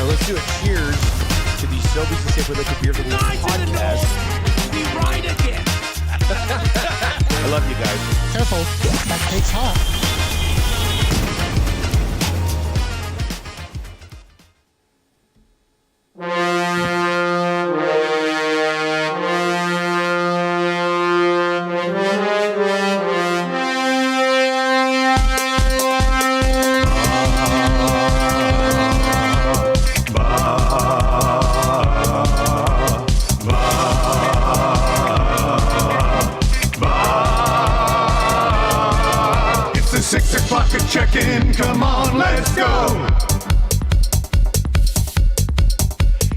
Let's do a cheers to the Sobeys and Safeway Liquid Beer for the podcast. We ride again. I love you guys. Careful, that cake's hot. Check-in, come on, let's go.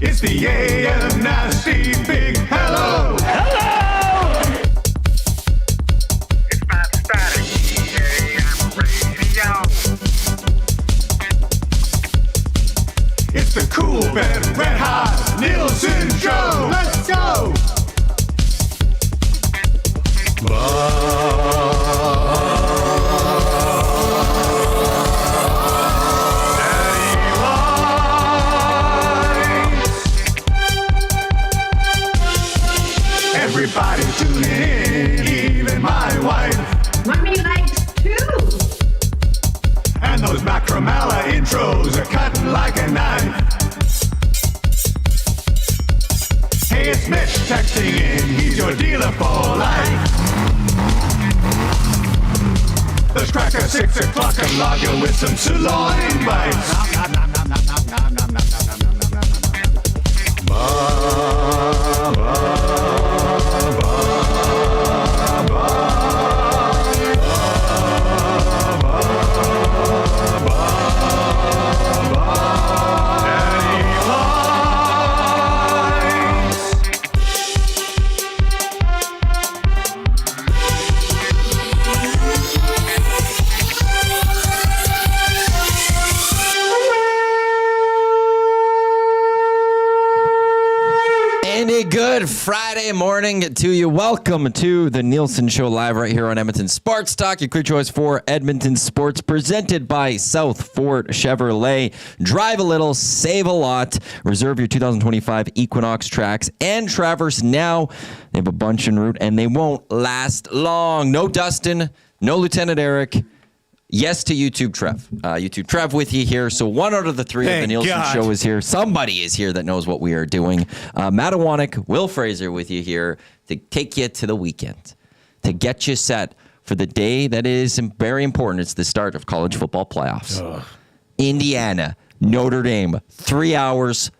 It's the AM Nasty Big Hello. Hello! It's Matt Static, AM Radio. It's the Cool Bed Red Hot Nielson Show. Let's go. Everybody tuning in, even my wife. Mommy likes too. And those Macromella intros are cutting like a knife. Hey, it's Mitch texting in, he's your dealer for life. Let's crack a 6 o'clock and lager with some sirloin bites. Good Friday morning to you. Welcome to the Nielson Show live right here on Edmonton Sports Talk. Your clear choice for Edmonton sports, presented by South Fort Chevrolet. Drive a little, save a lot. Reserve your 2025 Equinox tracks and Traverse now. They have a bunch en route and they won't last long. No Dustin, no Lieutenant Eric. Yes to YouTube Trev. YouTube Trev with you here. So one out of the three of the Nielson Show is here. Somebody is here that knows what we are doing. Matt Iwanyk, Will Fraser with you here to take you to the weekend, to get you set for the day that is very important. It's the start of college football playoffs. Ugh. Indiana, Notre Dame, 3 hours.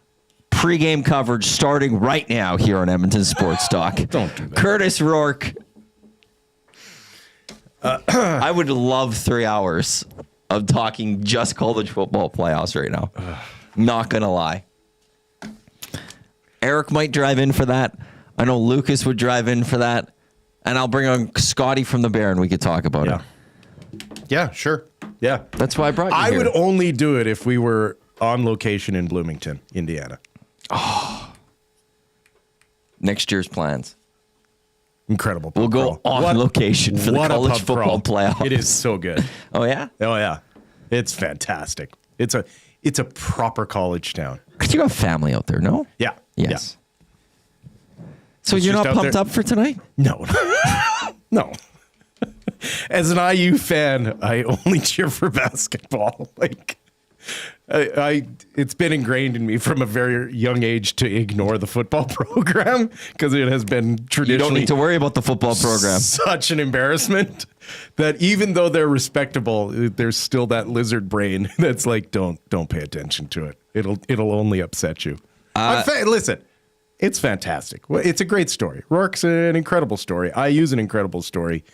Pre-game coverage starting right now here on Edmonton Sports Talk. Don't do that. Curtis Rourke. I would love 3 hours of talking just college football playoffs right now. Not going to lie. Eric might drive in for that. I know Lucas would drive in for that. And I'll bring on Scotty from the Bear and we could talk about it. Yeah, sure. Yeah. That's why I brought you I here. would only do it if we were on location in Bloomington, Indiana. Oh. Next year's plans. Incredible. We'll go on location for the college football playoffs. It is so good. Oh, yeah? Oh, yeah. It's fantastic. It's a proper college town. Because you have family out there, no? Yeah. Yes. Yeah. So it's you're not pumped up for tonight? No. No. As an IU fan, I only cheer for basketball. Like, it's been ingrained in me from a very young age to ignore the football program because it has been traditionally. You don't need to worry about the football program. Such an embarrassment that even though they're respectable, there's still that lizard brain that's like, don't pay attention to it. It'll only upset you. Listen, it's fantastic. It's a great story. Rourke's an incredible story. IU's an incredible story,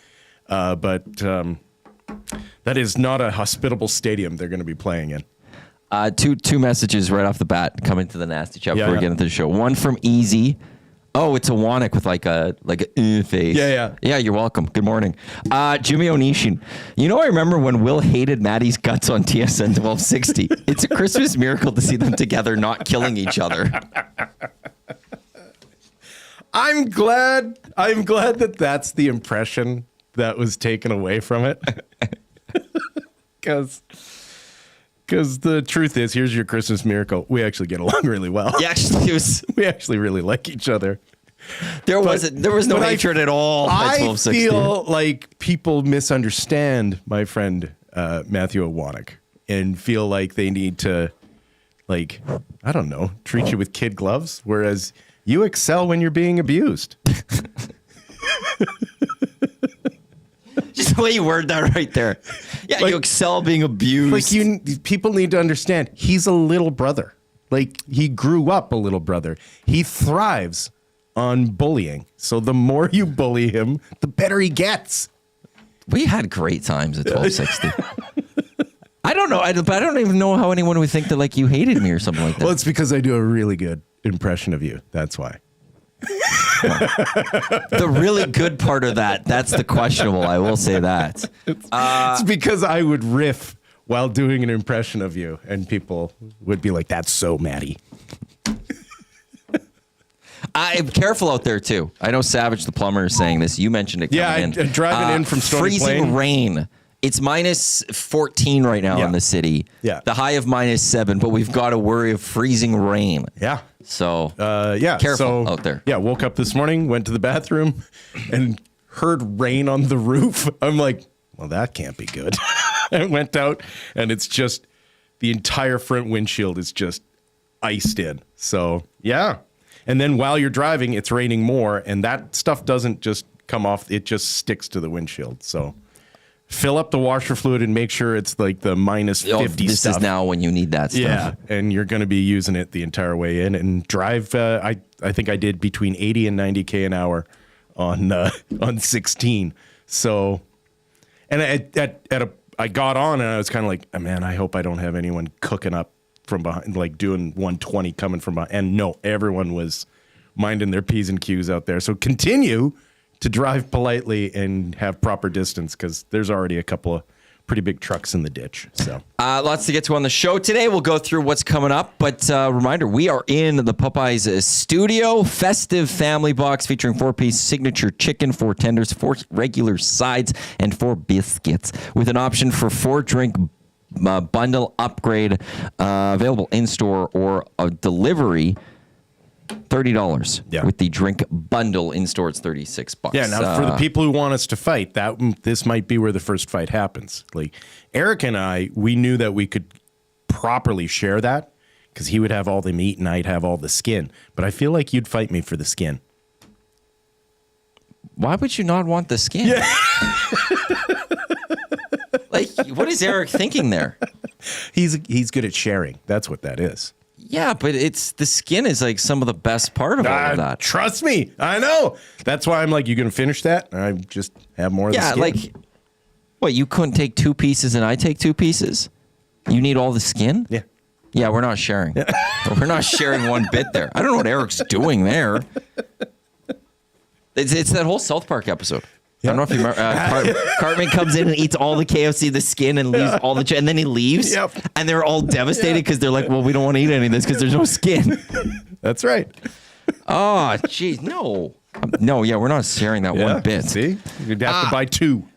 but that is not a hospitable stadium they're going to be playing in. Two messages right off the bat coming to the nasty chat before we get into the show. One from Easy. Oh, it's Iwanyk with like a face. Yeah, you're welcome. Good morning. Jimmy Onishin. You know, I remember when Will hated Maddie's guts on TSN 1260. It's a Christmas miracle to see them together not killing each other. I'm glad that that's the impression that was taken away from it. Because Because the truth is, here's your Christmas miracle. We actually get along really well. Yeah, actually, We actually really like each other. there was no hatred at all. By I 12-16. feel like people misunderstand my friend Matthew Iwanyk and feel like they need to, like, I don't know, treat you with kid gloves, whereas you excel when you're being abused. Just the way you word that right there. Yeah, Like- you excel being abused. Like people need to understand, he's a little brother. Like he grew up a little brother. He thrives on bullying. So the more you bully him, the better he gets. We had great times at 1260. I don't know. I don't even know how anyone would think that like you hated me or something like that. Well, it's because I do a really good impression of you. That's why. The really good part of that's the questionable. I will say that. It's because I would riff while doing an impression of you, and people would be like, "That's so Maddie." I'm careful out there too. I know Savage the plumber is saying this. You mentioned it. Yeah, coming in. driving in from Stony freezing Plain. rain. It's minus 14 right now Yeah. in the city. Yeah. The high of minus 7, but we've got to worry of freezing rain. Yeah. So Yeah. careful so, out there. Yeah. Woke up this morning, went to the bathroom, and heard rain on the roof. I'm like, well, that can't be good. I went out, and it's just the entire front windshield is just iced in. So yeah. And then while you're driving, it's raining more, and that stuff doesn't just come off; it just sticks to the windshield. So fill up the washer fluid and make sure it's like the minus 50 this stuff. is now when you need that stuff. Yeah, and you're going to be using it the entire way in and drive. I think I did between 80 and 90K an hour on 16. So, and I got on and I was kind of like, man, I hope I don't have anyone cooking up from behind, like doing 120 coming from behind. And no, everyone was minding their P's and Q's out there. So continue to drive politely and have proper distance because there's already a couple of pretty big trucks in the ditch. So lots to get to on the show today. We'll go through what's coming up. But reminder, we are in the Popeyes studio. Festive family box featuring 4-piece signature chicken, 4 tenders, 4 regular sides, and 4 biscuits with an option for 4-drink bundle upgrade available in-store or a delivery. $30 Yeah. with the drink bundle in store. It's $36. yeah, now for the people who want us to fight, this might be where the first fight happens. Like Eric and I, we knew that we could properly share that because he would have all the meat and I'd have all the skin. But I feel like you'd fight me for the skin. Why would you not want the skin? Yeah. Like, what is Eric thinking there? He's good at sharing. That's what that is. Yeah, but it's the skin is like some of the best part of all of that. Trust me, I know. That's why I'm like, you gonna finish that? And I just have more of the skin. Like, what, you couldn't take 2 pieces and I take 2 pieces? You need all the skin? Yeah. Yeah, we're not sharing. We're not sharing one bit there. I don't know what Eric's doing there. It's that whole South Park episode. I don't know if you remember. Cartman comes in and eats all the KFC, the skin, and leaves all the and then he leaves. Yep. And they're all devastated because they're like, well, we don't want to eat any of this because there's no skin. That's right. Oh, jeez. No. No, yeah, we're not sharing that one bit. See? You'd have to buy 2.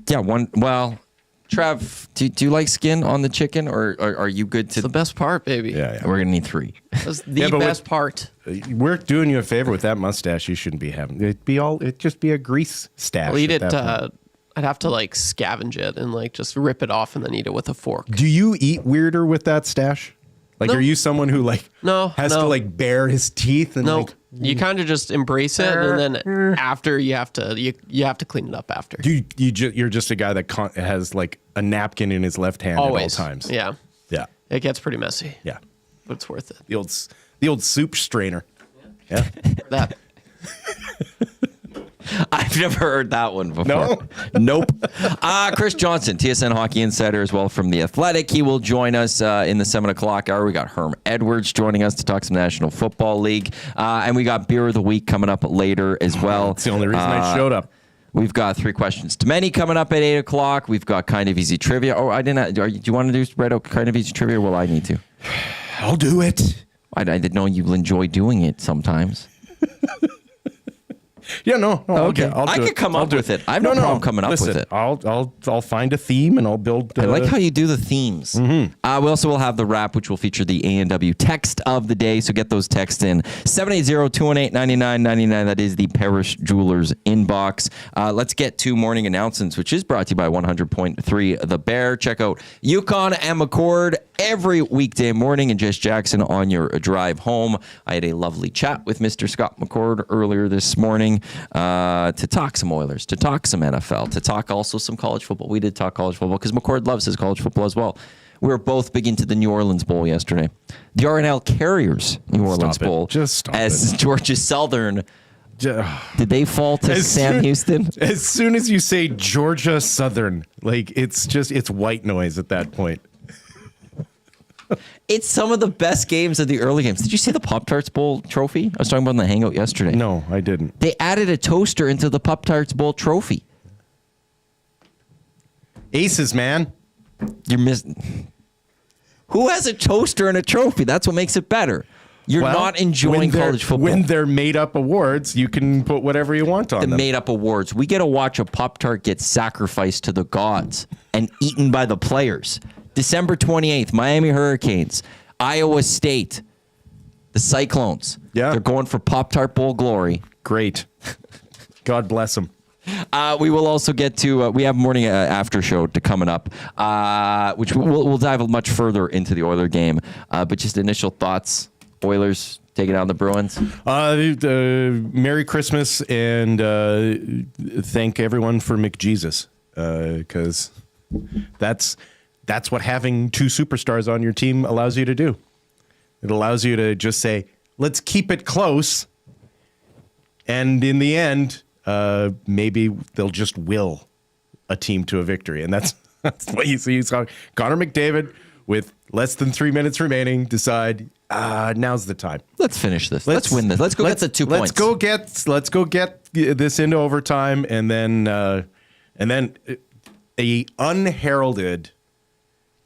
Yeah, one. Well, Trav, do you like skin on the chicken or are you good to. It's the best part, baby. Yeah. We're going to need 3. That's the Yeah, but best part. We're doing you a favor with that mustache. You shouldn't be having. It'd just be a grease stash. I'll eat at it. that point. I'd have to like scavenge it and like just rip it off and then eat it with a fork. Do you eat weirder with that stash? Like, No. are you someone who like has to No. like bare his teeth and No, like? you kind of just embrace it, and then after you have to clean it up after. You're just a guy that has like a napkin in his left hand Always. at all times. Yeah, Yeah. it gets pretty messy, Yeah. but it's worth it. The old soup strainer. Yeah. That I've never heard that one before. No? Nope. Chris Johnston, TSN Hockey Insider as well from The Athletic. He will join us in the 7 o'clock hour. We got Herm Edwards joining us to talk some National Football League. And we got Beer of the Week coming up later as well. That's the only reason I showed up. We've got 3 questions to many coming up at 8 o'clock. We've got Kind of Easy Trivia. Oh, I didn't. Do you want to do spread out Kind of Easy Trivia or will I need to? I'll do it. I didn't know you enjoy doing it sometimes. Yeah, no. Okay. I'll I do could it. come I'll up do with it. I have no problem coming up with listen, it. I'll find a theme and I'll build. I like how you do the themes. We also will have the wrap, which will feature the A&W text of the day. So get those texts in. 780-218-9999. That is the Parish Jewelers inbox. Let's get to morning announcements, which is brought to you by 100.3 The Bear. Check out Yukon and McCord every weekday morning and Jess Jackson on your drive home. I had a lovely chat with Mr. Scott McCord earlier this morning to talk some Oilers, to talk some NFL, to talk also some college football. We did talk college football because McCord loves his college football as well. We were both big into the New Orleans Bowl yesterday. The R&L Carriers New Orleans Bowl. Just stop as it. Georgia Southern. Did they fall to Sam Houston? As soon as you say Georgia Southern, like it's white noise at that point. It's some of the best games of the early games. Did you see the Pop-Tarts Bowl trophy? I was talking about in the Hangout yesterday. No, I didn't. They added a toaster into the Pop-Tarts Bowl trophy. Aces, man. You're missing. Who has a toaster and a trophy? That's what makes it better. You're not enjoying college football. When they're made up awards, you can put whatever you want on The them. made up awards. We get to watch a Pop-Tart get sacrificed to the gods and eaten by the players. December 28th, Miami Hurricanes, Iowa State, the Cyclones. Yeah. They're going for Pop-Tart Bowl glory. Great. God bless them. We will also get to, we have morning after show to coming up, which we'll dive much further into the Oiler game. But just initial thoughts, Oilers taking on the Bruins. Merry Christmas and thank everyone for McJesus because that's what having two superstars on your team allows you to do. It allows you to just say, let's keep it close. And in the end, maybe they'll just will a team to a victory. And that's what you see. Connor McDavid, with less than 3 minutes remaining, decide, now's the time. Let's finish this. Let's win this. Let's go get the 2 points. Let's go get this into overtime. And then a unheralded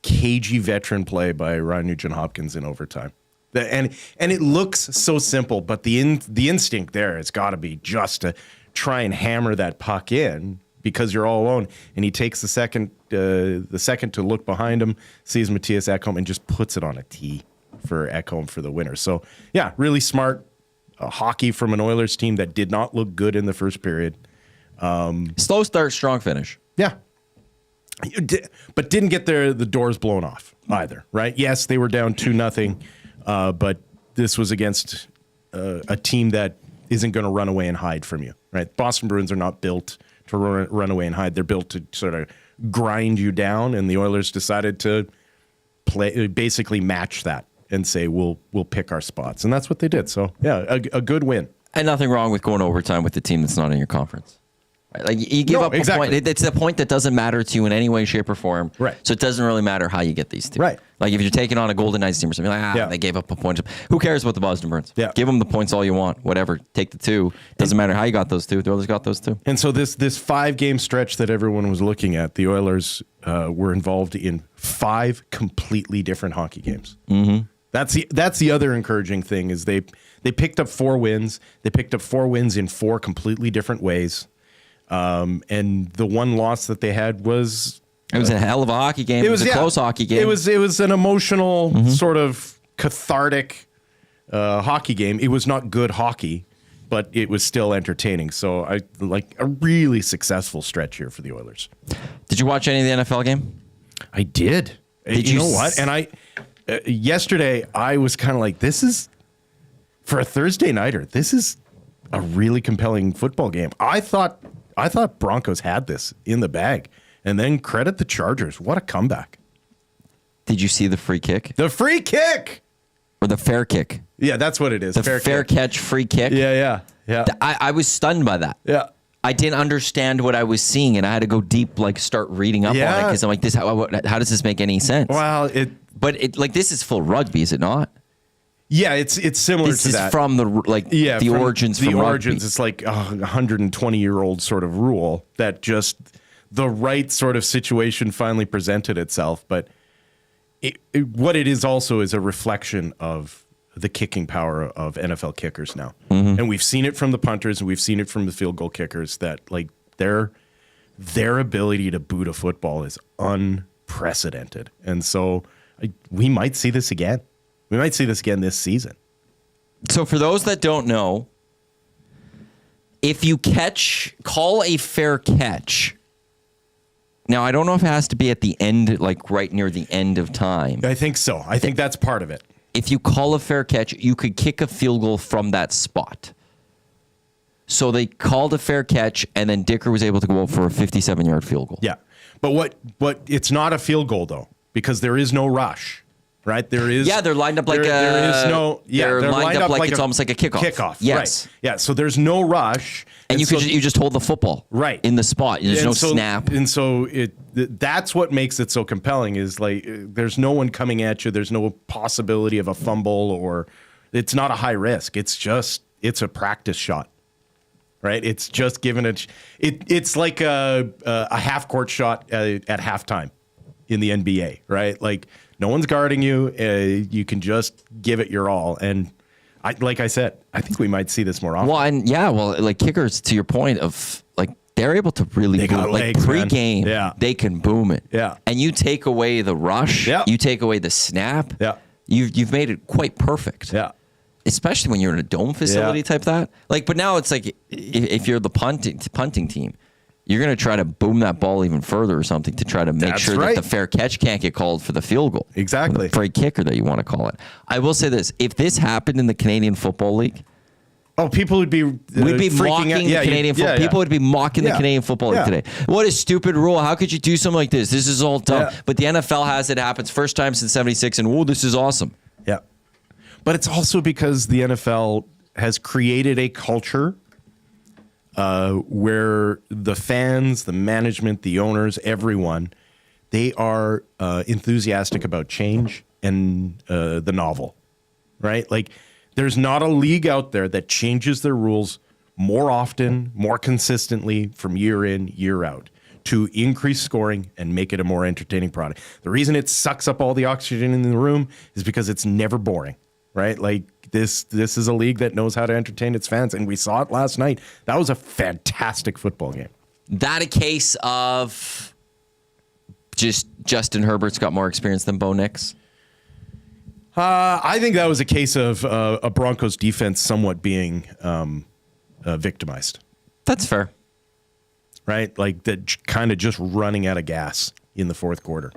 cagey veteran play by Ryan Nugent-Hopkins in overtime. And it looks so simple, but the instinct there has got to be just to try and hammer that puck in because you're all alone. And he takes the second to look behind him, sees Matthias Ekholm, and just puts it on a tee for Ekholm for the winner. So, yeah, really smart hockey from an Oilers team that did not look good in the first period. Slow start, strong finish. Yeah. But didn't get the doors blown off either, right? Yes, they were down 2-0, but this was against a team that isn't going to run away and hide from you, right? Boston Bruins are not built to run away and hide. They're built to sort of grind you down, and the Oilers decided to basically match that and say, we'll pick our spots. And that's what they did. So, yeah, a good win. And nothing wrong with going overtime with the team that's not in your conference. Right? Like you give up exactly. a point. It's a point that doesn't matter to you in any way, shape, or form. Right. So it doesn't really matter how you get these two. Right. Like if you're taking on a Golden Knights team or something, they gave up a point. Who cares about the Boston Bruins? Yeah. Give them the points all you want. Whatever. Take the two. Doesn't matter how you got those two. The Oilers got those two. And so this 5-game stretch that everyone was looking at, the Oilers were involved in 5 completely different hockey games. Mm-hmm. That's the other encouraging thing is they picked up 4 wins. They picked up 4 wins in 4 completely different ways. And the one loss that they had was... It was a hell of a hockey game. It was a close hockey game. It was an emotional, sort of cathartic hockey game. It was not good hockey, but it was still entertaining. So I like a really successful stretch here for the Oilers. Did you watch any of the NFL game? I did. You know what? And yesterday I was kind of like, this is, for a Thursday nighter, this is a really compelling football game. I thought Broncos had this in the bag. And then credit the Chargers. What a comeback. Did you see the free kick? The free kick! Or the fair kick? Yeah, that's what it is. The fair catch free kick? Yeah. I was stunned by that. Yeah. I didn't understand what I was seeing, and I had to go deep, like start reading up on it, because I'm like, this. How does this make any sense? Well, But this is full rugby, is it not? Yeah, it's similar this to that. This is from the origins from rugby. It's like a 120-year-old sort of rule that just the right sort of situation finally presented itself. But what it is also is a reflection of the kicking power of NFL kickers now. And we've seen it from the punters and we've seen it from the field goal kickers that like their ability to boot a football is unprecedented. And so we might see this again. We might see this again this season. So for those that don't know, if you call a fair catch. Now, I don't know if it has to be at the end, like right near the end of time. I think so. I think that's part of it. If you call a fair catch, you could kick a field goal from that spot. So they called a fair catch, and then Dicker was able to go for a 57-yard field goal. Yeah. But it's not a field goal, though, because there is no rush. Right, there is. Yeah, they're lined up like there is no. Yeah, they're lined up like it's almost like a kickoff. Kickoff. Yes. Right. Yeah. So there's no rush, and you just hold the football right in the spot. There's no snap, and so that's what makes it so compelling. Is like there's no one coming at you. There's no possibility of a fumble, or it's not a high risk. It's a practice shot. Right. It's just given it's like a half court shot at halftime in the NBA. Right. Like. No one's guarding you. You can just give it your all. And like I said, I think we might see this more often. Well, like kickers, to your point of like they're able to really boom. Like pre-game, they can boom it. Yeah. And you take away the rush. Yeah. You take away the snap. Yeah. You've made it quite perfect. Yeah. Especially when you're in a dome facility type that. Like, but now it's like if you're the punting team. You're going to try to boom that ball even further or something to try to make sure that the fair catch can't get called for the field goal. Exactly. For a kicker that you want to call it. I will say this. If this happened in the Canadian Football League. People would be we'd be mocking the Canadian football. People would be mocking the Canadian Football League today. What a stupid rule. How could you do something like this? This is all dumb. Yeah. But the NFL has it happens first time since 76 and this is awesome. Yeah. But it's also because the NFL has created a culture where the fans, the management, the owners, everyone, they are enthusiastic about change and the novel, right? Like there's not a league out there that changes their rules more often, more consistently from year in, year out to increase scoring and make it a more entertaining product. The reason it sucks up all the oxygen in the room is because it's never boring, right? Like this is a league that knows how to entertain its fans, and we saw it last night. That was a fantastic football game. That a case of just Justin Herbert's got more experience than Bo Nix? I think that was a case of a Broncos defense somewhat being victimized. That's fair. Right? Like that kind of just running out of gas in the fourth quarter.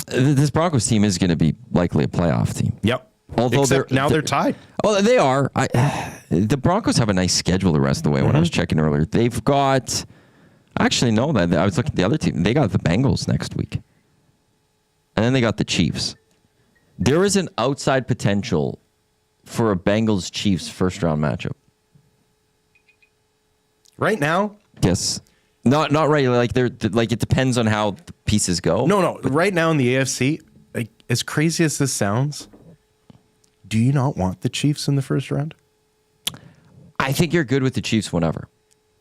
This Broncos team is going to be likely a playoff team. Yep. Although they're tied. Oh, they are. The Broncos have a nice schedule the rest of the way. When I was checking earlier, they've got. Actually, no. That I was looking at the other team. They got the Bengals next week, and then they got the Chiefs. There is an outside potential for a Bengals Chiefs first round matchup. Right now, yes. Not right. Like it depends on how the pieces go. No. Right now in the AFC, like as crazy as this sounds. Do you not want the Chiefs in the first round? I think you're good with the Chiefs whenever.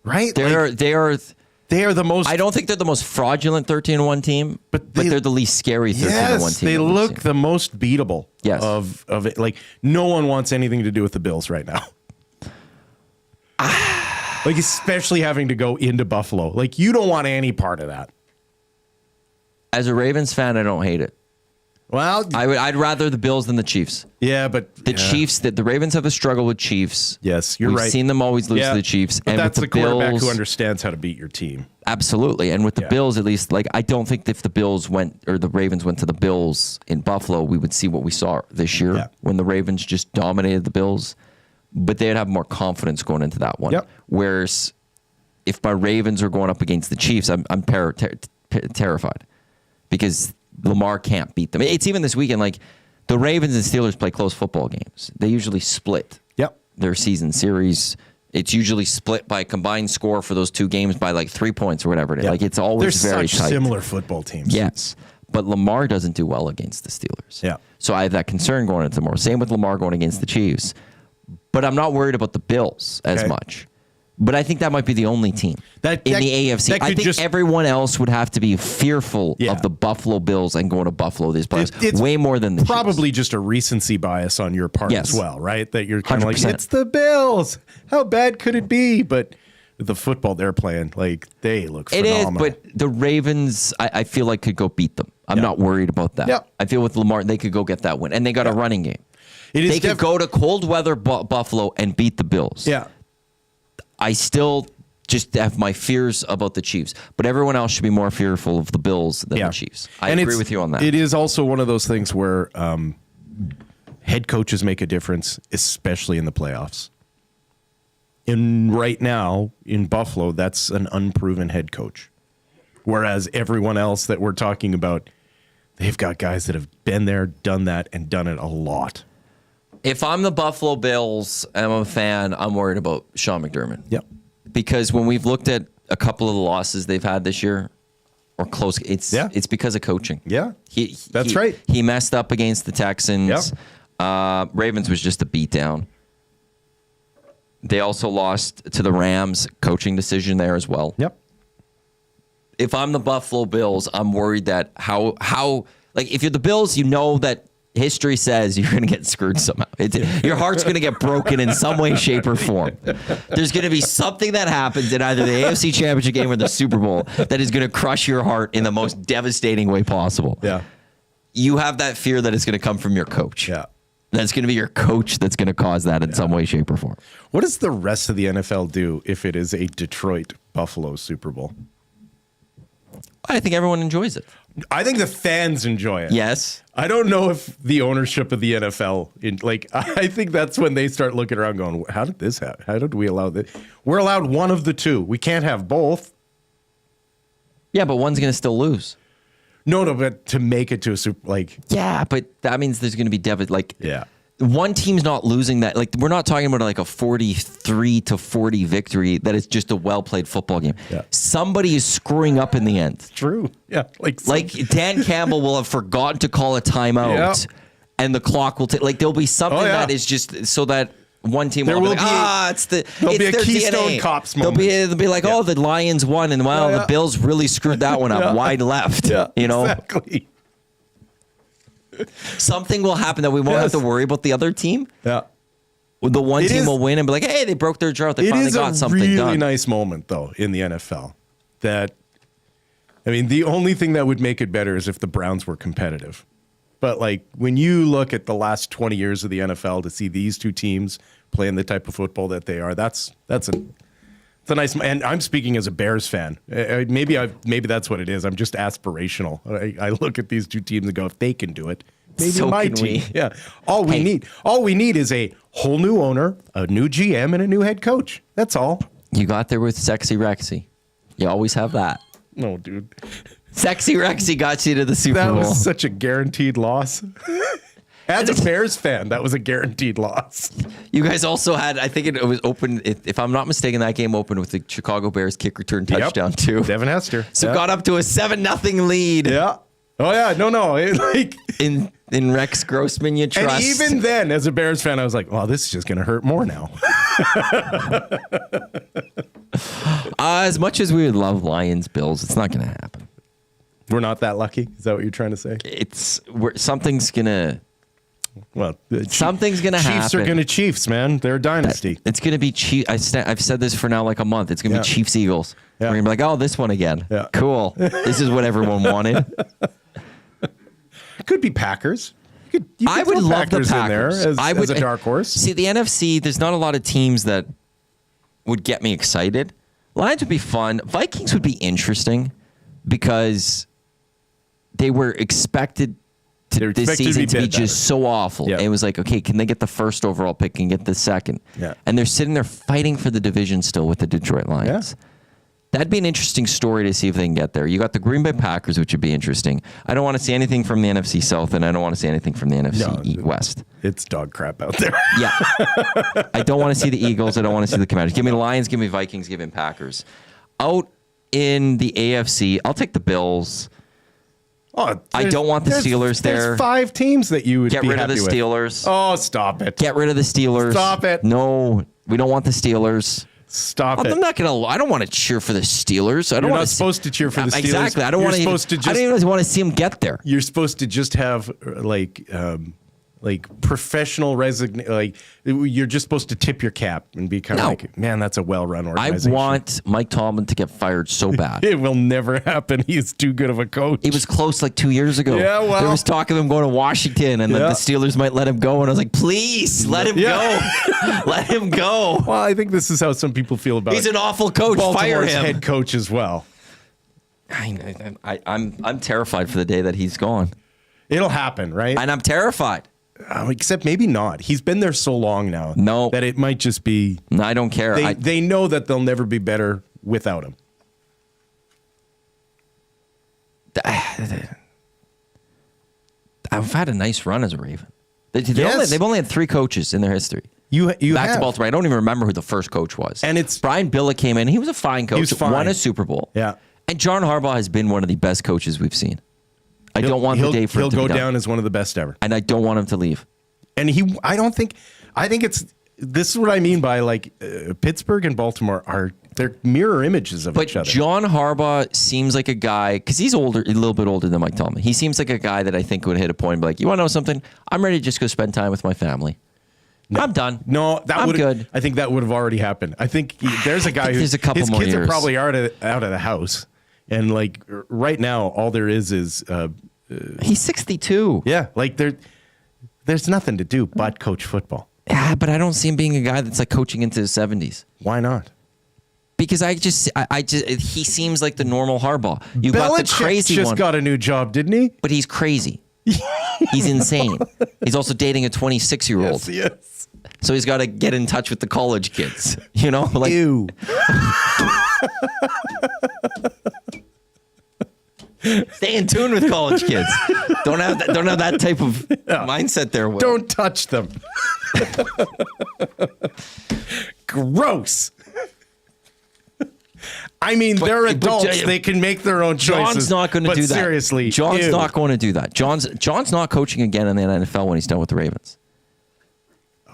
Right? They are the most. I don't think they're the most fraudulent 13-1 team, but they're the least scary 13-1 team. Yes, they look the most beatable. Yes. Of it. Like no one wants anything to do with the Bills right now. Like especially having to go into Buffalo. Like you don't want any part of that. As a Ravens fan, I don't hate it. Well, I'd rather the Bills than the Chiefs. Yeah, but the Chiefs, the Ravens have a struggle with Chiefs. Yes, you're right. We've seen them always lose to the Chiefs. But and that's with the quarterback Bills, who understands how to beat your team. Absolutely. And with the Bills, at least, like I don't think if the Bills went or the Ravens went to the Bills in Buffalo, we would see what we saw this year when the Ravens just dominated the Bills. But they'd have more confidence going into that one. Yep. Whereas if my Ravens are going up against the Chiefs, I'm terrified because Lamar can't beat them. It's even this weekend. Like the Ravens and Steelers play close football games. They usually split their season series. It's usually split by a combined score for those two games by like 3 points or whatever it is. Like it's always very tight. They're such similar football teams. Yes. But Lamar doesn't do well against the Steelers. Yeah. So I have that concern going into tomorrow. Same with Lamar going against the Chiefs. But I'm not worried about the Bills as much But I think that might be the only team in the AFC. I think everyone else would have to be fearful of the Buffalo Bills and going to Buffalo these playoffs. It's way more than the probably Chiefs. just a recency bias on your part as well, right? That you're kind of like, 100%. it's the Bills. How bad could it be? But the football they're playing, like, they look phenomenal. It is, but the Ravens, I feel like could go beat them. I'm not worried about that. Yeah. I feel with Lamar, they could go get that win. And they got a running game. They could go to cold weather Buffalo and beat the Bills. Yeah. I still just have my fears about the Chiefs, but everyone else should be more fearful of the Bills than the Chiefs. I agree with you on that. It is also one of those things where head coaches make a difference, especially in the playoffs. And right now in Buffalo, that's an unproven head coach. Whereas everyone else that we're talking about, they've got guys that have been there, done that, and done it a lot. If I'm the Buffalo Bills and I'm a fan, I'm worried about Sean McDermott. Yep. Because when we've looked at a couple of the losses they've had this year, or close, it's because of coaching. Yeah, that's right. He messed up against the Texans. Yep. Ravens was just a beatdown. They also lost to the Rams. Coaching decision there as well. Yep. If I'm the Buffalo Bills, I'm worried that how like if you're the Bills, you know that history says you're going to get screwed somehow. Your heart's going to get broken in some way, shape, or form. There's going to be something that happens in either the AFC Championship game or the Super Bowl that is going to crush your heart in the most devastating way possible. Yeah. You have that fear that it's going to come from your coach. Yeah. That's going to be your coach that's going to cause that in some way, shape, or form. What does the rest of the NFL do if it is a Detroit-Buffalo Super Bowl? I think everyone enjoys it. I think the fans enjoy it. Yes. I don't know if the ownership of the NFL, I think that's when they start looking around going, how did this happen? How did we allow this? We're allowed one of the two. We can't have both. Yeah, but one's going to still lose. No, but to make it to a Super, Yeah, but that means there's going to be yeah. One team's not losing that. Like, we're not talking about like a 43-40 victory that is just a well-played football game. Yeah. Somebody is screwing up in the end. True. Yeah. Like Dan Campbell will have forgotten to call a timeout, and the clock will take. Like, there'll be something that is just so that one team will be like, it's their Keystone DNA. Cops moment. They'll be like, oh, the Lions won, and the Bills really screwed that one up. Wide left. Yeah, you know? Exactly. Something will happen that we won't have to worry about the other team. Yeah. The one team will win and be like, hey, they broke their drought. They finally got something done. It is a really nice moment, though, in the NFL. The only thing that would make it better is if the Browns were competitive. But, when you look at the last 20 years of the NFL to see these two teams playing the type of football that they are, that's a nice. And I'm speaking as a Bears fan. Maybe that's what it is. I'm just aspirational. I look at these two teams and go, if they can do it, maybe so my can team. we. Yeah. All we need is a whole new owner, a new GM, and a new head coach. That's all. You got there with Sexy Rexy. You always have that. No, dude. Sexy Rexy got you to the Super Bowl. That was such a guaranteed loss. As a Bears fan, that was a guaranteed loss. You guys also had, I think it was open, if I'm not mistaken, that game opened with the Chicago Bears kick return touchdown too. Devin Hester. So got up to a 7-0 lead. Yeah. Oh yeah. No. In Rex Grossman, you trust. And even then, as a Bears fan, I was like, well, this is just going to hurt more now. As much as we would love Lions Bills, it's not going to happen. We're not that lucky. Is that what you're trying to say? Something's going to. Well, something's going to happen. Chiefs are going to Chiefs, man. They're a dynasty. It's going to be Chiefs. I've said this for now like a month. It's going to be Chiefs Eagles. Yeah. We're going to be like, oh, this one again. Yeah. Cool. This is what everyone wanted. Could be Packers. I would love the Packers in there as a dark horse. See, the NFC, there's not a lot of teams that would get me excited. Lions would be fun. Vikings would be interesting because they were expected this season to be just so awful. Yep. It was like, okay, can they get the first overall pick and get the second? Yeah. And they're sitting there fighting for the division still with the Detroit Lions. Yeah. That'd be an interesting story to see if they can get there. You got the Green Bay Packers, which would be interesting. I don't want to see anything from the NFC South, and I don't want to see anything from the NFC West. It's dog crap out there. Yeah. I don't want to see the Eagles. I don't want to see the Commanders. Give me the Lions, give me Vikings, give me Packers. Out in the AFC, I'll take the Bills. Oh, I don't want the Steelers there. There's 5 teams that you would get rid of the Steelers. Oh, stop it. Get rid of the Steelers. Stop it. No, we don't want the Steelers. Stop it. I'm not gonna. I don't want to cheer for the Steelers. I don't You're want not supposed to cheer for the Steelers. Exactly. I don't want to. I don't even want to see them get there. You're supposed to just have like professional resignation. Like you're just supposed to tip your cap and be kind of like, man, that's a well-run organization. I want Mike Tomlin to get fired so bad. It will never happen. He's too good of a coach. It was close like 2 years ago. Yeah, well, there was talk of him going to Washington, and the Steelers might let him go. And I was like, please let him go. Let him go. Well, I think this is how some people feel about. He's an awful coach. Fire him. Head coach as well. I'm terrified for the day that he's gone. It'll happen, right? And I'm terrified. Except maybe not. He's been there so long now. No. That it might just be. No, I don't care. They know that they'll never be better without him. I've had a nice run as a Raven. Yes. They've only had 3 coaches in their history. You Back have. to Baltimore. I don't even remember who the first coach was. And it's Brian Billick came in. He was a fine coach. He was fine. Won a Super Bowl. Yeah. And John Harbaugh has been one of the best coaches we've seen. I don't want the day for him to he'll be go done. down as one of the best ever. And I don't want him to leave. And I think this is what I mean by like Pittsburgh and Baltimore they're mirror images of each But other. John Harbaugh seems like a guy, because he's older, a little bit older than Mike Tomlin. He seems like a guy that I think would hit a point and be like, you want to know something? I'm ready to just go spend time with my family. No, I'm done. No, I'm good. I think that would have already happened. I think there's a guy there's a couple his more kids years. are probably out of the house. And like right now, all there is He's 62. yeah, like there's nothing to do but coach football. Yeah, but I don't see him being a guy that's like coaching into his 70s. Why not? Because I just he seems like the normal Harbaugh. You got the Belichick crazy just one, got a new job, didn't he? but he's crazy. He's insane. He's also dating a 26-year-old. Yes. So he's got to get in touch with the college kids. You know, like Ew. stay in tune with college kids. Don't have that type of mindset there. Will. Don't touch them. Gross. I mean, they're adults. They can make their own choices. John's not going to do that. Seriously, John's ew. not going to do that. John's not coaching again in the NFL when he's done with the Ravens.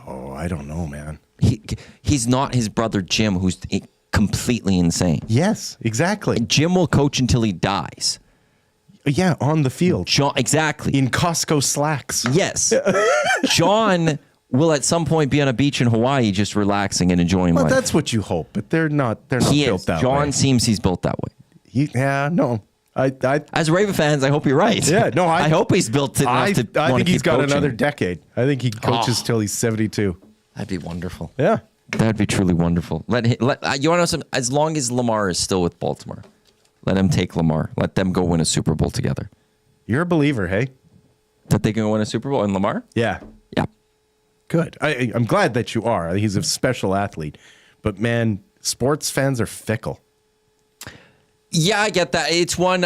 Oh, I don't know, man. He's not his brother Jim, who's completely insane. Yes, exactly. Jim will coach until he dies. Yeah, on the field. John, exactly. In Costco slacks. Yes. John will at some point be on a beach in Hawaii just relaxing and enjoying Well, life. that's what you hope, but they're not He built is. that way. John seems he's built that way. Yeah, no. As Raven fans, I hope you're right. Yeah, no, I hope he's built enough I to think wanna he's keep got coaching. another decade. I think he coaches till he's 72. That'd be wonderful. Yeah. That'd be truly wonderful. You want to know something? As long as Lamar is still with Baltimore, let him take Lamar. Let them go win a Super Bowl together. You're a believer, hey? That they can win a Super Bowl in Lamar? Yeah. Yeah. Good. I'm glad that you are. He's a special athlete. But, man, sports fans are fickle. Yeah, I get that. It's one,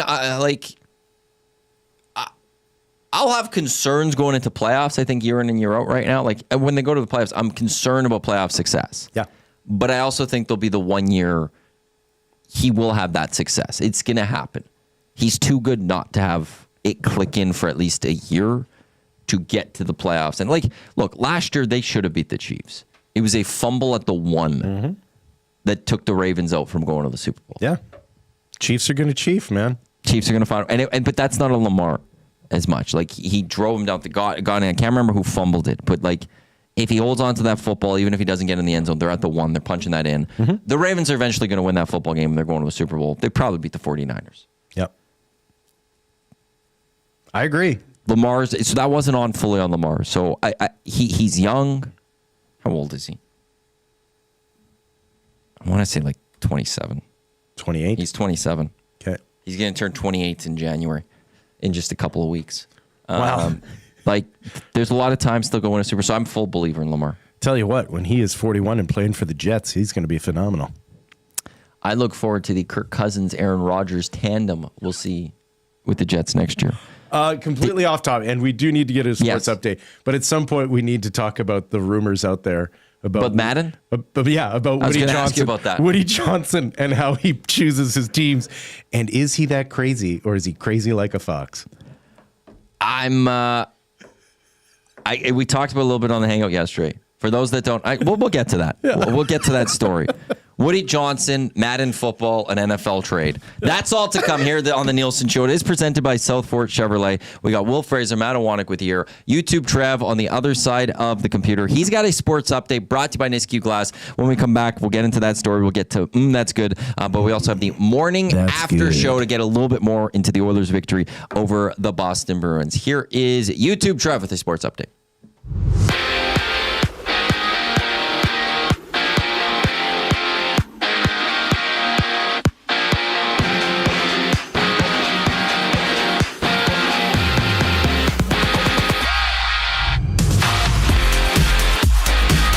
I'll have concerns going into playoffs, I think, year in and year out right now. Like, when they go to the playoffs, I'm concerned about playoff success. Yeah. But I also think there'll be the 1 year he will have that success. It's going to happen. He's too good not to have it click in for at least a year to get to the playoffs. And, look, last year they should have beat the Chiefs. It was a fumble at the 1 that took the Ravens out from going to the Super Bowl. Yeah. Chiefs are going to chief, man. Chiefs are going to find but that's not a Lamar as much. Like, he drove him down. I can't remember who fumbled it, but if he holds on to that football, even if he doesn't get in the end zone, they're at the 1. They're punching that in. The Ravens are eventually going to win that football game. And they're going to a Super Bowl. They probably beat the 49ers. Yep. I agree. So that wasn't on fully on Lamar. So he's young. How old is he? I want to say 27. 28. He's 27. Okay. He's going to turn 28 in January, in just a couple of weeks. Wow. There's a lot of time still going to Super. So I'm a full believer in Lamar. Tell you what, when he is 41 and playing for the Jets, he's going to be phenomenal. I look forward to the Kirk Cousins, Aaron Rodgers tandem we'll see with the Jets next year. Completely off topic, and we do need to get a sports Yes. update. But at some point, we need to talk about the rumors out there about Madden. About Woody gonna Johnson. ask you about that. Woody Johnson and how he chooses his teams. And is he that crazy, or is he crazy like a fox? We talked about a little bit on the Hangout yesterday. For those that don't, we'll get to that. We'll get to that story. Woody Johnson, Madden Football, an NFL trade. That's all to come here on the Nielsen Show. It is presented by South Fort Chevrolet. We got Will Fraser, Matt Iwanyk with you here. YouTube Trev on the other side of the computer. He's got a sports update brought to you by Nisku Glass. When we come back, we'll get into that story. We'll get to, that's good. But we also have the morning after show to get a little bit more into the Oilers' victory over the Boston Bruins. Here is YouTube Trev with a sports update.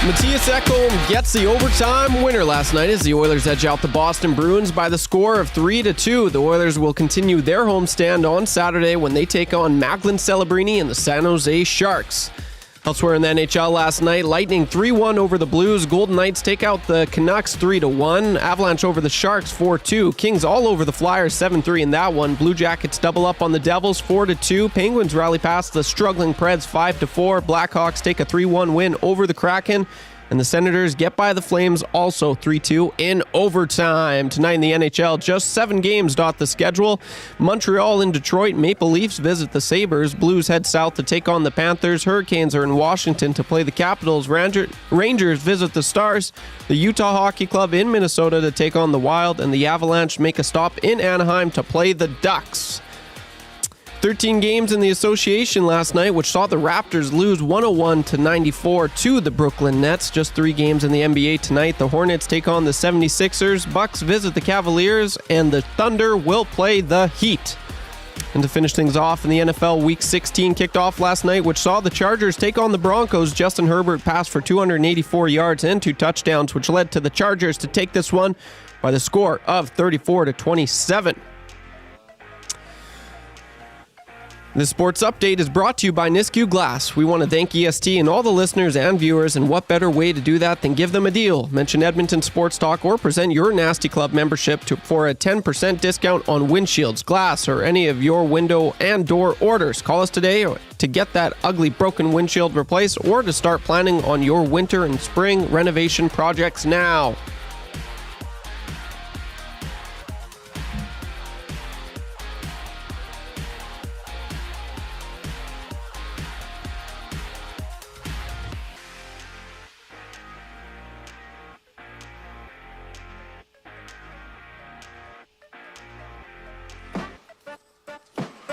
Mattias Ekholm gets the overtime winner last night as the Oilers edge out the Boston Bruins by the score of 3-2. The Oilers will continue their homestand on Saturday when they take on Macklin Celebrini and the San Jose Sharks. Elsewhere in the NHL last night, Lightning 3-1 over the Blues. Golden Knights take out the Canucks 3-1. Avalanche over the Sharks 4-2. Kings all over the Flyers 7-3 in that one. Blue Jackets double up on the Devils 4-2. Penguins rally past the struggling Preds 5-4. Blackhawks take a 3-1 win over the Kraken. And the Senators get by the Flames also 3-2 in overtime. Tonight in the NHL, just 7 games dot the schedule. Montreal and Detroit. Maple Leafs visit the Sabres. Blues head south to take on the Panthers. Hurricanes are in Washington to play the Capitals. Rangers visit the Stars. The Utah Hockey Club in Minnesota to take on the Wild. And the Avalanche make a stop in Anaheim to play the Ducks. 13 games in the association last night, which saw the Raptors lose 101-94 to the Brooklyn Nets. Just 3 games in the NBA tonight. The Hornets take on the 76ers. Bucks visit the Cavaliers, and the Thunder will play the Heat. And to finish things off in the NFL, Week 16 kicked off last night, which saw the Chargers take on the Broncos. Justin Herbert passed for 284 yards and 2 touchdowns, which led to the Chargers to take this one by the score of 34-27. This sports update is brought to you by Nisku Glass. We want to thank EST and all the listeners and viewers, and what better way to do that than give them a deal. Mention Edmonton Sports Talk or present your Nasty Club membership for a 10% discount on windshields, glass, or any of your window and door orders. Call us today to get that ugly broken windshield replaced or to start planning on your winter and spring renovation projects now.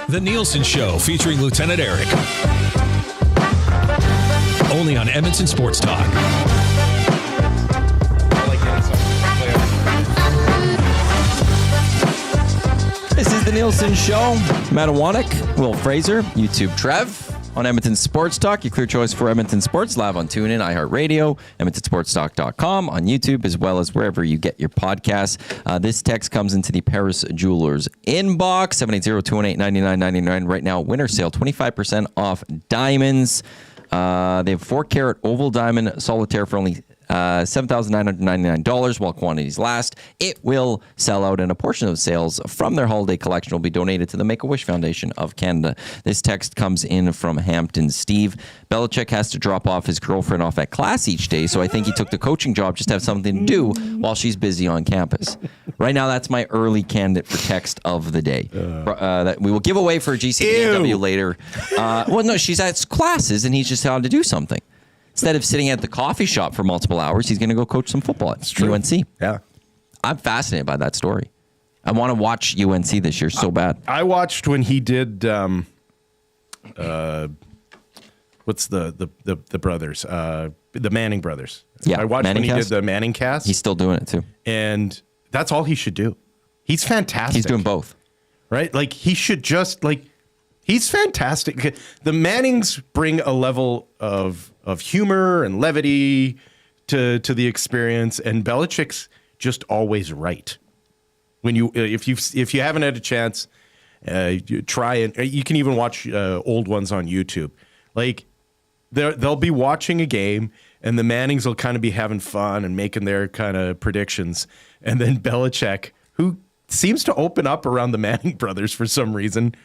The Nielsen Show featuring Lieutenant Eric. Only on Edmonton Sports Talk. This is the Nielsen Show. Matt Iwanyk, Will Fraser, YouTube Trev on Edmonton Sports Talk. Your clear choice for Edmonton Sports, live on TuneIn, iHeartRadio, EdmontonSportsTalk.com, on YouTube, as well as wherever you get your podcasts. This text comes into the Paris Jewelers inbox, 780-218-9999. Right now, winter sale, 25% off diamonds. They have 4-carat oval diamond solitaire for only $7,999 while quantities last. It will sell out, and a portion of sales from their holiday collection will be donated to the Make-A-Wish Foundation of Canada. This text comes in from Hampton Steve. Belichick has to drop off his girlfriend off at class each day, so I think he took the coaching job just to have something to do while she's busy on campus. Right now, that's my early candidate for text of the day. That we will give away for GCW later. Well, no, she's at classes, and he's just had to do something. Instead of sitting at the coffee shop for multiple hours, he's going to go coach some football at UNC. Yeah. I'm fascinated by that story. I want to watch UNC this year so bad. I watched when he did, what's the brothers? The Manning brothers. Yeah, I watched Manning when he cast? did the Manning cast. He's still doing it too. And that's all he should do. He's fantastic. He's doing both. Right? Like, he should just, like, he's fantastic. The Mannings bring a level of humor and levity to the experience, and Belichick's just always right. When you if you haven't had a chance, you try and you can even watch old ones on YouTube. Like, they'll be watching a game, and the Mannings will kind of be having fun and making their kind of predictions, and then Belichick, who seems to open up around the Manning brothers for some reason,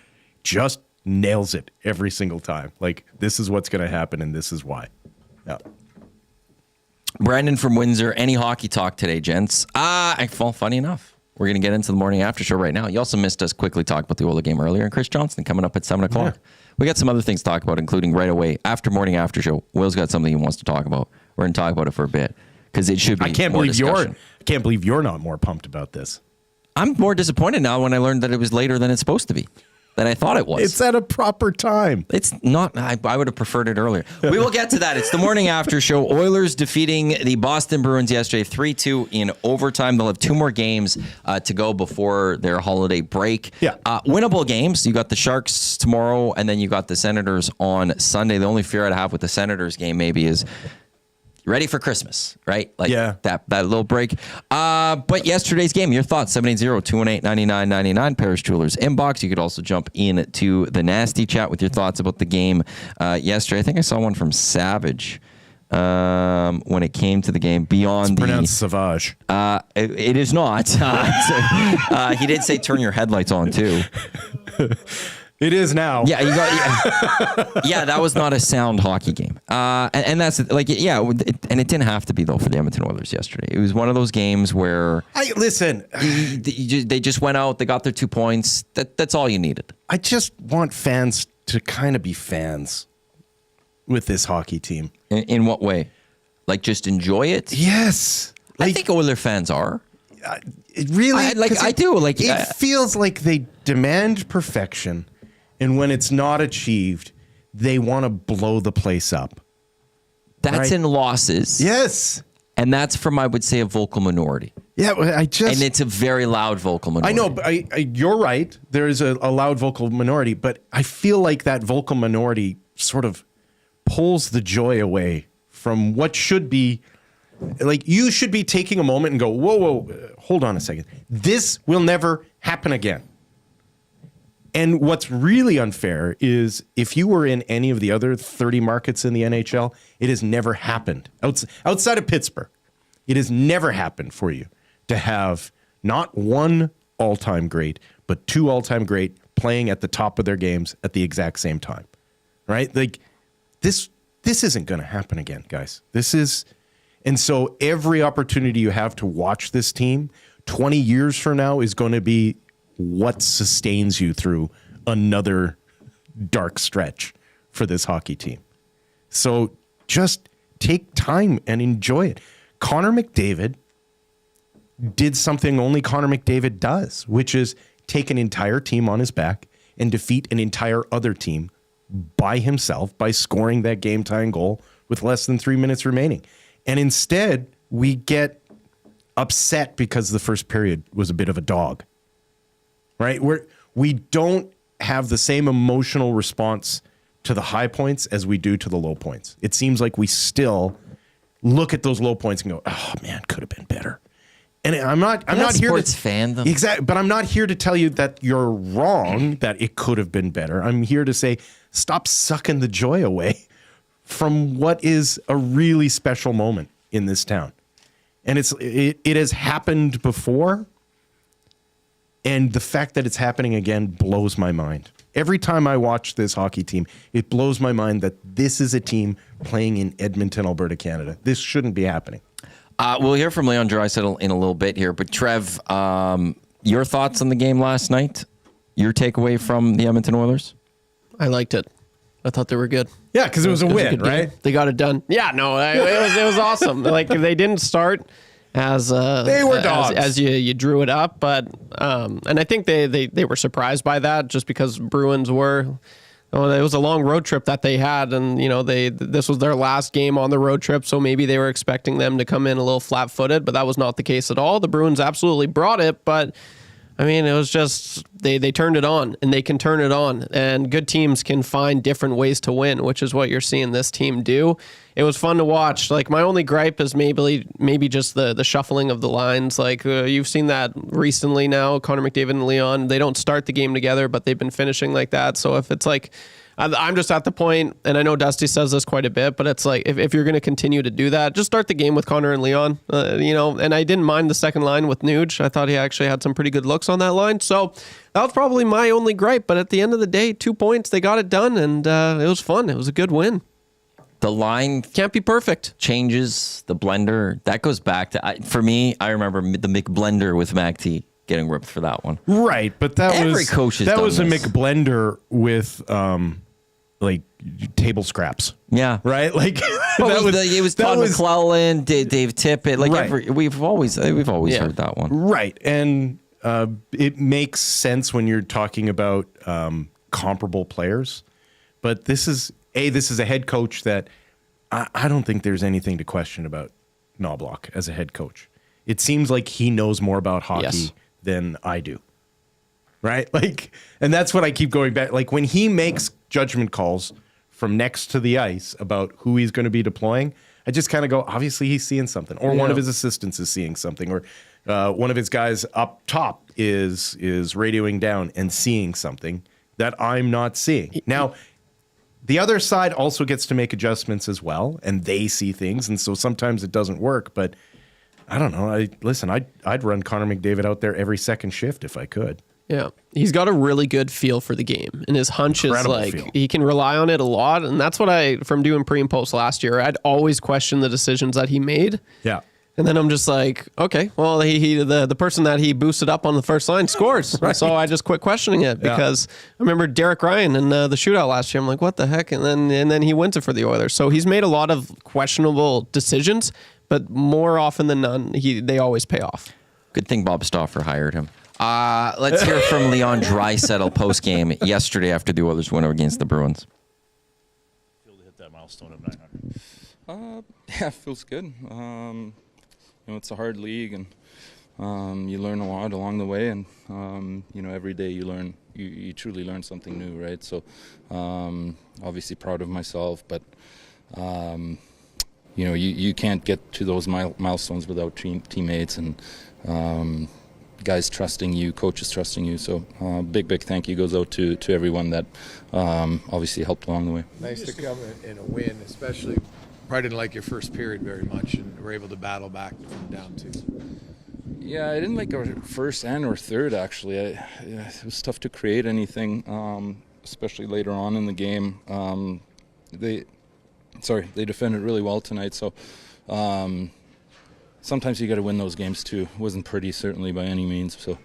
just nails it every single time. Like, this is what's going to happen, and this is why. Yeah. Brandon from Windsor. Any hockey talk today, gents? Well, funny enough, we're going to get into the morning after show right now. You also missed us quickly talk about the Oilers game earlier, and Chris Johnston coming up at 7 o'clock. Yeah. We got some other things to talk about, including right away after morning after show. Will's got something he wants to talk about. We're going to talk about it for a bit because it should be. I can't believe you're not more pumped about this. I'm more disappointed now when I learned that it was later than it's supposed to be. Than I thought it was. It's at a proper time. It's not. I would have preferred it earlier. We will get to that. It's the morning after show. Oilers defeating the Boston Bruins yesterday 3-2 in overtime. They'll have 2 more games to go before their holiday break. Yeah. Winnable games. You got the Sharks tomorrow, and then you got the Senators on Sunday. The only fear I'd have with the Senators game maybe is ready for Christmas, right? Like that little break. But yesterday's game, your thoughts, 780-218-9999, Parish Jewelers inbox. You could also jump in to the Nasty Chat with your thoughts about the game yesterday. I think I saw one from Savage when it came to the game beyond it's pronounced Savage. It is not. He did say turn your headlights on too. It is now. Yeah, that was not a sound hockey game. And that's and it didn't have to be though for the Edmonton Oilers yesterday. It was one of those games where they just went out, they got their 2 points. That's all you needed. I just want fans to kind of be fans with this hockey team. In what way? Like just enjoy it? Yes. I think Oilers fans are. It really I do. It feels like they demand perfection. And when it's not achieved, they want to blow the place up. That's in losses. Yes. And that's from, I would say, a vocal minority. Yeah, and it's a very loud vocal minority. I know, but you're right. There is a loud vocal minority, but I feel like that vocal minority sort of pulls the joy away from what should be. Like, you should be taking a moment and go, whoa, hold on a second. This will never happen again. And what's really unfair is if you were in any of the other 30 markets in the NHL, it has never happened. Outside of Pittsburgh, it has never happened for you to have not one all-time great, but 2 all-time great playing at the top of their games at the exact same time. Right? Like, this isn't going to happen again, guys. And so every opportunity you have to watch this team 20 years from now is going to be what sustains you through another dark stretch for this hockey team. So just take time and enjoy it. Connor McDavid did something only Connor McDavid does, which is take an entire team on his back and defeat an entire other team by himself by scoring that game-tying goal with less than 3 minutes remaining. And instead, we get upset because the first period was a bit of a dog. Right? We don't have the same emotional response to the high points as we do to the low points. It seems like we still look at those low points and go, "Oh man, could have been better." And I'm not here sports fan though. Exactly, but I'm not here to tell you that you're wrong, that it could have been better. I'm here to say stop sucking the joy away from what is a really special moment in this town. And it has happened before. And the fact that it's happening again blows my mind. Every time I watch this hockey team, it blows my mind that this is a team playing in Edmonton, Alberta, Canada. This shouldn't be happening. We'll hear from Leon Draisaitl in a little bit here. But Trev, your thoughts on the game last night? Your takeaway from the Edmonton Oilers? I liked it. I thought they were good. Yeah, because it was a win, right? They got it done. Yeah, no, it was awesome. Like, they didn't start as they were dogs as you drew it up, but and I think they were surprised by that just because Bruins were. Oh, it was a long road trip that they had, and this was their last game on the road trip, so maybe they were expecting them to come in a little flat-footed, but that was not the case at all. The Bruins absolutely brought it, but I mean, it was just they turned it on, and they can turn it on, and good teams can find different ways to win, which is what you're seeing this team do. It was fun to watch. Like, my only gripe is maybe just the shuffling of the lines. Like, you've seen that recently now, Connor McDavid and Leon, they don't start the game together, but they've been finishing like that. So if it's like, I'm just at the point, and I know Dusty says this quite a bit, but it's like, if you're going to continue to do that, just start the game with Connor and Leon, and I didn't mind the second line with Nuge. I thought he actually had some pretty good looks on that line. So that was probably my only gripe, but at the end of the day, 2 points, they got it done, and it was fun. It was a good win. The line Can't be perfect. changes, the blender. That goes back to, for me, I remember the McBlender with Mac T getting ripped for that one. Right, but that Every was coach has that done was a this. McBlender with like table scraps. Yeah. Right? Like It was Todd McClellan, Dave Tippett. Like Right. we've always Yeah. heard that one. right. And it makes sense when you're talking about comparable players. But this is a head coach that I don't think there's anything to question about Knobloch as a head coach. It seems like he knows more about hockey Yes. than I do. Right? Like, and that's what I keep going back. Like when he makes judgment calls from next to the ice about who he's going to be deploying, I just kind of go, obviously he's seeing something, or one of his assistants is seeing something, or one of his guys up top is radioing down and seeing something that I'm not seeing. Now, the other side also gets to make adjustments as well, and they see things, and so sometimes it doesn't work. But I don't know. I'd run Connor McDavid out there every second shift if I could. Yeah. He's got a really good feel for the game, and his hunch Incredible is feel. he can rely on it a lot. And that's what from doing pre and post last year, I'd always question the decisions that he made. Yeah. And then I'm just like, okay, well, the person that he boosted up on the first line scores. So I just quit questioning it because I remember Derek Ryan in the shootout last year. I'm like, what the heck? And then he wins it for the Oilers. So he's made a lot of questionable decisions, but more often than none, they always pay off. Good thing Bob Stauffer hired him. Let's hear from Leon Draisaitl post game yesterday after the Oilers win against the Bruins. Feel to hit that milestone of 900. Yeah, it feels good. It's a hard league, and you learn a lot along the way, and every day you learn. You truly learn something new, right? So, obviously proud of myself, but you can't get to those milestones without teammates and guys trusting you, coaches trusting you. So, big thank you goes out to everyone that obviously helped along the way. Nice to come in a win, especially. Probably didn't like your first period very much, and were able to battle back from down two. Yeah, I didn't like our first and our third, actually. It was tough to create anything, especially later on in the game. They defended really well tonight, so sometimes you got to win those games too. It wasn't pretty, certainly, by any means, so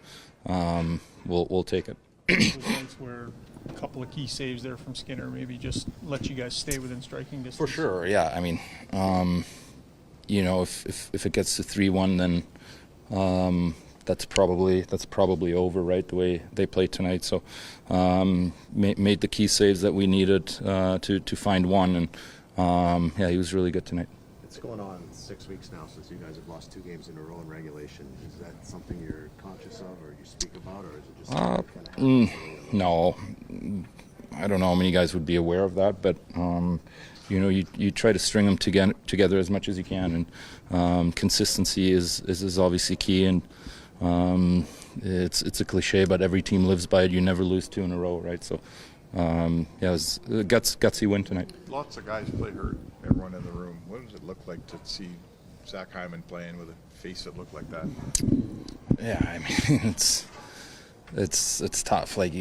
we'll take it. Those ones where a couple of key saves there from Skinner maybe just let you guys stay within striking distance. For sure, yeah. I mean, if it gets to 3-1, then that's probably over, right? The way they played tonight. So made the key saves that we needed to find one, and he was really good tonight. It's going on 6 weeks now since you guys have lost 2 games in a row in regulation. Is that something you're conscious of, or you speak about, or is it just something that kind of happens? No, I don't know how many guys would be aware of that, but you try to string them together as much as you can, and consistency is obviously key. And it's a cliche, but every team lives by it. You never lose 2 in a row, right? So it was a gutsy win tonight. Lots of guys play hurt. Everyone in the room. What does it look like to see Zach Hyman playing with a face that looked like that? Yeah, I mean it's tough. Like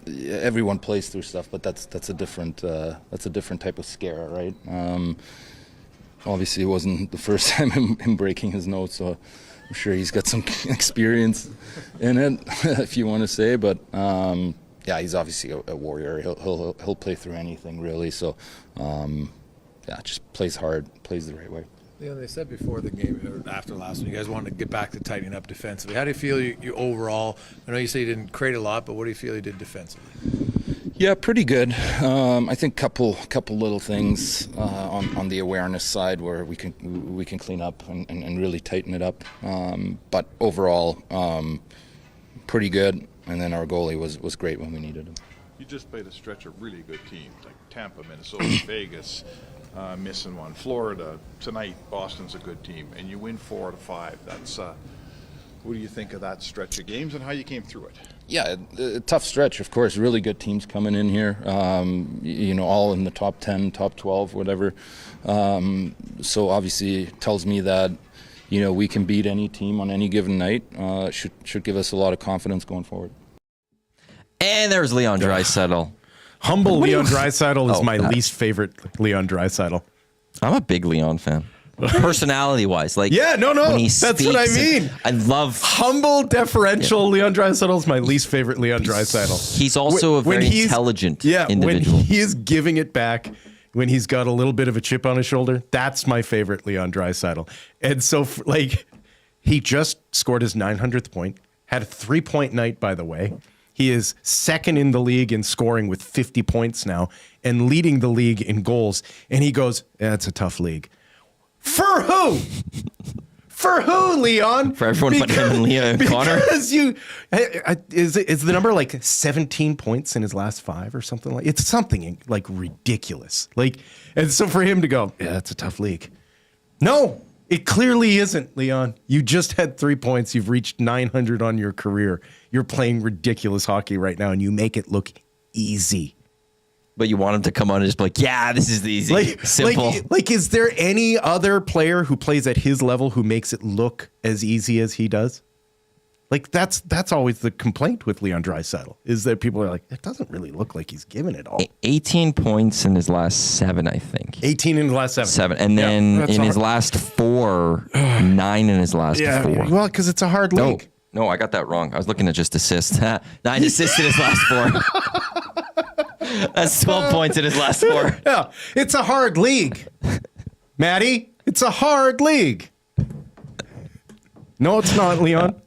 everyone plays through stuff, but that's a different type of scare, right? Obviously, it wasn't the first time him breaking his nose, so I'm sure he's got some experience in it, if you want to say. But he's obviously a warrior. He'll play through anything, really. So just plays hard, plays the right way. Leon, they said before the game, or after last one, you guys wanted to get back to tightening up defensively. How do you feel you overall? I know you say you didn't create a lot, but what do you feel you did defensively? Yeah, pretty good. I think couple little things on the awareness side where we can clean up and really tighten it up. But overall, pretty good. And then our goalie was great when we needed him. You just played a stretch of really good teams like Tampa, Minnesota, Vegas, missing one. Florida tonight. Boston's a good team, and you win 4 out of 5. That's what do you think of that stretch of games and how you came through it? Yeah, a tough stretch, of course. Really good teams coming in here. All in the top 10, top 12, whatever. So obviously, it tells me that we can beat any team on any given night. Should give us a lot of confidence going forward. And there's Leon Draisaitl. Humble Leon Draisaitl is my least favorite Leon Draisaitl. I'm a big Leon fan. Personality-wise, like yeah, no, when he that's what I mean. I love humble, deferential. Leon Draisaitl is my least favorite Leon Draisaitl. He's also a very intelligent individual. When he is giving it back, when he's got a little bit of a chip on his shoulder, that's my favorite Leon Draisaitl. And so, like, he just scored his 900th point, had a 3-point night, by the way. He is second in the league in scoring with 50 points now and leading the league in goals. And he goes, yeah, it's a tough league. For who? For who, Leon? For everyone but him and Leon and Connor? Because is the number like 17 points in his last 5 or something like? It's something like ridiculous. Like, and so for him to go, yeah, it's a tough league. No, it clearly isn't, Leon. You just had 3 points. You've reached 900 on your career. You're playing ridiculous hockey right now, and you make it look easy. But you want him to come on and just be like, yeah, this is the easy, simple. Like, is there any other player who plays at his level who makes it look as easy as he does? Like, that's always the complaint with Leon Draisaitl, is that people are like, it doesn't really look like he's given it all. 18 points in his last 7, I think. 18 in the last 7. 7. And then in his last 4, 9 in his last 4. Well, because it's a hard league. No, I got that wrong. I was looking at just assists. 9 assists in his last 4. That's 12 points in his last 4. Yeah, it's a hard league, Maddie. It's a hard league. No, it's not, Leon.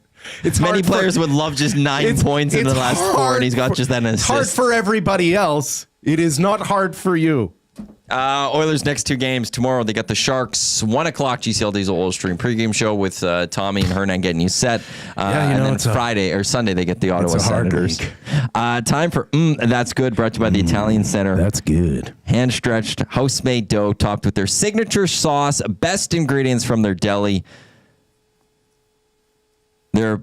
It's many players would love just 9 points in the last 4, and he's got just that assist. Hard for everybody else. It is not hard for you. Oilers' next 2 games. Tomorrow they got the Sharks, 1 o'clock GCL Oil Stream pregame show with Tommy and Hernan getting you set. And then Friday or Sunday they get the Ottawa Senators. Time for That's Good, brought to you by the Italian Center. That's good. Hand-stretched, house-made dough topped with their signature sauce, best ingredients from their deli. Their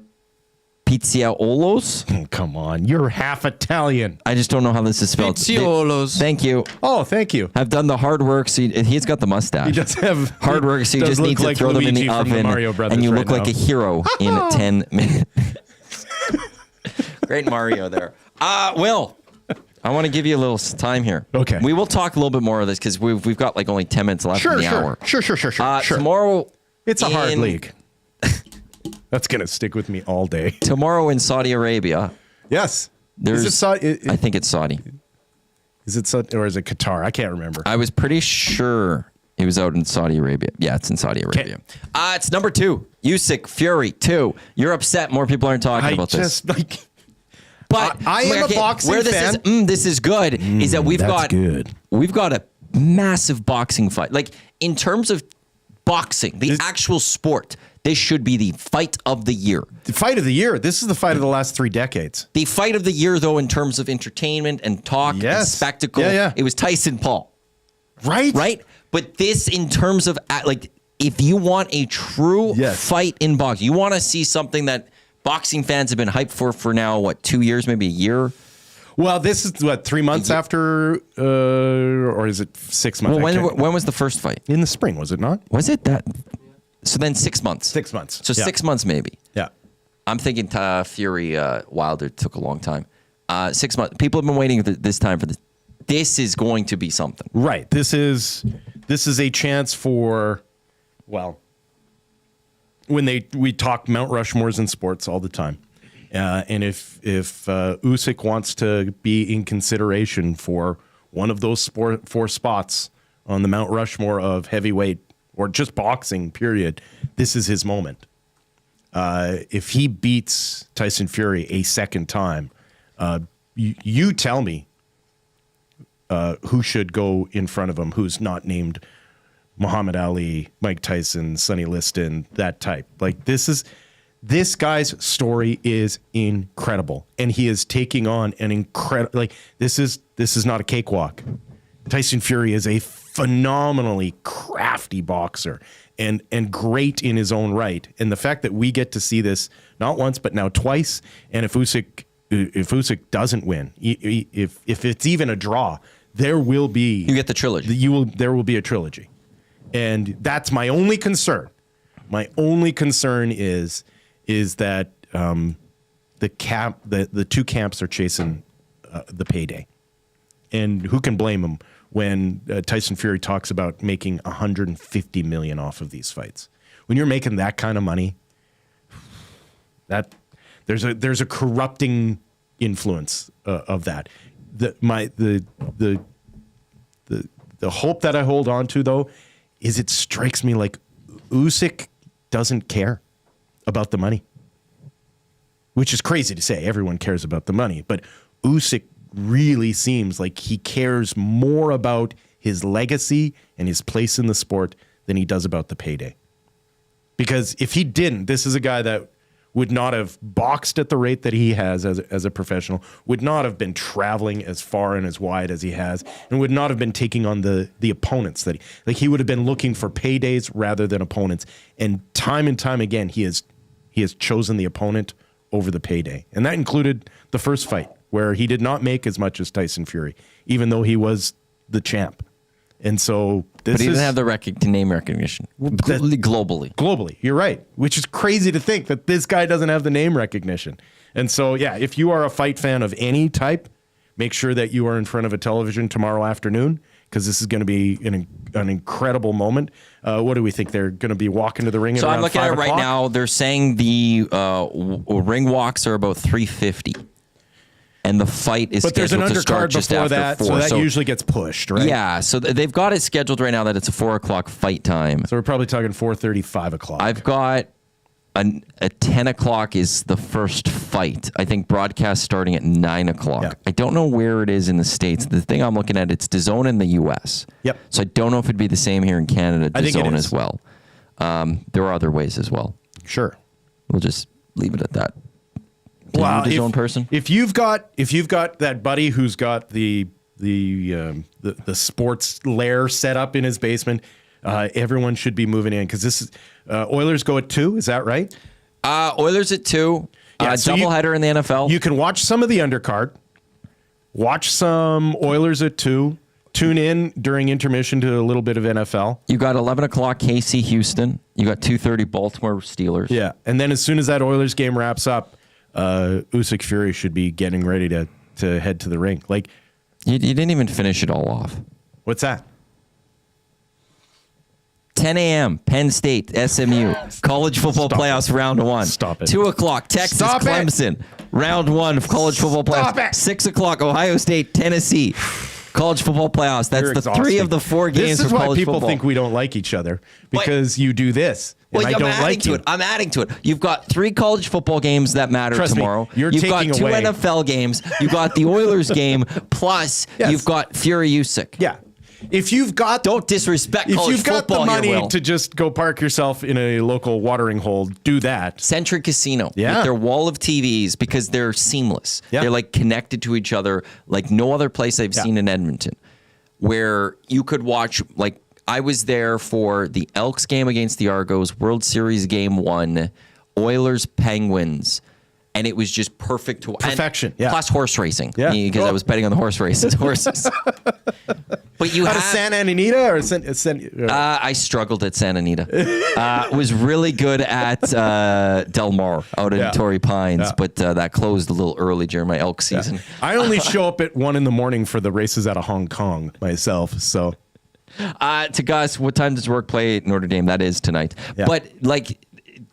Pizziolos? Oh, come on, you're half Italian. I just don't know how this is spelled. Pizziolos. Thank you. Oh, thank you. I've done the hard work. So he's got the mustache. He does have hard work, so you just need to throw them in the oven, and you look like a hero in 10 minutes. Great Mario there. Will, I want to give you a little time here. Okay. We will talk a little bit more of this because we've got like only 10 minutes left in the hour. Sure. Tomorrow, it's a hard league. That's going to stick with me all day. Tomorrow in Saudi Arabia. Yes. Is it Saudi? I think it's Saudi. Is it Saudi or is it Qatar? I can't remember. I was pretty sure it was out in Saudi Arabia. Yeah, it's in Saudi Arabia. It's number 2. Usyk, Fury, 2. You're upset. More people aren't talking about this. But I am a boxing fan. This is good. Is that we've got a massive boxing fight. Like in terms of boxing, the actual sport. This should be the fight of the year. The fight of the year. This is the fight of the last 3 decades. The fight of the year, though, in terms of entertainment and talk and spectacle, it was Tyson Paul. Right? But this, in terms of, like, if you want a true fight in boxing, you want to see something that boxing fans have been hyped for now, 2 years, maybe a year? Well, this is, 3 months after, or is it 6 months? Well, when was the first fight? In the spring, was it not? Was it that? So then 6 months. 6 months. So 6 months maybe. Yeah. I'm thinking Fury Wilder took a long time. 6 months. People have been waiting this time for this. This is going to be something. Right. This is a chance for, well, when we talk Mount Rushmores in sports all the time. And if Usyk wants to be in consideration for one of those 4 spots on the Mount Rushmore of heavyweight or just boxing, period, this is his moment. If he beats Tyson Fury a second time, you tell me who should go in front of him, who's not named Muhammad Ali, Mike Tyson, Sonny Liston, that type. Like, this guy's story is incredible, and he is taking on an incredible. Like, this is not a cakewalk. Tyson Fury is a phenomenally crafty boxer and great in his own right. And the fact that we get to see this not once but now twice, and if Usyk doesn't win, if it's even a draw, there will be you get the trilogy. There will be a trilogy, and that's my only concern. My only concern is that the 2 camps are chasing the payday. And who can blame him when Tyson Fury talks about making $150 million off of these fights? When you're making that kind of money, that there's a corrupting influence of that. The hope that I hold on to, though, is it strikes me like Usyk doesn't care about the money, which is crazy to say. Everyone cares about the money, but Usyk really seems like he cares more about his legacy and his place in the sport than he does about the payday. Because if he didn't, this is a guy that would not have boxed at the rate that he has as a professional, would not have been traveling as far and as wide as he has, and would not have been taking on the opponents that he would have been looking for paydays rather than opponents. And time again, he has chosen the opponent over the payday. And that included the first fight, where he did not make as much as Tyson Fury, even though he was the champ. And so but he didn't have the name recognition globally. Globally, you're right, which is crazy to think that this guy doesn't have the name recognition. And so, yeah, if you are a fight fan of any type, make sure that you are in front of a television tomorrow afternoon, because this is going to be an incredible moment. What do we think? They're going to be walking to the ring at around 5 o'clock? So I'm looking at it right now. They're saying the ring walks are about 350. And the fight is scheduled to start just after 4. So that usually gets pushed, right? Yeah, so they've got it scheduled right now that it's a 4 o'clock fight time. So we're probably talking 4:30, 5 o'clock. I've got a 10 o'clock is the first fight. I think broadcast starting at 9 o'clock. Yeah. I don't know where it is in the States. The thing I'm looking at, it's DAZN in the U.S. Yep. So I don't know if it'd be the same here in Canada, DAZN as well. There are other ways as well. Sure. We'll just leave it at that. Wow, person. If you've got that buddy who's got the sports lair set up in his basement, everyone should be moving in, because this is Oilers go at 2. Is that right? Oilers at 2. Doubleheader in the NFL. You can watch some of the undercard. Watch some Oilers at 2. Tune in during intermission to a little bit of NFL. You got 11 o'clock KC Houston. You got 2:30 Baltimore Steelers. Yeah, and then as soon as that Oilers game wraps up, Usyk Fury should be getting ready to head to the ring. Like, you didn't even finish it all off. What's that? 10 a.m. Penn State SMU college football playoffs round 1. Stop it. 2 o'clock Texas Clemson round 1 of college football playoffs. 6 o'clock Ohio State Tennessee college football playoffs. That's the 3 of the 4 games of college football. This is why people think we don't like each other, because you do this. Well, I'm adding to it. You've got 3 college football games that matter tomorrow. You've got 2 NFL games. You've got the Oilers game. Plus, you've got Fury Usyk. Yeah. If you've got don't disrespect college football. If you've got the money to just go park yourself in a local watering hole, do that. Century Casino, with their wall of TVs, because they're seamless. Yeah. They're like connected to each other like no other place I've seen in Edmonton, where you could watch. Like, I was there for the Elks game against the Argos, World Series game 1, Oilers Penguins. And it was just perfect. Perfection, Plus horse racing, because I was betting on the horses. But you had Santa Anita or I struggled at Santa Anita. Was really good at Del Mar out in Torrey Pines, but that closed a little early during my elk season. I only show up at 1 a.m. for the races out of Hong Kong myself. So, to Gus, what time does work play at Notre Dame? That is tonight. Yeah. But like,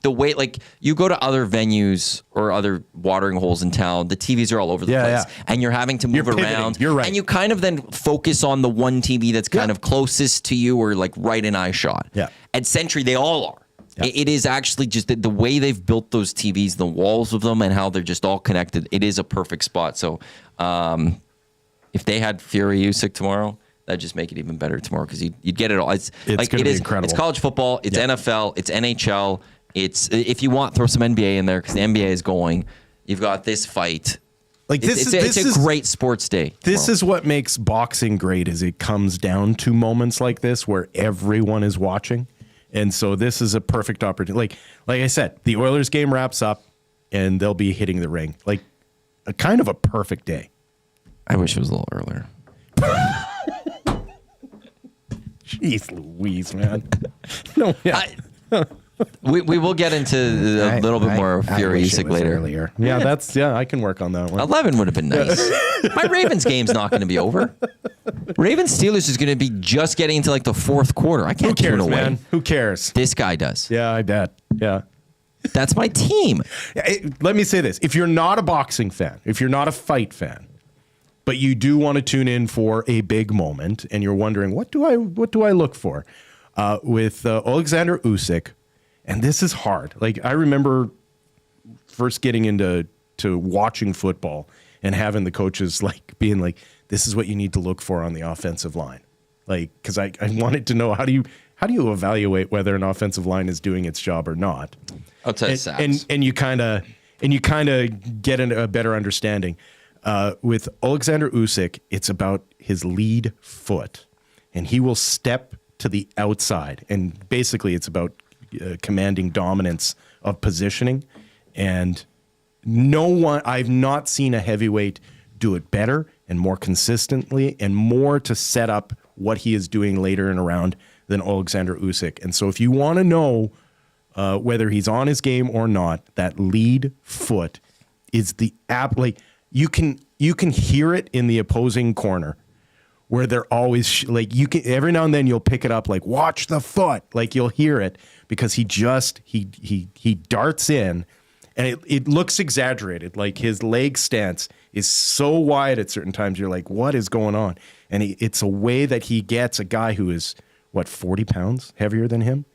the way, like, you go to other venues or other watering holes in town, the TVs are all over the place, and you're having to move around. You're right. And you kind of then focus on the one TV that's kind of closest to you, or like right in eye shot. Yeah. At Century, they all are. Yeah. It is actually just the way they've built those TVs, the walls of them, and how they're just all connected. It is a perfect spot. So, if they had Fury Usyk tomorrow, that'd just make it even better tomorrow, because you'd get it all. It's like, it is incredible. It's college football. It's NFL. It's NHL. It's, if you want, throw some NBA in there, because the NBA is going. You've got this fight. Like, it's a great sports day. This is what makes boxing great, is it comes down to moments like this where everyone is watching. And so this is a perfect opportunity. Like I said, the Oilers game wraps up and they'll be hitting the ring. Like, a kind of a perfect day. I wish it was a little earlier. Jeez Louise, man. No, yeah. We will get into a little bit more Fury Usyk later. Earlier. Yeah, I can work on that one. 11 would have been nice. My Ravens game's not going to be over. Ravens Steelers is going to be just getting into like the fourth quarter. I can't turn away. Man? Who cares? This guy does. Yeah, I bet. Yeah. That's my team. Let me say this. If you're not a boxing fan, if you're not a fight fan, but you do want to tune in for a big moment and you're wondering, what do I look for? With Alexander Usyk, and this is hard. Like, I remember first getting into watching football and having the coaches like being like, this is what you need to look for on the offensive line. Like, because I wanted to know how do you evaluate whether an offensive line is doing its job or not? I'll tell you, and you kind of get a better understanding. With Alexander Usyk, it's about his lead foot, and he will step to the outside, and basically it's about commanding dominance of positioning. And I've not seen a heavyweight do it better and more consistently and more to set up what he is doing later in a round than Alexander Usyk. And so if you want to know whether he's on his game or not, that lead foot is the like you can hear it in the opposing corner where they're always like, you can every now and then you'll pick it up, like, watch the foot, like you'll hear it because he darts in, and it looks exaggerated. Like his leg stance is so wide at certain times. You're like, what is going on? And it's a way that he gets a guy who is 40 pounds heavier than him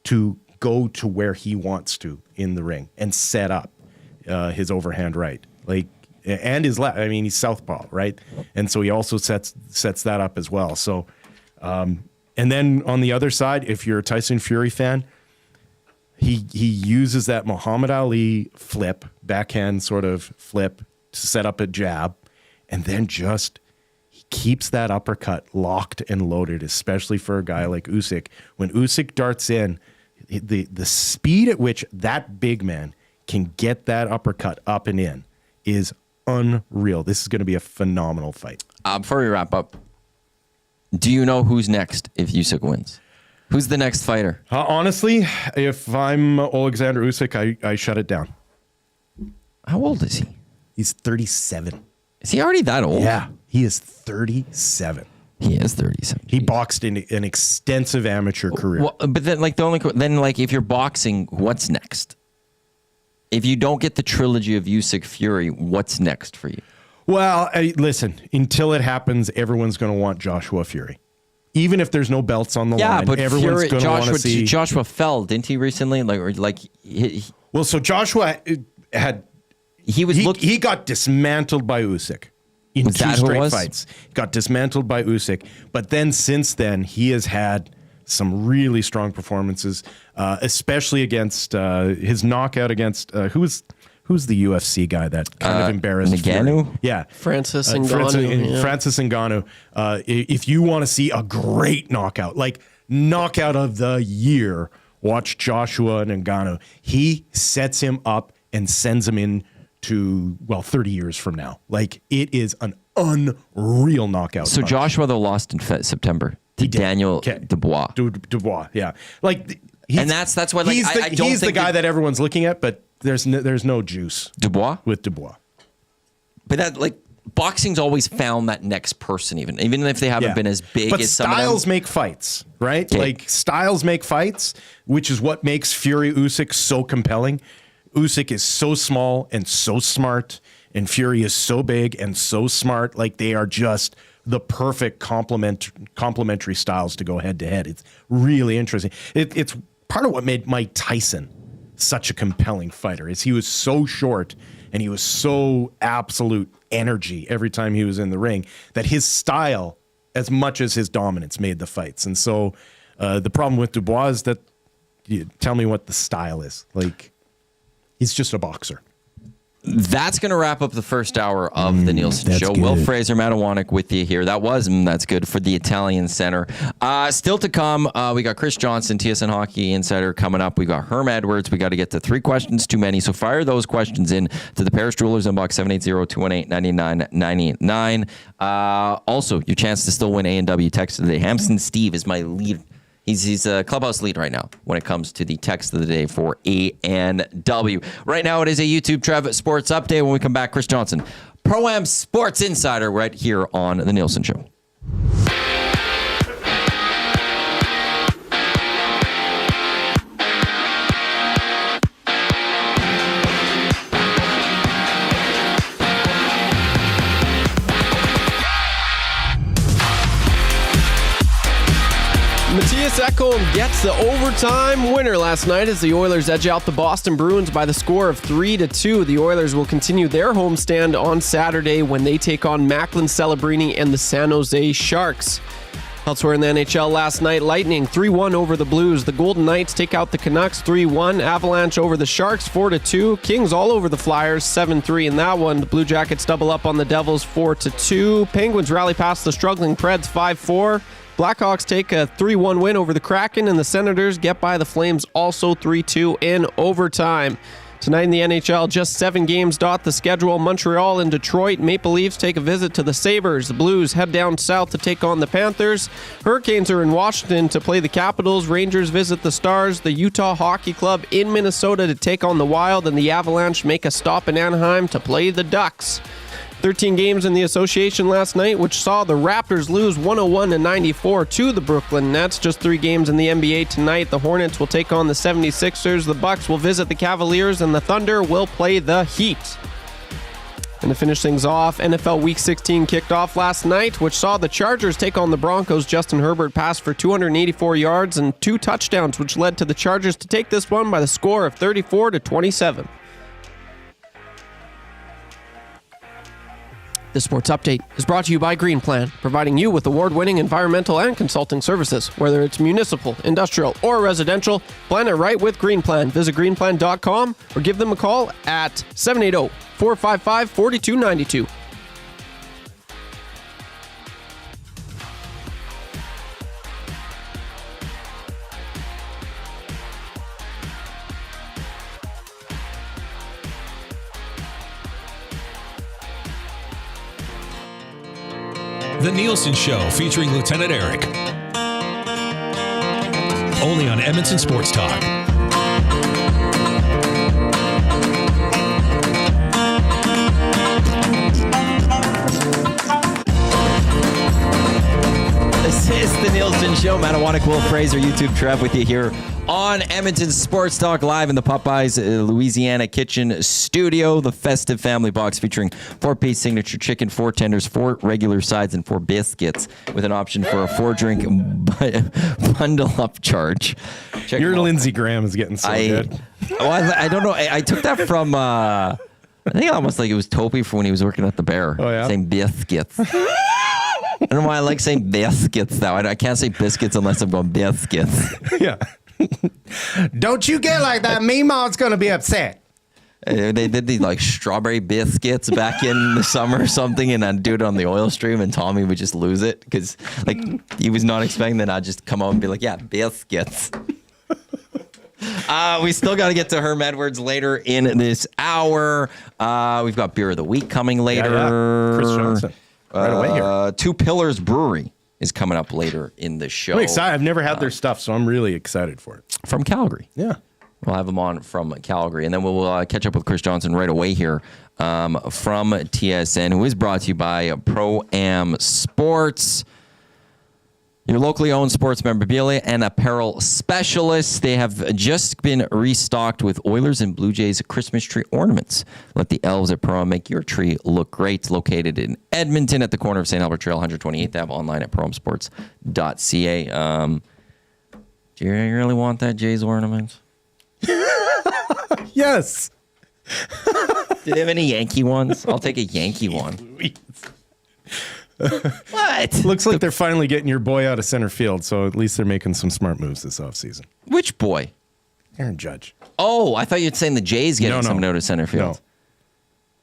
to go to where he wants to in the ring and set up his overhand right, like, and his left. I mean, he's southpaw, right? And so he also sets that up as well. So, and then on the other side, if you're a Tyson Fury fan, he uses that Muhammad Ali flip, backhand sort of flip to set up a jab, and then he keeps that uppercut locked and loaded, especially for a guy like Usyk. When Usyk darts in, the speed at which that big man can get that uppercut up and in is unreal. This is going to be a phenomenal fight. Before we wrap up, do you know who's next if Usyk wins? Who's the next fighter? Honestly, if I'm Alexander Usyk, I shut it down. How old is he? He's 37. Is he already that old? Yeah, he is 37. He is 37. He boxed in an extensive amateur career. Well, but then, like, if you're boxing, what's next? If you don't get the trilogy of Usyk Fury, what's next for you? Well, listen, until it happens, everyone's going to want Joshua Fury. Even if there's no belts on the line, but everyone's going to want to see. Joshua fell, didn't he, recently? So Joshua he got dismantled by Usyk in 2 straight fights. Got dismantled by Usyk, but then since then he has had some really strong performances, especially against his knockout against who's the UFC guy that kind of embarrassed Ngannou? Fury? Yeah, Francis Ngannou. Francis Ngannou. If you want to see a great knockout, like knockout of the year, watch Joshua Ngannou. He sets him up and sends him in to 30 years from now. Like, it is an unreal knockout. So punch. Joshua though lost in September to Daniel Dubois. Dubois, yeah. Like, and that's why, like, he's the guy that everyone's looking at, but there's no juice. Dubois? With Dubois. But that, like, boxing's always found that next person, even if they haven't been as big as some of them. But styles make fights, right? Okay. Like, styles make fights, which is what makes Fury Usyk so compelling. Usyk is so small and so smart, and Fury is so big and so smart. Like, they are just the perfect complementary styles to go head to head. It's really interesting. It's part of what made Mike Tyson such a compelling fighter, is he was so short and he was so absolute energy every time he was in the ring that his style, as much as his dominance, made the fights. And so the problem with Dubois is that, tell me what the style is. Like, he's just a boxer. That's going to wrap up the first hour of the Nielson Show. Good. Will Fraser, Matt Iwanyk with you here. That's good for the Italian Center. Still to come, we got Chris Johnston, TSN Hockey Insider, coming up. We got Herm Edwards. We got to get to 3 questions too many. So fire those questions in to the Paris Jewelers inbox, 780-218-9999. Also, your chance to still win A&W text today. Hampson Steve is my lead. He's a clubhouse lead right now when it comes to the text of the day for A&W. Right now, it is a YouTube Trev Sports Update. When we come back, Chris Johnston, Pro-Am Sports Insider, right here on The Nielson Show. Mattias Ekholm gets the overtime winner last night as the Oilers edge out the Boston Bruins by the score of 3-2. The Oilers will continue their homestand on Saturday when they take on Macklin Celebrini and the San Jose Sharks. Elsewhere in the NHL last night, Lightning 3-1 over the Blues. The Golden Knights take out the Canucks 3-1. Avalanche over the Sharks 4-2. Kings all over the Flyers 7-3 in that one. The Blue Jackets double up on the Devils 4-2. Penguins rally past the struggling Preds 5-4. Blackhawks take a 3-1 win over the Kraken, and the Senators get by the Flames also 3-2 in overtime. Tonight in the NHL, just 7 games dot the schedule. Montreal and Detroit. Maple Leafs take a visit to the Sabres. The Blues head down south to take on the Panthers. Hurricanes are in Washington to play the Capitals. Rangers visit the Stars. The Utah Hockey Club in Minnesota to take on the Wild, and the Avalanche make a stop in Anaheim to play the Ducks. 13 games in the association last night, which saw the Raptors lose 101-94 to the Brooklyn Nets. Just 3 games in the NBA tonight. The Hornets will take on the 76ers. The Bucks will visit the Cavaliers, and the Thunder will play the Heat. And to finish things off, NFL Week 16 kicked off last night, which saw the Chargers take on the Broncos. Justin Herbert passed for 284 yards and 2 touchdowns, which led to the Chargers to take this one by the score of 34-27. This sports update is brought to you by Green Plan, providing you with award-winning environmental and consulting services. Whether it's municipal, industrial, or residential, plan it right with Green Plan. Visit greenplan.com or give them a call at 780-455-4292. The Nielson Show featuring Lieutenant Eric. Only on Edmonton Sports Talk. This is the Nielson Show. Matt Iwanyk, Will Fraser, YouTube Trev with you here on Edmonton Sports Talk, live in the Popeyes Louisiana Kitchen Studio. The festive family box featuring 4-piece signature chicken, 4 tenders, 4 regular sides, and 4 biscuits with an option for a 4-drink bundle-up charge. Your Lindsey Graham is getting so good. I don't know. I took that from, I think almost like it was Topi from when he was working at the Bear. Oh, yeah? Saying biscuits. I don't know why I like saying biscuits, though. I can't say biscuits unless I'm going biscuits. Yeah. Don't you get like that. Meemaw's going to be upset. They did these like strawberry biscuits back in the summer or something, and I'd do it on the oil stream, and Tommy would just lose it because like he was not expecting that. I'd just come out and be like, yeah, biscuits. We still got to get to Herm Edwards later in this hour. We've got Beer of the Week coming later. Yeah. Chris Johnston. Right away here. Two Pillars Brewery is coming up later in the show. I'm excited. I've never had their stuff, so I'm really excited for it. From Calgary. Yeah. We'll have them on from Calgary. And then we'll catch up with Chris Johnston right away here from TSN, who is brought to you by Pro-Am Sports, your locally owned sports memorabilia and apparel specialists. They have just been restocked with Oilers and Blue Jays Christmas tree ornaments. Let the elves at Pro-Am make your tree look great. It's located in Edmonton at the corner of St. Albert Trail, 128th Ave, online at proamsports.ca. Do you really want that Jays ornament? Yes. Do they have any Yankee ones? I'll take a Yankee one. What? Looks like they're finally getting your boy out of center field, so at least they're making some smart moves this offseason. Which boy? Aaron Judge. Oh, I thought you'd saying the Jays getting someone out of center field.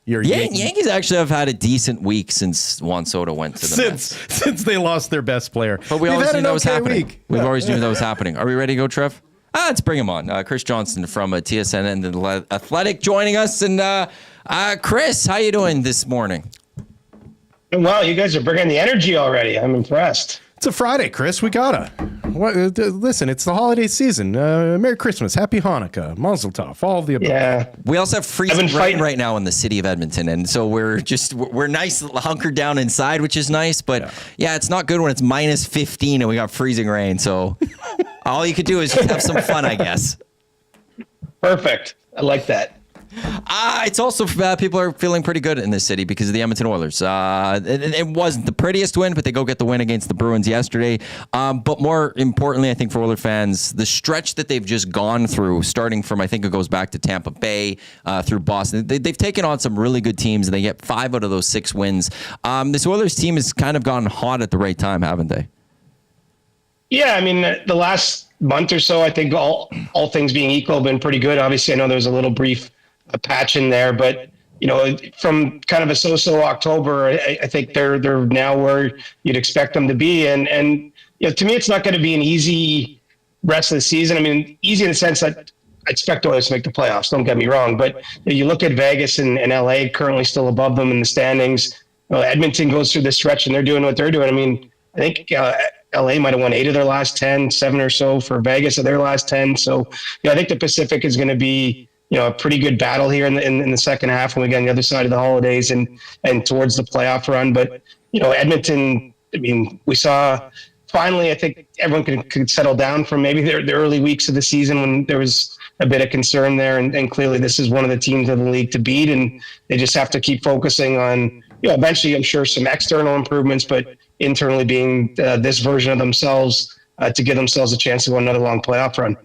No. Yankees actually have had a decent week since Juan Soto went to the Mets. Since they lost their best player. But we always knew that was happening. We've always knew that was happening. Are we ready to go, Trev? Let's bring him on. Chris Johnston from TSN and the Athletic joining us. And Chris, how you doing this morning? Wow, you guys are bringing the energy already. I'm impressed. It's a Friday, Chris. We gotta. Listen, it's the holiday season. Merry Christmas, Happy Hanukkah, Mazel Tov, all of the above. Yeah. We also have freezing rain right now in the city of Edmonton, and so we're nice, hunkered down inside, which is nice. But yeah, it's not good when it's minus 15 and we got freezing rain. So all you could do is just have some fun, I guess. Perfect. I like that. It's also people are feeling pretty good in this city because of the Edmonton Oilers. It wasn't the prettiest win, but they go get the win against the Bruins yesterday. But more importantly, I think for Oiler fans, the stretch that they've just gone through, starting from, I think it goes back to Tampa Bay through Boston. They've taken on some really good teams, and they get 5 out of those 6 wins. This Oilers team has kind of gone hot at the right time, haven't they? Yeah, I mean, the last month or so, I think all things being equal, have been pretty good. Obviously, I know there was a little brief patch in there, but from kind of a so-so October, I think they're now where you'd expect them to be. And to me, it's not going to be an easy rest of the season. I mean, easy in the sense that I expect the Oilers to make the playoffs. Don't get me wrong, but you look at Vegas and LA currently still above them in the standings. Edmonton goes through this stretch and they're doing what they're doing. I mean, I think LA might have won 8 of their last 10, 7 or so for Vegas of their last 10. So I think the Pacific is going to be a pretty good battle here in the second half when we get on the other side of the holidays and towards the playoff run. But, Edmonton, I mean, we saw finally, I think everyone could settle down from maybe the early weeks of the season when there was a bit of concern there. And clearly this is one of the teams in the league to beat. And they just have to keep focusing on, eventually I'm sure some external improvements, but internally being this version of themselves to give themselves a chance to go another long playoff run.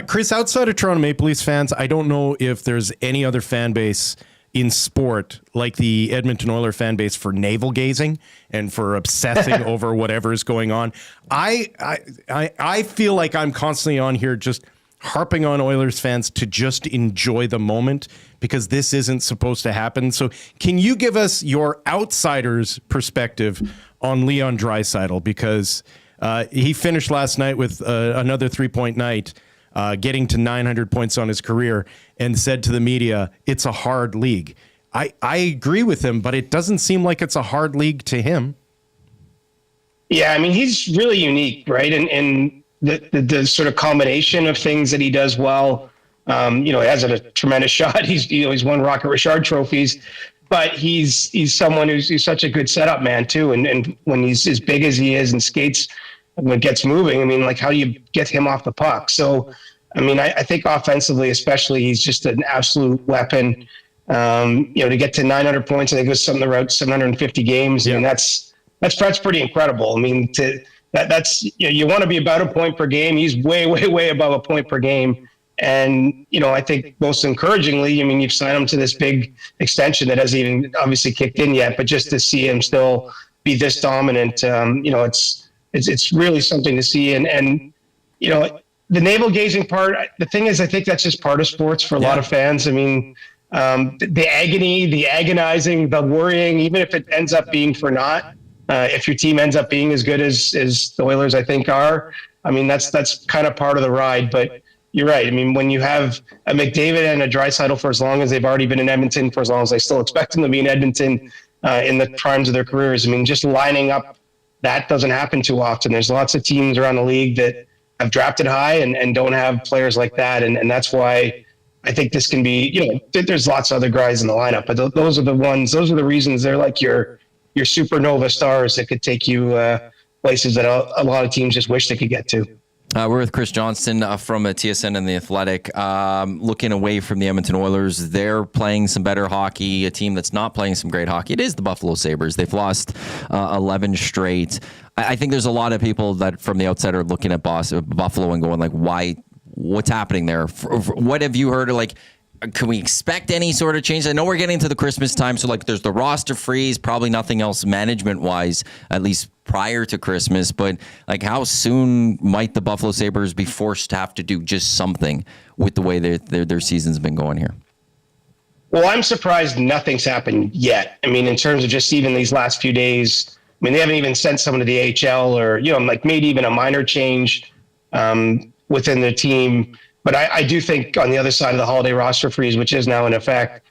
Chris, outside of Toronto Maple Leafs fans, I don't know if there's any other fan base in sport like the Edmonton Oilers fan base for navel gazing and for obsessing over whatever is going on. I feel like I'm constantly on here just harping on Oilers fans to just enjoy the moment because this isn't supposed to happen. So can you give us your outsider's perspective on Leon Draisaitl? Because he finished last night with another 3-point night, getting to 900 points on his career, and said to the media, it's a hard league. I agree with him, but it doesn't seem like it's a hard league to him. Yeah, I mean, he's really unique, right? And the sort of combination of things that he does well, he has a tremendous shot. He's won Rocket Richard trophies, but he's someone who's such a good setup man too. And when he's as big as he is and skates, when it gets moving, I mean, like, how do you get him off the puck? So, I mean, I think offensively, especially, he's just an absolute weapon. To get to 900 points, I think it was something around 750 games. Yeah. I mean, that's pretty incredible. I mean, that's you want to be about a point per game. He's way, way, way above a point per game. And, I think most encouragingly, I mean, you've signed him to this big extension that hasn't even obviously kicked in yet, but just to see him still be this dominant, it's really something to see. And the navel gazing part, the thing is, I think that's just part of sports for a lot of fans. I mean, the agony, the agonizing, the worrying, even if it ends up being for naught, if your team ends up being as good as the Oilers, I think, are, I mean, that's kind of part of the ride. But you're right. I mean, when you have a McDavid and a Draisaitl for as long as they've already been in Edmonton, for as long as I still expect them to be in Edmonton in the primes of their careers, I mean, just lining up, that doesn't happen too often. There's lots of teams around the league that have drafted high and don't have players like that. And that's why I think this can be, there's lots of other guys in the lineup, but those are the reasons they're like your supernova stars that could take you places that a lot of teams just wish they could get to. We're with Chris Johnston from TSN and The Athletic. Looking away from the Edmonton Oilers, they're playing some better hockey. A team that's not playing some great hockey, it is the Buffalo Sabres. They've lost 11 straight. I think there's a lot of people that from the outside are looking at Buffalo and going like, why? What's happening there? What have you heard? Like, can we expect any sort of change? I know we're getting to the Christmas time, so like there's the roster freeze, probably nothing else management-wise, at least prior to Christmas. But like, how soon might the Buffalo Sabres be forced to have to do just something with the way their season's been going here? Well, I'm surprised nothing's happened yet. I mean, in terms of just even these last few days, I mean, they haven't even sent someone to the AHL or, like maybe even a minor change within the team. But I do think on the other side of the holiday roster freeze, which is now in effect,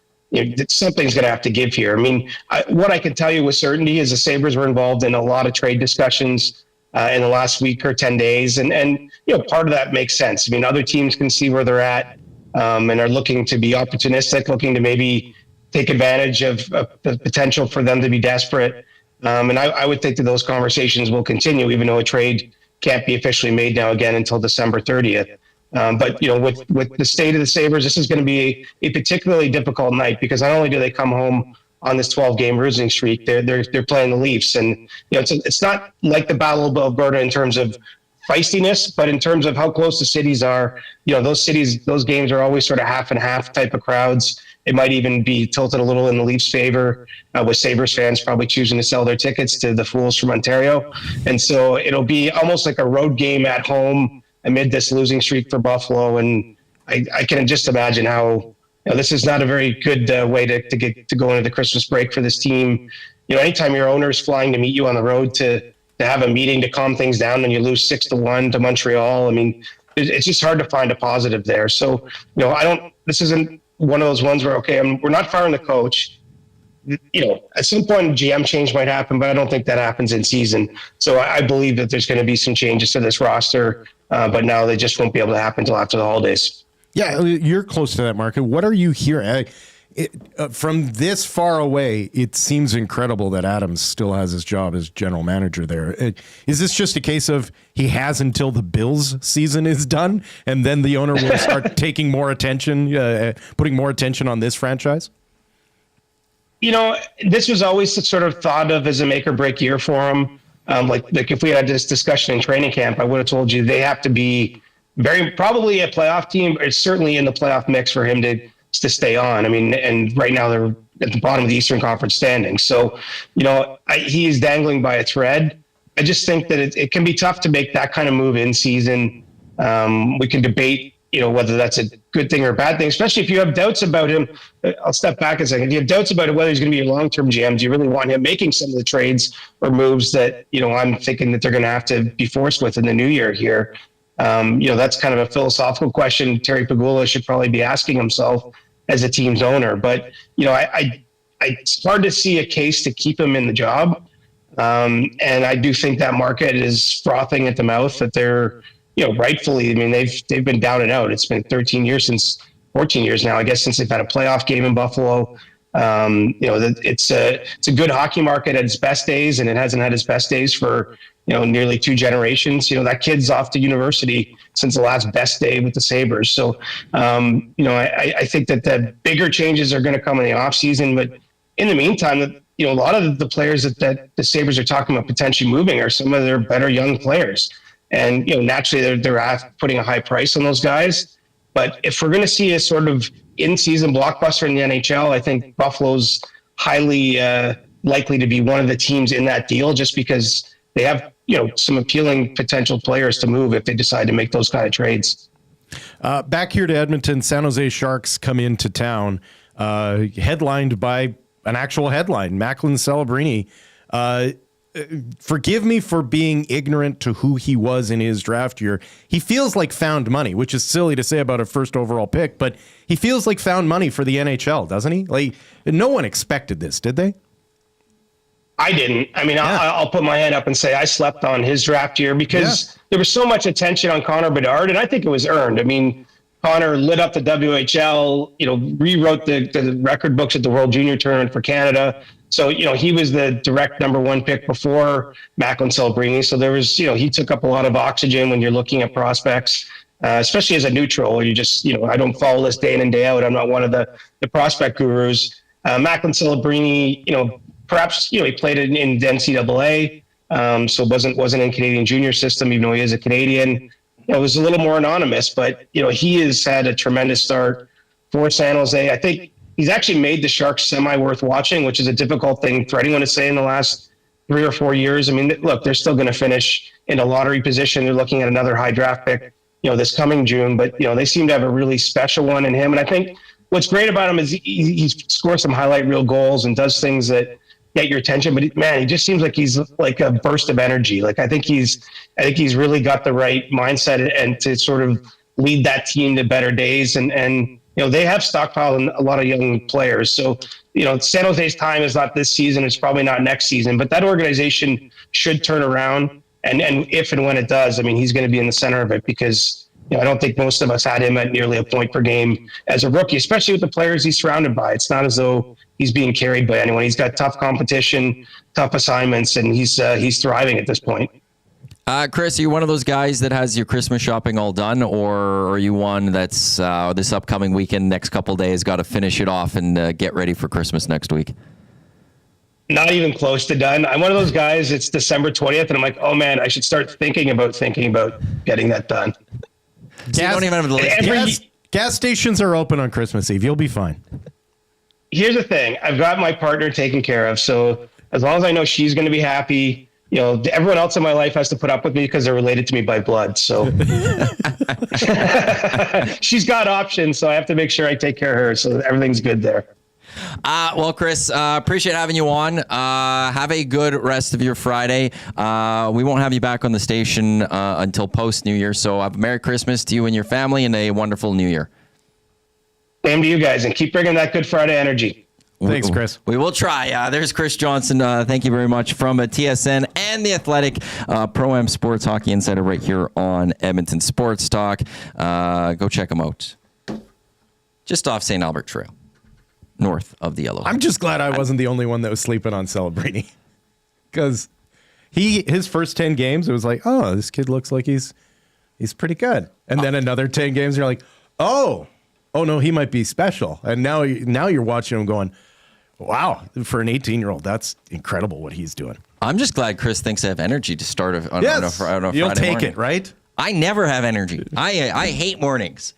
something's going to have to give here. I mean, what I can tell you with certainty is the Sabres were involved in a lot of trade discussions in the last week or 10 days. And part of that makes sense. I mean, other teams can see where they're at and are looking to be opportunistic, looking to maybe take advantage of the potential for them to be desperate. And I would think that those conversations will continue, even though a trade can't be officially made now again until December 30th. But with the state of the Sabres, this is going to be a particularly difficult night because not only do they come home on this 12-game losing streak, they're playing the Leafs, and it's not like the Battle of Alberta in terms of feistiness, but in terms of how close the cities are. Those games are always sort of half and half type of crowds. It might even be tilted a little in the Leafs' favor, with Sabres fans probably choosing to sell their tickets to the fools from Ontario, and so it'll be almost like a road game at home amid this losing streak for Buffalo. And I can just imagine how this is not a very good way to go into the Christmas break for this team. Anytime your owner is flying to meet you on the road to have a meeting to calm things down and you lose 6-1 to Montreal, I mean, it's just hard to find a positive there. So, this isn't one of those ones where, we're not firing the coach. At some point GM change might happen, but I don't think that happens in season. So I believe that there's going to be some changes to this roster, but now they just won't be able to happen until after the holidays. Yeah, you're close to that market. What are you hearing? From this far away, it seems incredible that Adams still has his job as general manager there. Is this just a case of he has until the Bills season is done, and then the owner will start taking more attention, putting more attention on this franchise? This was always sort of thought of as a make or break year for him. Like if we had this discussion in training camp, I would have told you they have to be probably a playoff team, or certainly in the playoff mix for him to stay on. I mean, and right now they're at the bottom of the Eastern Conference standings. So, he is dangling by a thread. I just think that it can be tough to make that kind of move in season. We can debate, whether that's a good thing or a bad thing, especially if you have doubts about him. I'll step back a second. If you have doubts about whether he's going to be a long-term GM, do you really want him making some of the trades or moves that, I'm thinking that they're going to have to be forced with in the new year here? That's kind of a philosophical question Terry Pegula should probably be asking himself as a team's owner. But, it's hard to see a case to keep him in the job. And I do think that market is frothing at the mouth, that they're, rightfully, I mean, they've been down and out. It's been 14 years now, I guess, since they've had a playoff game in Buffalo. It's a good hockey market at its best days, and it hasn't had its best days for, nearly 2 generations. That kid's off to university since the last best day with the Sabres. So, I think that the bigger changes are going to come in the off season, but in the meantime, a lot of the players that the Sabres are talking about potentially moving are some of their better young players. And, naturally they're putting a high price on those guys. But if we're going to see a sort of in-season blockbuster in the NHL, I think Buffalo's highly likely to be one of the teams in that deal, just because they have, some appealing potential players to move if they decide to make those kind of trades. Back here to Edmonton, San Jose Sharks come into town, headlined by an actual headline, Macklin Celebrini. Forgive me for being ignorant to who he was in his draft year. He feels like found money, which is silly to say about a first overall pick, but he feels like found money for the NHL, doesn't he? Like, no one expected this, did they? I didn't. I mean, yeah. I'll put my hand up and say I slept on his draft year because there was so much attention on Connor Bedard, and I think it was earned. I mean, Connor lit up the WHL, rewrote the record books at the World Junior Tournament for Canada. So, he was the direct number 1 pick before Macklin Celebrini. So there was, he took up a lot of oxygen when you're looking at prospects, especially as a neutral. You just, I don't follow this day in and day out. I'm not one of the prospect gurus. Macklin Celebrini, perhaps, he played in the NCAA, so wasn't in Canadian junior system, even though he is a Canadian. It was a little more anonymous, but, he has had a tremendous start for San Jose. I think he's actually made the Sharks semi-worth watching, which is a difficult thing for anyone to say in the last 3 or 4 years. I mean, look, they're still going to finish in a lottery position. They're looking at another high draft pick, this coming June, but, they seem to have a really special one in him. And I think what's great about him is he scores some highlight reel goals and does things that get your attention, but he just seems like he's like a burst of energy. Like, I think he's really got the right mindset and to sort of lead that team to better days. And they have stockpiled a lot of young players. So, San Jose's time is not this season. It's probably not next season, but that organization should turn around. And if and when it does, I mean, he's going to be in the center of it because, I don't think most of us had him at nearly a point per game as a rookie, especially with the players he's surrounded by. It's not as though he's being carried by anyone. He's got tough competition, tough assignments, and he's thriving at this point. Chris, are you one of those guys that has your Christmas shopping all done, or are you one that's this upcoming weekend, next couple days, got to finish it off and get ready for Christmas next week? Not even close to done. I'm one of those guys, it's December 20th, and I'm like, oh man, I should start thinking about getting that done. So you don't even have the list. Gas stations are open on Christmas Eve. You'll be fine. Here's the thing. I've got my partner taken care of. So as long as I know she's going to be happy, everyone else in my life has to put up with me because they're related to me by blood. So she's got options. So I have to make sure I take care of her. So everything's good there. Well, Chris, appreciate having you on. Have a good rest of your Friday. We won't have you back on the station until post-New Year, so have a Merry Christmas to you and your family and a wonderful New Year. Same to you guys, and keep bringing that Good Friday energy. Thanks, Chris. We will try. There's Chris Johnston. Thank you very much from TSN and The Athletic, Pro-Am Sports Hockey Insider right here on Edmonton Sports Talk. Go check him out. Just off St. Albert Trail. North of the Yellow. I'm just glad I wasn't the only one that was sleeping on Celebrini, because his first 10 games, it was like, oh, this kid looks like he's pretty good, and then another 10 games, you're like, oh no, he might be special, and now you're watching him going, wow, for an 18-year-old, that's incredible what he's doing. I'm just glad Chris thinks I have energy to start on a Friday You'll take morning. it, right? I never have energy. I hate mornings.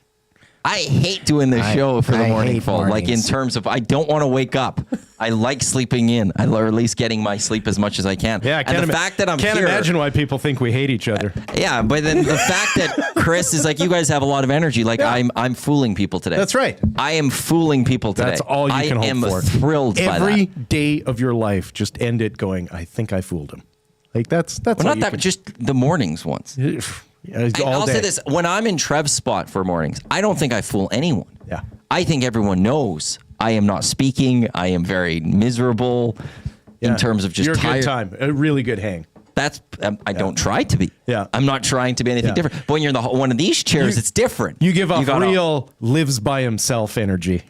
I hate doing this show for the morning fall. Like in terms of, I don't want to wake up. I like sleeping in, or at least getting my sleep as much as I can. Yeah, and the fact that I'm can't here, imagine why people think we hate each other. Yeah, but then the fact that Chris is like, you guys have a lot of energy. Like I'm fooling people today. That's right. I am fooling people today. That's all you can hope for. I am thrilled by that. Every day of your life, just end it going, I think I fooled him. Like that's well, not that, just the mornings once. I'll day. say this: when I'm in Trev's spot for mornings, I don't think I fool anyone. Yeah, I think everyone knows I am not speaking. I am very miserable in terms of just You're tired. A good time, a really good hang. That's I don't try to be. Yeah, I'm not trying to be anything different. But when you're in one of these chairs, it's different. You give off real lives by himself energy.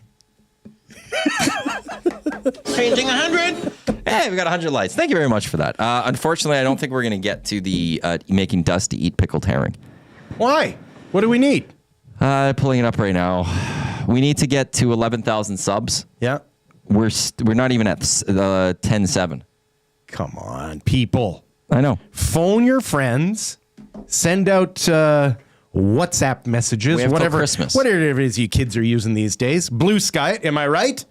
Changing 100. Hey, we got 100 lights. Thank you very much for that. Unfortunately, I don't think we're going to get to the making Dusty eat pickled herring. Why? What do we need? Pulling it up right now. We need to get to 11,000 subs. Yeah. We're not even at 10.7. Come on, people. I know. Phone your friends. Send out WhatsApp messages. Whatever Christmas. Whatever it is you kids are using these days. Blue Sky. Am I right?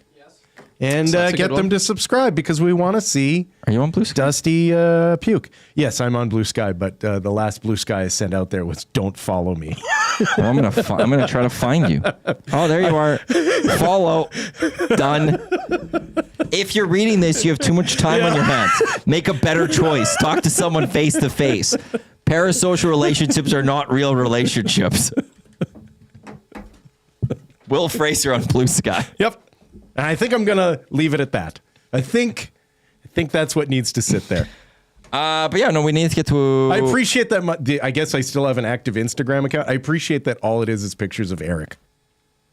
And get them to subscribe because we want to see. Are you on Blue Sky? Dusty puke. Yes, I'm on Blue Sky, but the last Blue Sky I sent out there was "Don't follow me." Well, I'm gonna try to find you. Oh, there you are. Follow. Done. If you're reading this, you have too much time on your hands. Make a better choice. Talk to someone face to face. Parasocial relationships are not real relationships. Will Fraser on Blue Sky. Yep. And I think I'm going to leave it at that. I think that's what needs to sit there. But yeah, no, we need to get to... I appreciate that. I guess I still have an active Instagram account. I appreciate that all it is pictures of Eric.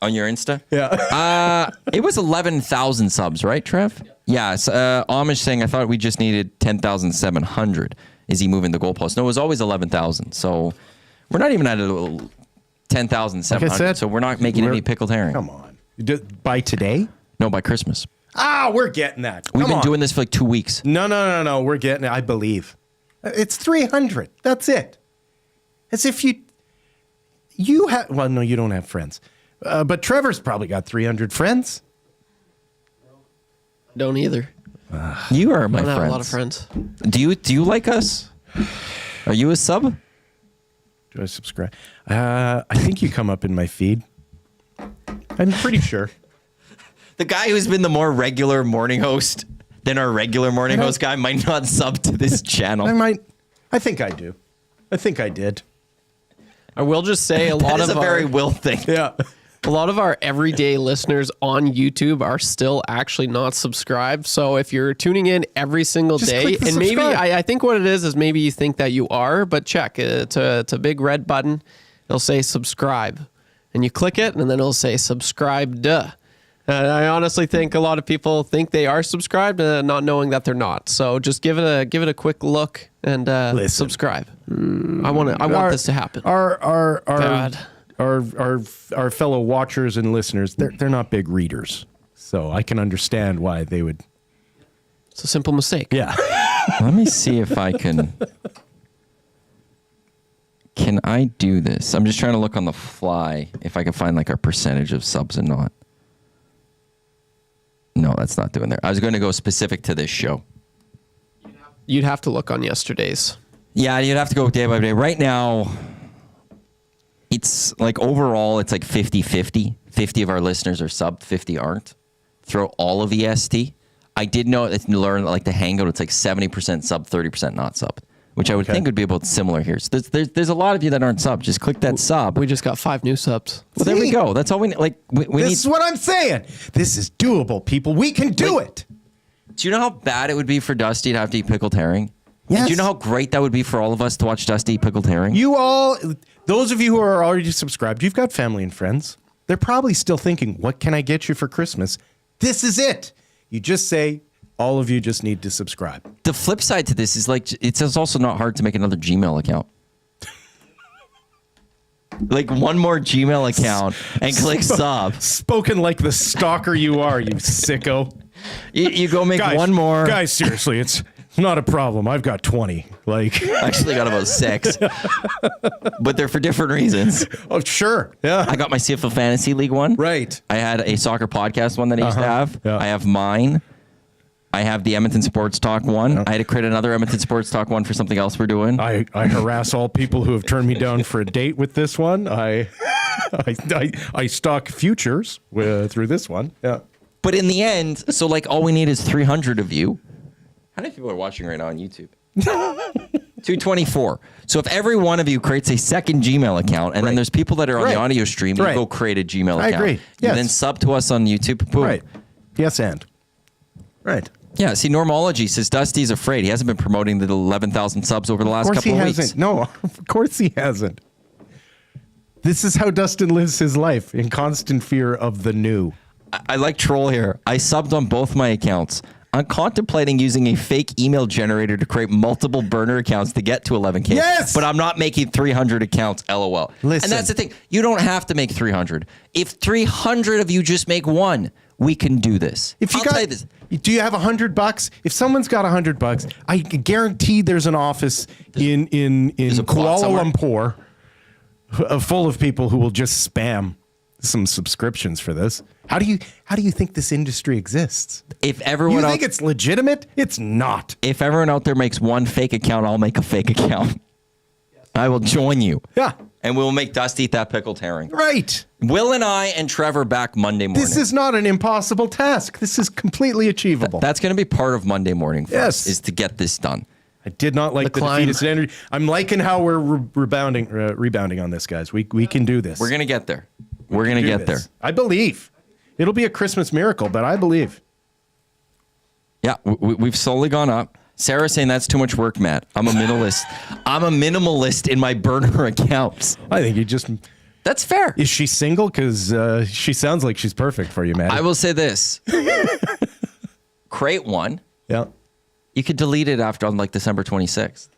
On your Insta? Yeah. It was 11,000 subs, right, Trev? Yeah. Amish saying, I thought we just needed 10,700. Is he moving the goalpost? No, it was always 11,000. So we're not even at 10,700. Like so we're not making any pickled herring. Come on. By today? No, by Christmas. We're getting that. We've been doing this for like 2 weeks. No. We're getting it. I believe. It's 300. That's it. As if you have, well, no, you don't have friends. But Trevor's probably got 300 friends. Don't either. You are my I don't friends. have a lot of friends. Do you like us? Are you a sub? Do I subscribe? I think you come up in my feed. I'm pretty sure. The guy who's been the more regular morning host than our regular morning host guy might not sub to this channel. I think I do. I think I did. I will just say a lot of a very Will thing. Yeah. A lot of our everyday listeners on YouTube are still actually not subscribed. So if you're tuning in every single day, and maybe I think what it is maybe you think that you are, but check. It's a big red button. It'll say subscribe. And you click it, and then it'll say subscribe. And I honestly think a lot of people think they are subscribed, not knowing that they're not. So just give it a quick look and subscribe. I want this to happen. Our fellow watchers and listeners, they're not big readers, so I can understand why they would. It's a simple mistake. Yeah. Let me see if I can. Can I do this? I'm just trying to look on the fly if I can find like our percentage of subs and not. No, that's not doing there. I was going to go specific to this show. You'd have to look on yesterday's. Yeah, you'd have to go day by day. Right now, it's like overall, it's like 50-50. 50 of our listeners are subbed, 50 aren't. Throw all of EST. I did learn like the Hangout, it's like 70% sub, 30% not sub, which I would think would be about similar here. So there's a lot of you that aren't sub. Just click that sub. We just got 5 new subs. Well, there we go. That's all we need. Like we this need. This is what I'm saying. This is doable, people. We can do it. Do you know how bad it would be for Dusty to have to eat pickled herring? Yes. And do you know how great that would be for all of us to watch Dusty eat pickled herring? Those of you who are already subscribed, you've got family and friends. They're probably still thinking, what can I get you for Christmas? This is it. You just say, all of you just need to subscribe. The flip side to this is like, it's also not hard to make another Gmail account. Like one more Gmail account and click sub. Spoken like the stalker you are, you sicko. You go make one more. Guys, seriously, it's not a problem. I've got 20. Like, I actually got about 6. But they're for different reasons. Oh, sure. Yeah. I got my CFL Fantasy League one. Right. I had a soccer podcast one that I used to have. Yeah. I have mine. I have the Edmonton Sports Talk one. Yeah. I had to create another Edmonton Sports Talk one for something else we're doing. I harass all people who have turned me down for a date with this one. I stock futures through this one. Yeah. But in the end, so like all we need is 300 of you. How many people are watching right now on YouTube? 224. So if every one of you creates a second Gmail account, and then there's people that are on the audio stream, you go create a Gmail account. I agree. Yes. And then sub to us on YouTube. Boom. Right. Yes, and. Right. Yeah, see, Normology says Dusty's afraid. He hasn't been promoting the 11,000 subs over the last couple of weeks. No, of course he hasn't. This is how Dustin lives his life, in constant fear of the new. I like troll here. I subbed on both my accounts. I'm contemplating using a fake email generator to create multiple burner accounts to get to 11K. Yes! But I'm not making 300 accounts, LOL. Listen. And that's the thing. You don't have to make 300. If 300 of you just make one, we can do this. I'll tell you this. Do you have $100? If someone's got $100, I guarantee there's an office in Kuala Lumpur full of people who will just spam some subscriptions for this. How do you think this industry exists? If everyone think it's legitimate, it's not. If everyone out there makes one fake account, I'll make a fake account. I will join you. Yeah. And we'll make Dusty eat that pickled herring. Right. Will and I and Trevor back Monday morning. This is not an impossible task. This is completely achievable. That's going to be part of Monday morning for us, is to get this done. I did not like the defeatist energy. I'm liking how we're rebounding on this, guys. We can do this. We're going to get there. We're going to get there. I believe. It'll be a Christmas miracle, but I believe. Yeah, we've slowly gone up. Sarah's saying that's too much work, Matt. I'm a minimalist. I'm a minimalist in my burner accounts. I think you just... That's fair. Is she single? Because she sounds like she's perfect for you, Matt. I will say this. Create one. Yeah. You could delete it after on like December 26th.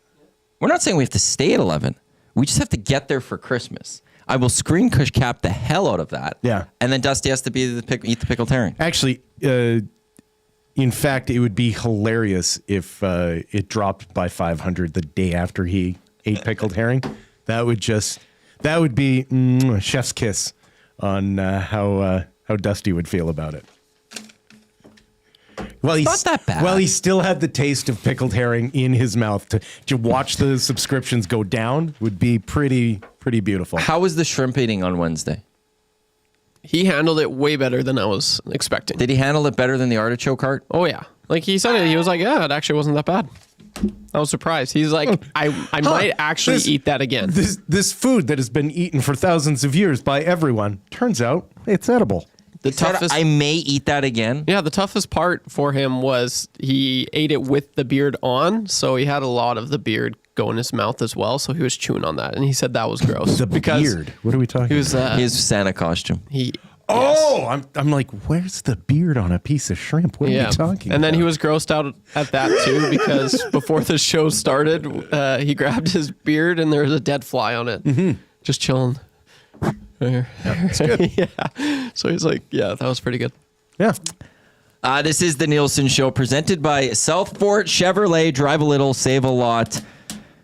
We're not saying we have to stay at 11. We just have to get there for Christmas. I will screen cap the hell out of that. Yeah. And then Dusty has to eat the pickled herring. Actually, in fact, it would be hilarious if it dropped by 500 the day after he ate pickled herring. That would be chef's kiss on how Dusty would feel about it. Well, it's not that bad. Well, he still had the taste of pickled herring in his mouth. To watch the subscriptions go down would be pretty beautiful. How was the shrimp eating on Wednesday? He handled it way better than I was expecting. Did he handle it better than the artichoke heart? Oh, yeah. Like he said it, he was like, yeah, it actually wasn't that bad. I was surprised. He's like, I might actually eat that again. This food that has been eaten for thousands of years by everyone, turns out it's edible. The toughest. I may eat that again. Yeah, the toughest part for him was he ate it with the beard on, so he had a lot of the beard go in his mouth as well. So he was chewing on that, and he said that was gross. The beard. What are we talking about? His Santa costume. I'm like, where's the beard on a piece of shrimp? What are you talking about? And then he was grossed out at that too because before the show started, he grabbed his beard and there was a dead fly on it, just chilling. Yeah, that's good. Yeah. So he's like, yeah, that was pretty good. Yeah. This is the Nielson Show presented by Southport Chevrolet. Drive a little, save a lot.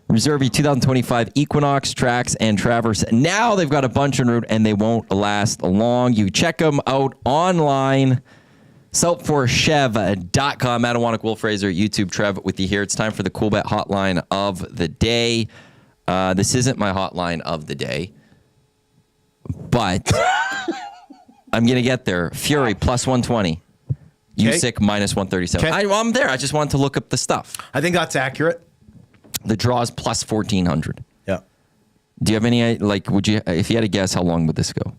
Reserve your 2025 Equinox, Trax, and Traverse. Now they've got a bunch en route, and they won't last long. You check them out online. SouthportChev.com. Iwanyk, Will Fraser, YouTube, Trev with you here. It's time for the Cool Bet hotline of the day. This isn't my hotline of the day, but I'm going to get there. Fury, plus 120. Usyk, minus 137. I'm there. I just wanted to look up the stuff. I think that's accurate. The draw is plus 1,400. Yeah. Do you have any, would you, if you had to guess, how long would this go?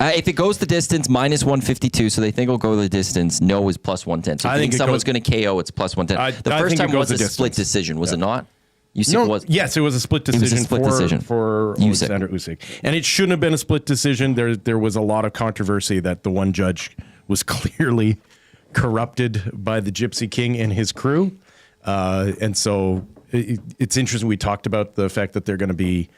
If it goes the distance, minus 152, so they think it'll go the distance. No is plus 110. So if you think someone's going to KO, it's plus 110. The first time was a split decision, was it not? Yes, it was a split decision for Alexander Usyk. And it shouldn't have been a split decision. There was a lot of controversy that the one judge was clearly corrupted by the Gypsy King and his crew. And so it's interesting. We talked about the fact that they're going to be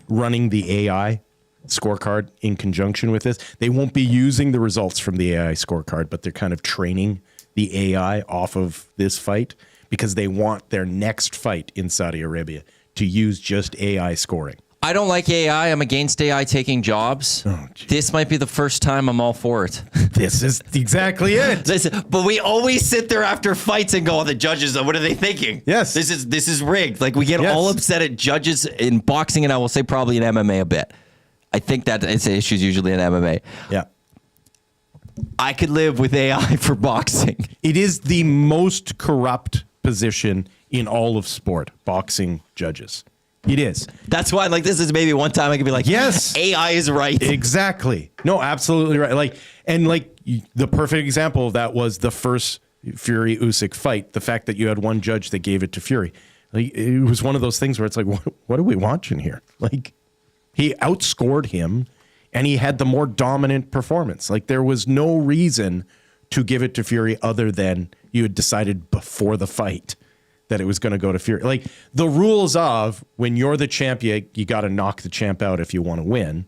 running the AI scorecard in conjunction with this. They won't be using the results from the AI scorecard, but they're kind of training the AI off of this fight because they want their next fight in Saudi Arabia to use just AI scoring. I don't like AI. I'm against AI taking jobs. This might be the first time I'm all for it. This is exactly it. But we always sit there after fights and go, oh, the judges, what are they thinking? Yes. This is rigged. Like, we get all upset at judges in boxing, and I will say probably in MMA a bit. I think that it's issues usually in MMA. Yeah. I could live with AI for boxing. It is the most corrupt position in all of sport, boxing judges. It is. That's why, this is maybe one time I could be like, yes, AI is right. Exactly. No, absolutely right. The perfect example of that was the first Fury Usyk fight. The fact that you had one judge that gave it to Fury. It was one of those things where it's like, what are we watching here? He outscored him and he had the more dominant performance. There was no reason to give it to Fury other than you had decided before the fight that it was going to go to Fury. The rules of when you're the champ, you got to knock the champ out if you want to win,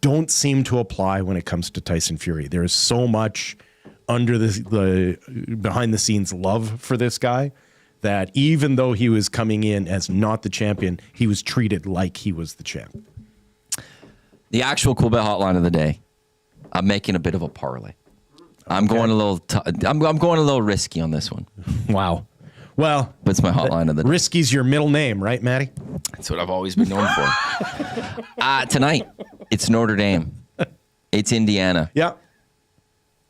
don't seem to apply when it comes to Tyson Fury. There is so much under the behind the scenes love for this guy that even though he was coming in as not the champion, he was treated like he was the champ. The actual Cool Bet hotline of the day. I'm making a bit of a parlay. I'm going a little. I'm going a little risky on this one. Wow. Well, but it's my hotline of the day. Risky's your middle name, right, Matty? That's what I've always been known for. Tonight, it's Notre Dame. It's Indiana. Yeah.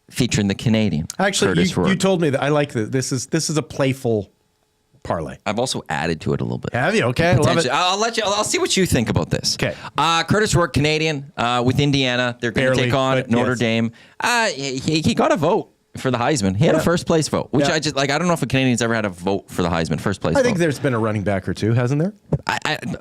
Featuring the Canadian. Actually, you told me that. I like this. This is a playful parlay. I've also added to it a little bit. Have you? Okay, I love it. I'll see what you think about this. Okay. Curtis Rourke, Canadian, with Indiana. They're going to take on Notre Dame. He got a vote for the Heisman. He had a first place vote, which I don't know if a Canadian's ever had a vote for the Heisman, first place vote. I think there's been a running back or two, hasn't there?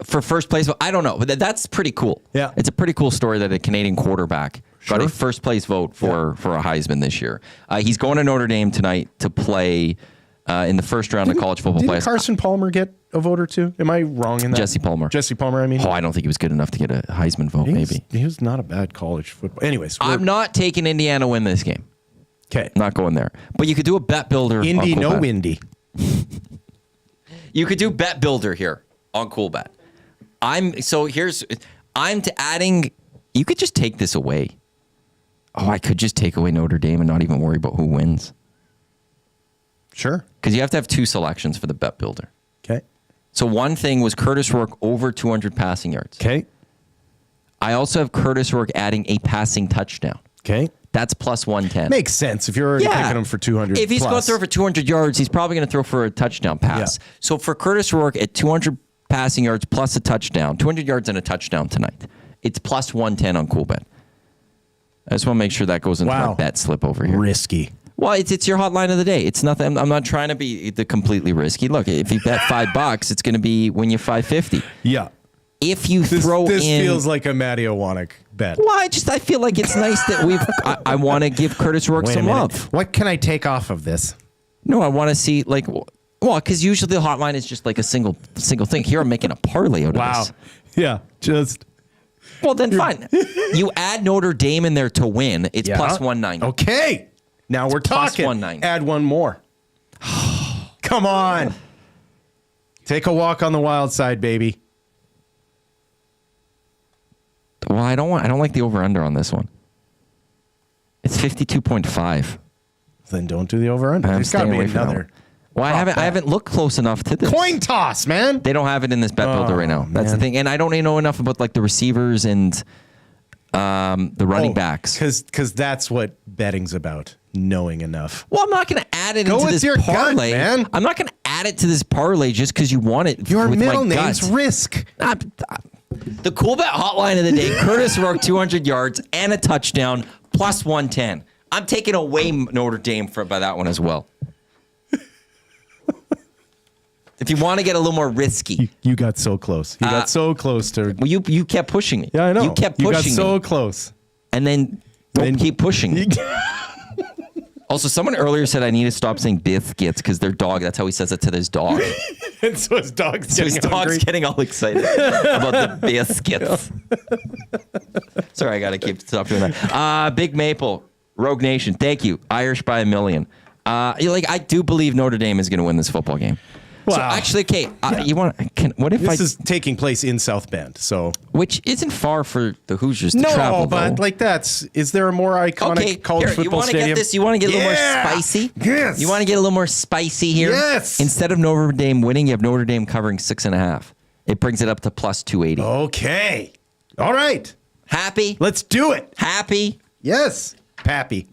For first place vote, I don't know, but that's pretty cool. Yeah. It's a pretty cool story that a Canadian quarterback got a first place vote for a Heisman this year. He's going to Notre Dame tonight to play in the first round of college football playoffs. Did Carson Palmer get a vote or two? Am I wrong in that? Jesse Palmer, I mean. Oh, I don't think he was good enough to get a Heisman vote, maybe. He was not a bad college football. Anyways. I'm not taking Indiana win this game. Okay. Not going there. But you could do a bet builder. Indy, no Windy. You could do bet builder here on Cool Bet. I'm adding, you could just take this away. Oh, I could just take away Notre Dame and not even worry about who wins. Sure. Because you have to have two selections for the bet builder. Okay. So one thing was Curtis Rourke over 200 passing yards. Okay. I also have Curtis Rourke adding a passing touchdown. Okay. That's plus 110. Makes sense if you're already picking him for 200. If he's plus. going to throw for 200 yards, he's probably going to throw for a touchdown pass. Yeah. So for Curtis Rourke at 200 passing yards plus a touchdown, 200 yards and a touchdown tonight, it's plus 110 on CoolBet. I just want to make sure that goes into my bet slip over here. Risky. Well, it's your hotline of the day. It's nothing. I'm not trying to be the completely risky. Look, if you bet $5, it's going to be win you $5.50. Yeah. If you throw this in, feels like a Matty Iwanyk bet. Well, I feel like it's nice that I want to give Curtis Rourke some love. What can I take off of this? No, I want to see because usually the hotline is just like a single thing. Here I'm making a parlay out of this. Yeah, just. Well, then fine. You add Notre Dame in there to win. It's plus 190. Okay. Now we're plus talking. 190. Add one more. Come on. Take a walk on the wild side, baby. Well, I don't like the over-under on this one. It's 52.5. Then don't do the over-under. There's got to be another. Well, I haven't looked close enough to this. Coin toss, man. They don't have it in this bet builder right now. That's the thing. And I don't even know enough about like the receivers and the running backs. Because that's what betting's about. Knowing enough. Well, I'm not going to add it into this parlay. Man. I'm not going to add it to this parlay just because you want it. Your with middle my name's gut. Risk. The CoolBet hotline of the day, Curtis Rourke, 200 yards and a touchdown, plus 110. I'm taking away Notre Dame by that one as well. If you want to get a little more risky. You got so close. You got so close to. Well, you kept pushing me. Yeah, I know. You kept pushing me. You got so close. And then keep pushing me. Also, someone earlier said I need to stop saying biscuits because their dog, that's how he says it to his dog. And so his dog's getting all excited about the biscuits. Sorry, I got to stop doing that. Big Maple, Rogue Nation, thank you. Irish by a million. I do believe Notre Dame is going to win this football game. Wow. So actually, okay, This is taking place in South Bend, so which isn't far for the Hoosiers to travel. No, but is there a more iconic college football stadium? You want to get a little more spicy? Yes. You want to get a little more spicy here? Yes. Instead of Notre Dame winning, you have Notre Dame covering 6.5. It brings it up to plus 280. Okay. All right. Happy? Let's do it. Happy? Yes. Pappy.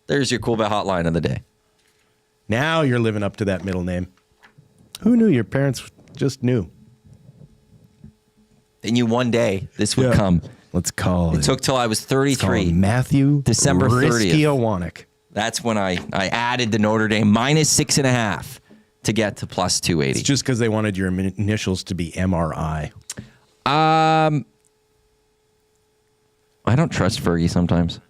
There's your CoolBet hotline of the day. Now you're living up to that middle name. Who knew? Your parents just knew. They knew one day this would come. Let's call it. It took till I was 33. Matthew December 30th. Risky Iwanyk. That's when I added the Notre Dame minus 6.5 to get to plus 280. It's just because they wanted your initials to be MRI. I don't trust Fergie sometimes.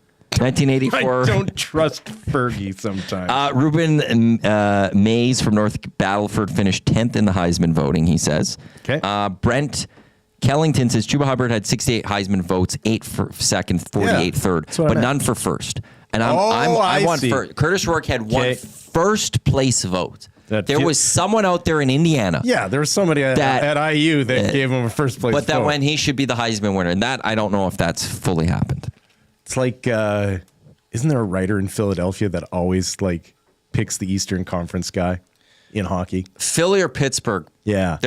1984. I don't trust Fergie sometimes. Ruben Mays from North Battleford finished 10th in the Heisman voting, he says. Okay. Brent Kellington says Chuba Hubbard had 68 Heisman votes, 8 for second, 48 third, but none for first. And I won first. Curtis Rourke had one first place vote. There was someone out there in Indiana. Yeah, there was somebody at IU that gave him a first place vote. But that when he should be the Heisman winner. And that, I don't know if that's fully happened. It's like, isn't there a writer in Philadelphia that always picks the Eastern Conference guy in hockey? Philly or Pittsburgh? Yeah.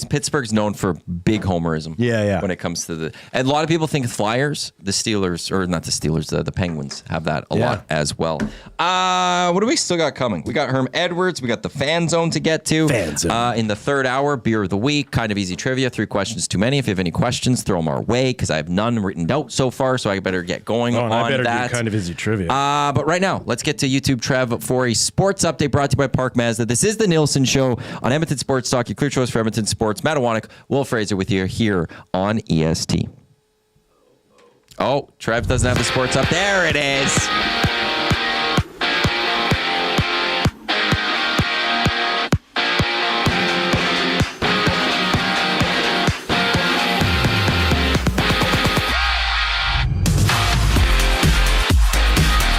Pittsburgh's known for big homerism. Yeah. When it comes to and a lot of people think the Flyers, the Steelers, or not the Steelers, the Penguins have that a lot as well. What do we still got coming? We got Herm Edwards. We got the Fan Zone to get to. Fan Zone. In the third hour, Beer of the Week, kind of easy trivia, 3 questions too many. If you have any questions, throw them our way because I have none written out so far, so I better get going on I better that. do kind of easy trivia. But right now, let's get to YouTube Trev for a sports update brought to you by Park Mazda. This is the Nielsen Show on Edmonton Sports Talk, your clear choice for Edmonton sports. Matt Iwanyk, Will Fraser with you here on EST. Oh, Trev doesn't have the sports up. There it is.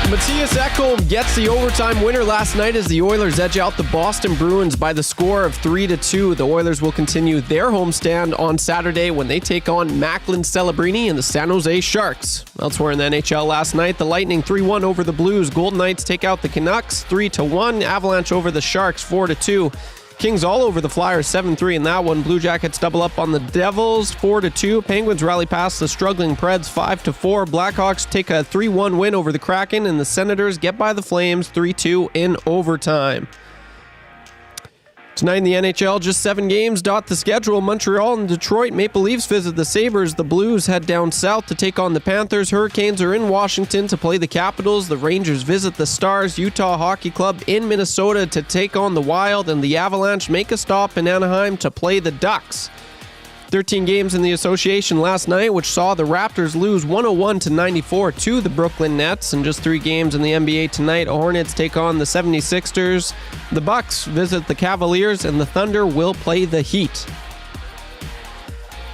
Mattias Ekholm gets the overtime winner last night as the Oilers edge out the Boston Bruins by the score of 3-2. The Oilers will continue their homestand on Saturday when they take on Macklin Celebrini and the San Jose Sharks. Elsewhere in the NHL last night, the Lightning 3-1 over the Blues. Golden Knights take out the Canucks 3-1. Avalanche over the Sharks 4-2. Kings all over the Flyers 7-3 in that one. Blue Jackets double up on the Devils 4-2. Penguins rally past the struggling Preds 5-4. Blackhawks take a 3-1 win over the Kraken, and the Senators get by the Flames 3-2 in overtime. Tonight in the NHL, just 7 games dot the schedule. Montreal and Detroit Maple Leafs visit the Sabres. The Blues head down south to take on the Panthers. Hurricanes are in Washington to play the Capitals. The Rangers visit the Stars. Utah Hockey Club in Minnesota to take on the Wild. And the Avalanche make a stop in Anaheim to play the Ducks. 13 games in the association last night, which saw the Raptors lose 101-94 to the Brooklyn Nets. And just 3 games in the NBA tonight, Hornets take on the 76ers. The Bucks visit the Cavaliers, and the Thunder will play the Heat.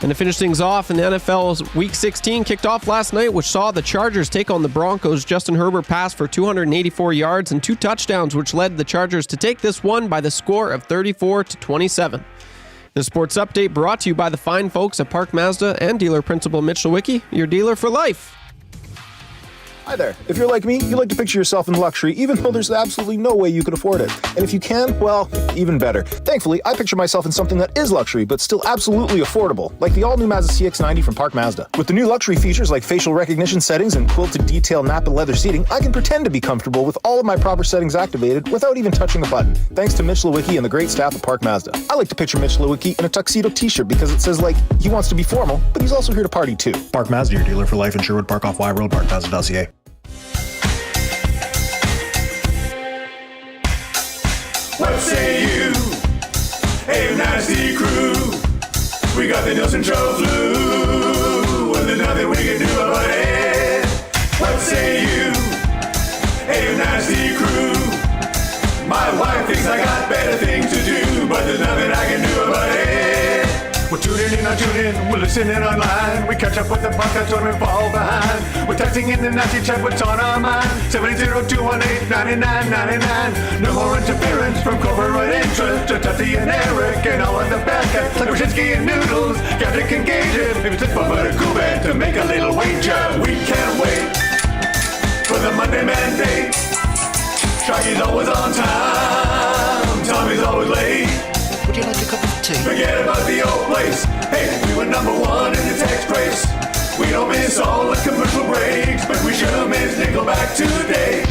And to finish things off, in the NFL's Week 16 kicked off last night, which saw the Chargers take on the Broncos. Justin Herbert passed for 284 yards and 2 touchdowns, which led the Chargers to take this one by the score of 34-27. The sports update brought to you by the fine folks at Park Mazda and dealer principal Mitch Lewicki, your dealer for life. Hi there. If you're like me, you like to picture yourself in luxury, even though there's absolutely no way you can afford it. And if you can, well, even better. Thankfully, I picture myself in something that is luxury, but still absolutely affordable, like the all-new Mazda CX-90 from Park Mazda. With the new luxury features like facial recognition settings and quilted detail Napa leather seating, I can pretend to be comfortable with all of my proper settings activated without even touching a button, thanks to Mitch Lewicki and the great staff at Park Mazda. I like to picture Mitch Lewicki in a tuxedo t-shirt because it says, like, he wants to be formal, but he's also here to party too. Park Mazda, your dealer for life in Sherwood Park off Y Road, parkmazda.ca. What say you? Hey, nasty crew. We got the Nielson Show flu, and there's nothing we can do about it. What say you? Hey, nasty crew. My wife thinks I got better things to do, but there's nothing I can do about it. We're tuning in, we're listening online. We catch up with the podcast when we fall behind. We're texting in the nasty chat, what's on our mind. 780-218-9999. No more interference from corporate interest to Tussy and Eric and all of the bad cats like Brzezinski and Noodles. Captain can gauge it if it's a fun but a cool band to make a little wager. We can't wait for the Monday mandate. Sharky's always on time. Tommy's always late. Would you like a cup of tea? Forget about the old place. Hey, we were number 1 in the text race. We don't miss all the commercial breaks, but we sure miss Nickelback today.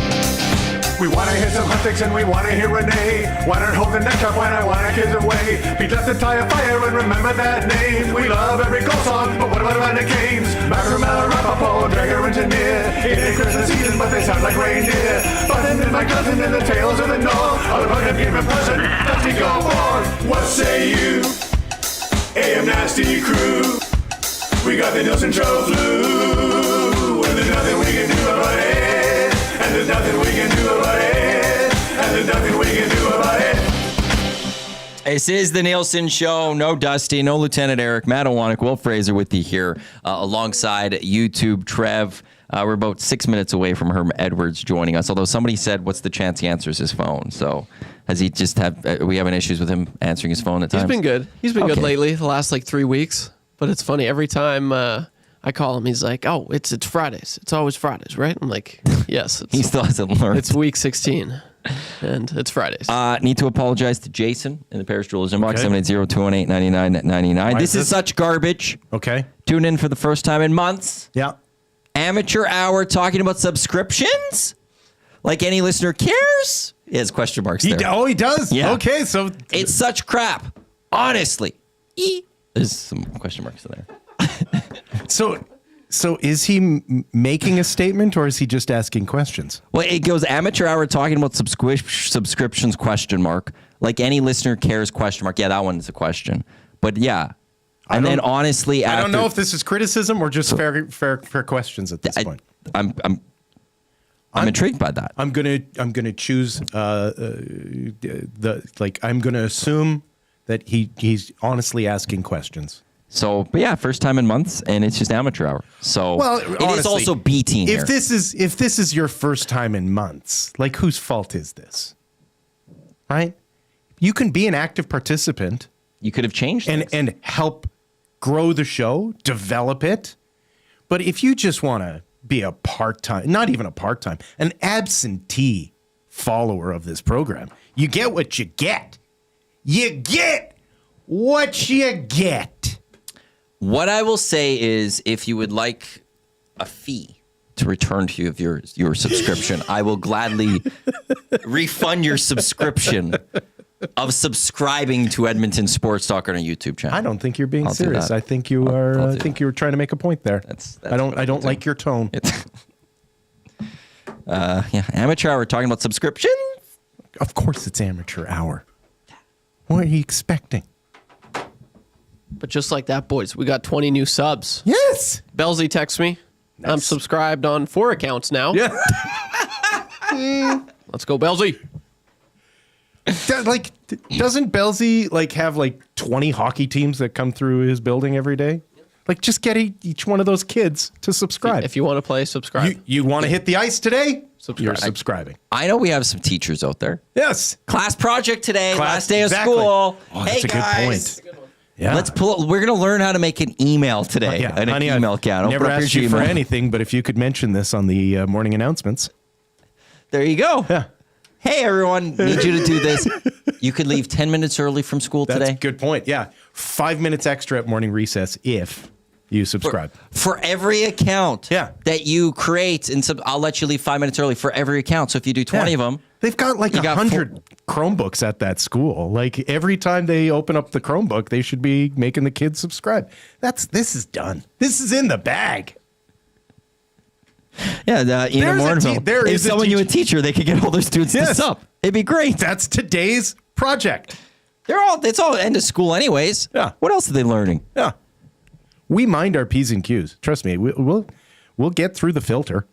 We want to hear some hot takes and we want to hear Renee. Why not hold the neck up when Iwanyk is away? Beat left the tire fire and remember that name. We love every goal song, but what about the games? Macarmella, Rapaport, Dragger, Engineer. It ain't Christmas season, but they sound like reindeer. But then my cousin and the tales of the North. All about him giving present, Dusty go forth. What say you? AM Nasty Crew. We got the Nielson Show flu, and there's nothing we can do about it. And there's nothing we can do about it. And there's nothing we can do about it. This is the Nielson Show. No Dusty, no Lieutenant Eric, Matt Iwanyk, Will Fraser with you here alongside YouTube Trev. We're about 6 minutes away from Herm Edwards joining us, although somebody said, what's the chance he answers his phone? So has he just we having issues with him answering his phone at times? He's been good. He's been good lately, the last 3 weeks. But it's funny, every time I call him, he's like, oh, it's Fridays. It's always Fridays, right? I'm like, yes. He still hasn't learned. It's week 16, and it's Fridays. Need to apologize to Jason in the Parish Jewelers inbox, 780-218-9999. This is such garbage. Okay. Tune in for the first time in months. Yeah. Amateur hour talking about subscriptions? Like any listener cares? He has question marks there. He does? Yeah. Okay, so... It's such crap. Honestly. There's some question marks in there. So is he making a statement or is he just asking questions? Well, it goes amateur hour talking about subscriptions question mark. Like any listener cares question mark. Yeah, that one is a question. But yeah. And then honestly, I don't know if this is criticism or just fair questions at this point. I'm intrigued by that. I'm gonna choose I'm gonna assume that he's honestly asking questions. So, but yeah, first time in months, and it's just amateur hour. So, it is also B team. If this is your first time in months, like whose fault is this? Right? You can be an active participant. You could have changed and help grow the show, develop it. But if you just want to be a part-time, not even a part-time, an absentee follower of this program, you get what you get. You get what you get. What I will say is, if you would like a fee to return to you of your subscription, I will gladly refund your subscription of subscribing to Edmonton Sports Talk on our YouTube channel. I don't think you're being I'll do serious. that. I think you are. I think you were trying to make a point there. That's I don't like your tone. Amateur hour talking about subscription. Of course, it's amateur hour. What are you expecting? But just like that, boys, we got 20 new subs. Yes. Belsey texts me. Nice. I'm subscribed on 4 accounts now. Yeah. Let's go, Belsey. Doesn't Belsey have 20 hockey teams that come through his building every day? Just get each one of those kids to subscribe. If you want to play, subscribe. You want to hit the ice today? Subscribe. You're subscribing. I know we have some teachers out there. Yes. Class project today. Last day of school. Oh, that's a guys. good point. Yeah. Let's pull. We're going to learn how to make an email today. An Honey, email account. Never asked you for anything, but if you could mention this on the morning announcements. There you go. Yeah. Hey, everyone. Need you to do this. You could leave 10 minutes early from school today. That's a good point. Yeah. 5 minutes extra at morning recess if you subscribe. For every account that you create, I'll let you leave 5 minutes early for every account. So if you do 20 of them. They've got 100 Chromebooks at that school. Every time they open up the Chromebook, they should be making the kids subscribe. This is done. This is in the bag. Yeah, Ian Morinville. If someone knew a teacher, they could get all their students to sub. It'd be great. That's today's project. It's all end of school anyways. Yeah. What else are they learning? Yeah. We mind our P's and Q's. Trust me, we'll get through the filter.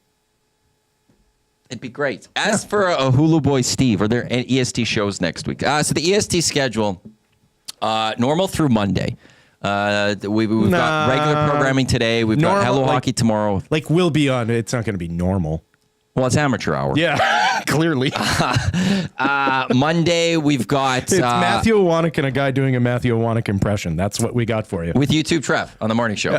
It'd be great. As for a Hulu Boy Steve, are there EST shows next week? So the EST schedule, normal through Monday. We've got regular programming today. We've got Hello Hockey tomorrow. We'll be on. It's not going to be normal. Well, it's amateur hour. Yeah, clearly. Monday, we've got... It's Matthew Iwanyk and a guy doing a Matthew Iwanyk impression. That's what we got for you. With YouTube Trev on the morning show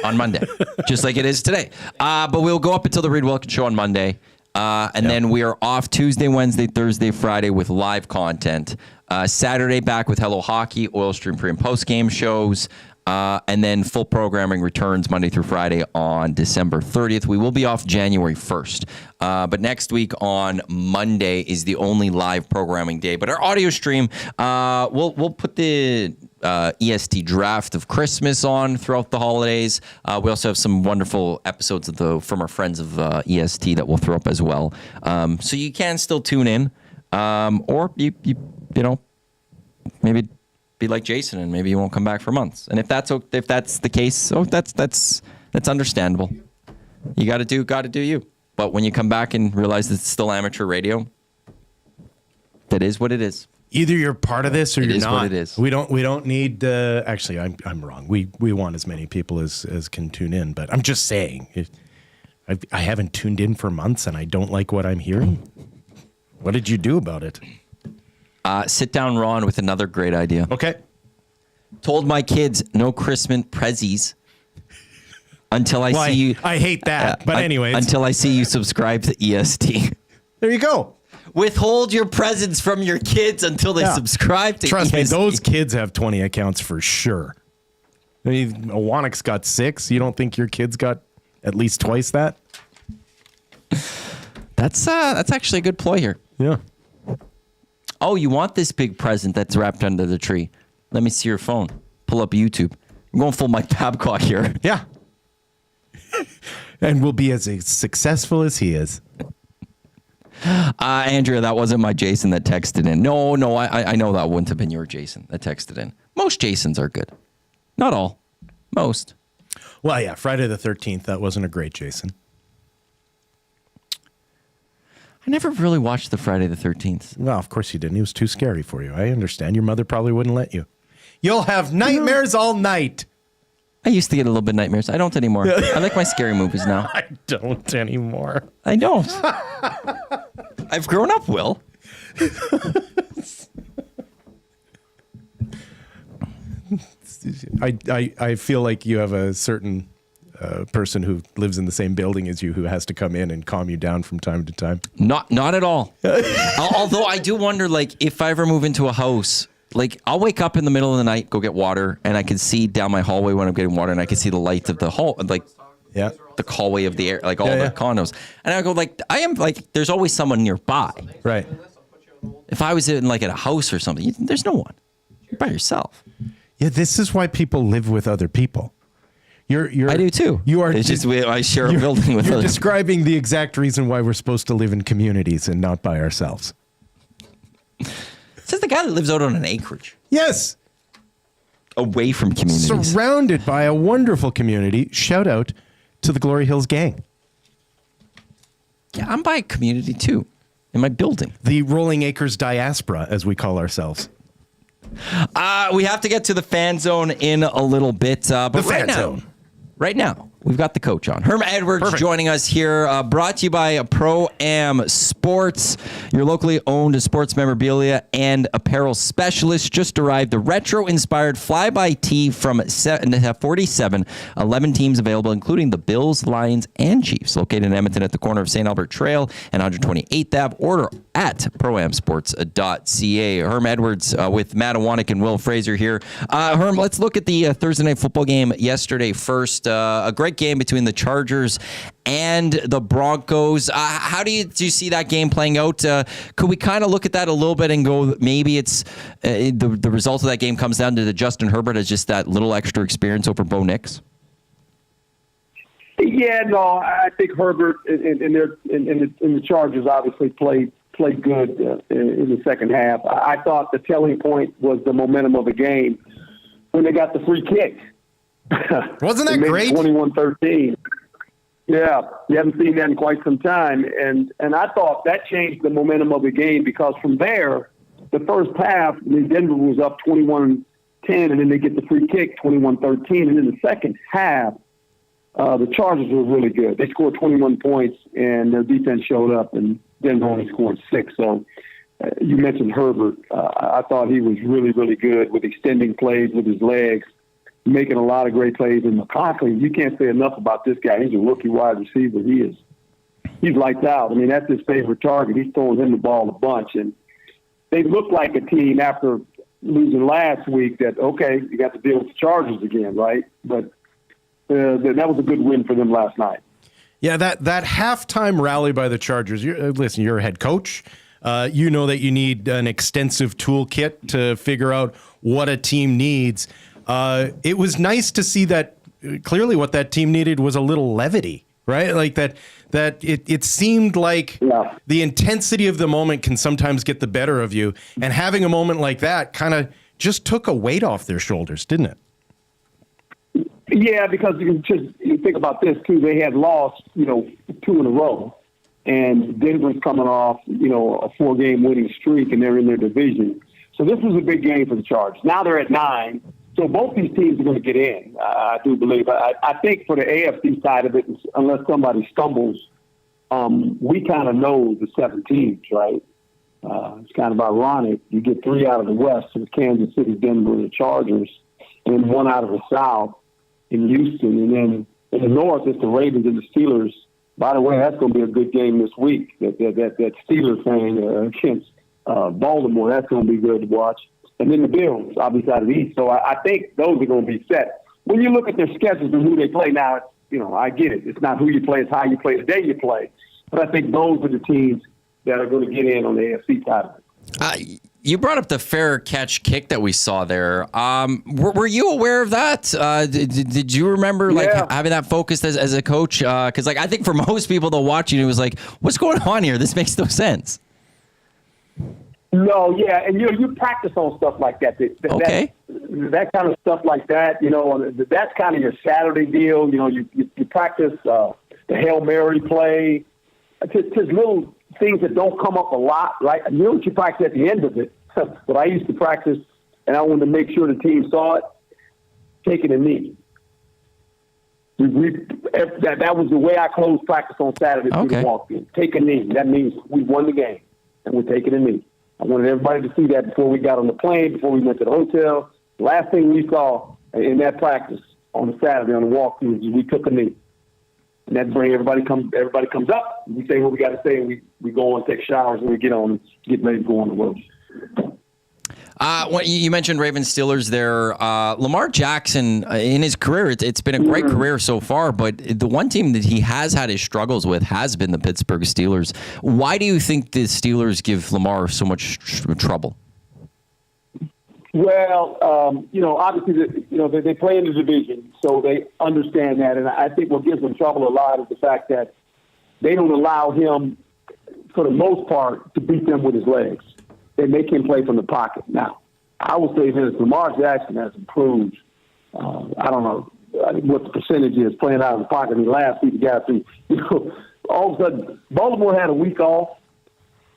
on Monday, just like it is today. But we'll go up until the Reed Wilkins show on Monday. Then we are off Tuesday, Wednesday, Thursday, Friday with live content. Saturday back with Hello Hockey, Oil Stream pre- and post-game shows. And then full programming returns Monday through Friday on December 30th. We will be off January 1st. But next week on Monday is the only live programming day. But our audio stream, we'll put the EST draft of Christmas on throughout the holidays. We also have some wonderful episodes from our friends of EST that we'll throw up as well. So you can still tune in, or you maybe be like Jason and maybe you won't come back for months. And if that's the case, that's understandable. You got to do you. But when you come back and realize that it's still amateur radio, that is what it is. Either you're part of this or you're not. It is what it is. We don't need. Actually, I'm wrong. We want as many people as can tune in. But I'm just saying, I haven't tuned in for months and I don't like what I'm hearing. What did you do about it? Sit down, Ron, with another great idea. Okay. Told my kids no Christmas prezzies until I see you. I hate that. But anyways. Until I see you subscribe to EST. There you go. Withhold your presents from your kids until they subscribe to EST. Trust me, those kids have 20 accounts for sure. I mean, Iwanyk's got 6. You don't think your kids got at least twice that? That's actually a good ploy here. Yeah. Oh, you want this big present that's wrapped under the tree? Let me see your phone. Pull up YouTube. I'm going full Mike Babcock here. Yeah. And we'll be as successful as he is. Andrea, that wasn't my Jason that texted in. No, I know that wouldn't have been your Jason that texted in. Most Jasons are good. Not all. Most. Well, yeah, Friday the 13th, that wasn't a great Jason. I never really watched the Friday the 13th. Well, of course you didn't. He was too scary for you. I understand. Your mother probably wouldn't let you. You'll have nightmares all night. I used to get a little bit of nightmares. I don't anymore. I like my scary movies now. I don't anymore. I don't. I've grown up, Will. I feel like you have a certain person who lives in the same building as you who has to come in and calm you down from time to time. Not at all. Although I do wonder, if I ever move into a house Like, I'll wake up in the middle of the night, go get water, and I can see down my hallway when I'm getting water, and I can see the lights of the hall, like, the hallway of the air, like all the condos. And I go, like, I am, like, there's always someone nearby. Right. If I was in, like, at a house or something, there's no one. You're by yourself. Yeah, this is why people live with other people. I do too. You are. It's just I share a building with. You're describing the exact reason why we're supposed to live in communities and not by ourselves. Says the guy that lives out on an acreage. Yes. Away from communities. Surrounded by a wonderful community. Shout out to the Glory Hills gang. Yeah, I'm by a community too. In my building. The Rolling Acres diaspora, as we call ourselves. We have to get to the fan zone in a little bit. But the fan zone. Right now, we've got the coach on. Herm Edwards joining us here, brought to you by Pro-Am Sports, your locally owned sports memorabilia and apparel specialist. Just arrived the retro-inspired flyby tee from 47, 11 teams available, including the Bills, Lions, and Chiefs, located in Edmonton at the corner of St. Albert Trail and 128th Ave. Order at proamsports.ca. Herm Edwards with Matt Iwanyk and Will Fraser here. Herm, let's look at the Thursday night football game yesterday first. A great game between the Chargers and the Broncos. How do you see that game playing out? Could we kind of look at that a little bit and go, maybe it's the result of that game comes down to the Justin Herbert as just that little extra experience over Bo Nix? Yeah, no, I think Herbert and the Chargers obviously played good in the second half. I thought the telling point was the momentum of the game when they got the free kick. Wasn't that great? 21-13. Yeah, you haven't seen that in quite some time. And I thought that changed the momentum of the game because from there, the first half, Denver was up 21-10, and then they get the free kick, 21-13. And in the second half, the Chargers were really good. They scored 21 points, and their defense showed up, and Denver only scored 6. So you mentioned Herbert. I thought he was really, really good with extending plays with his legs, making a lot of great plays. And McConkley, you can't say enough about this guy. He's a rookie wide receiver. He's lights out. I mean, that's his favorite target. He's throwing him the ball a bunch. And they look like a team after losing last week that, okay, you got to deal with the Chargers again, right? But that was a good win for them last night. Yeah, that halftime rally by the Chargers. Listen, you're a head coach. You know that you need an extensive toolkit to figure out what a team needs. It was nice to see that clearly what that team needed was a little levity, right? Like that it seemed like the intensity of the moment can sometimes get the better of you. And having a moment like that kind of just took a weight off their shoulders, didn't it? Yeah, because you think about this too. They had lost, 2 in a row, and Denver's coming off, a 4-game winning streak, and they're in their division. So this was a big game for the Chargers. Now they're at 9, so both these teams are going to get in. I do believe. I think for the AFC side of it, unless somebody stumbles, we kind of know the 7 teams, right? It's kind of ironic. You get 3 out of the West, with Kansas City, Denver, and the Chargers, and 1 out of the South in Houston, and then in the North, it's the Ravens and the Steelers. By the way, that's going to be a good game this week. That Steelers thing against Baltimore, that's going to be good to watch. And then the Bills, obviously out of the East. So I think those are going to be set. When you look at their schedules and who they play now, I get it. It's not who you play, it's how you play the day you play. But I think those are the teams that are going to get in on the AFC side of it. You brought up the fair catch kick that we saw there. Were you aware of that? Did you remember having that focused as a coach? Because I think for most people that watch you, it was like, what's going on here? This makes no sense. No, yeah, and you practice on stuff like that. Okay. That kind of stuff like that, that's kind of your Saturday deal. You practice the Hail Mary play. Just little things that don't come up a lot, right? I knew what you practice at the end of it, but I used to practice, and I wanted to make sure the team saw it, taking a knee. That was the way I closed practice on Saturday through the walk-in. Take a knee. That means we won the game, and we're taking a knee. I wanted everybody to see that before we got on the plane, before we went to the hotel. The last thing we saw in that practice on the Saturday on the walk-through is we took a knee. And that's bring everybody comes up. We say what we got to say, and we go on, take showers, and we get on and get ready to go on the road. When you mentioned Ravens Steelers there. Lamar Jackson, in his career, it's been a great career so far, but the one team that he has had his struggles with has been the Pittsburgh Steelers. Why do you think the Steelers give Lamar so much trouble? Well, obviously, they play in the division, so they understand that. And I think what gives them trouble a lot is the fact that they don't allow him, for the most part, to beat them with his legs. They make him play from the pocket. Now, I will say this, Lamar Jackson has improved. I don't know what the percentage is playing out of the pocket. I mean, last week, all of a sudden, Baltimore had a week off.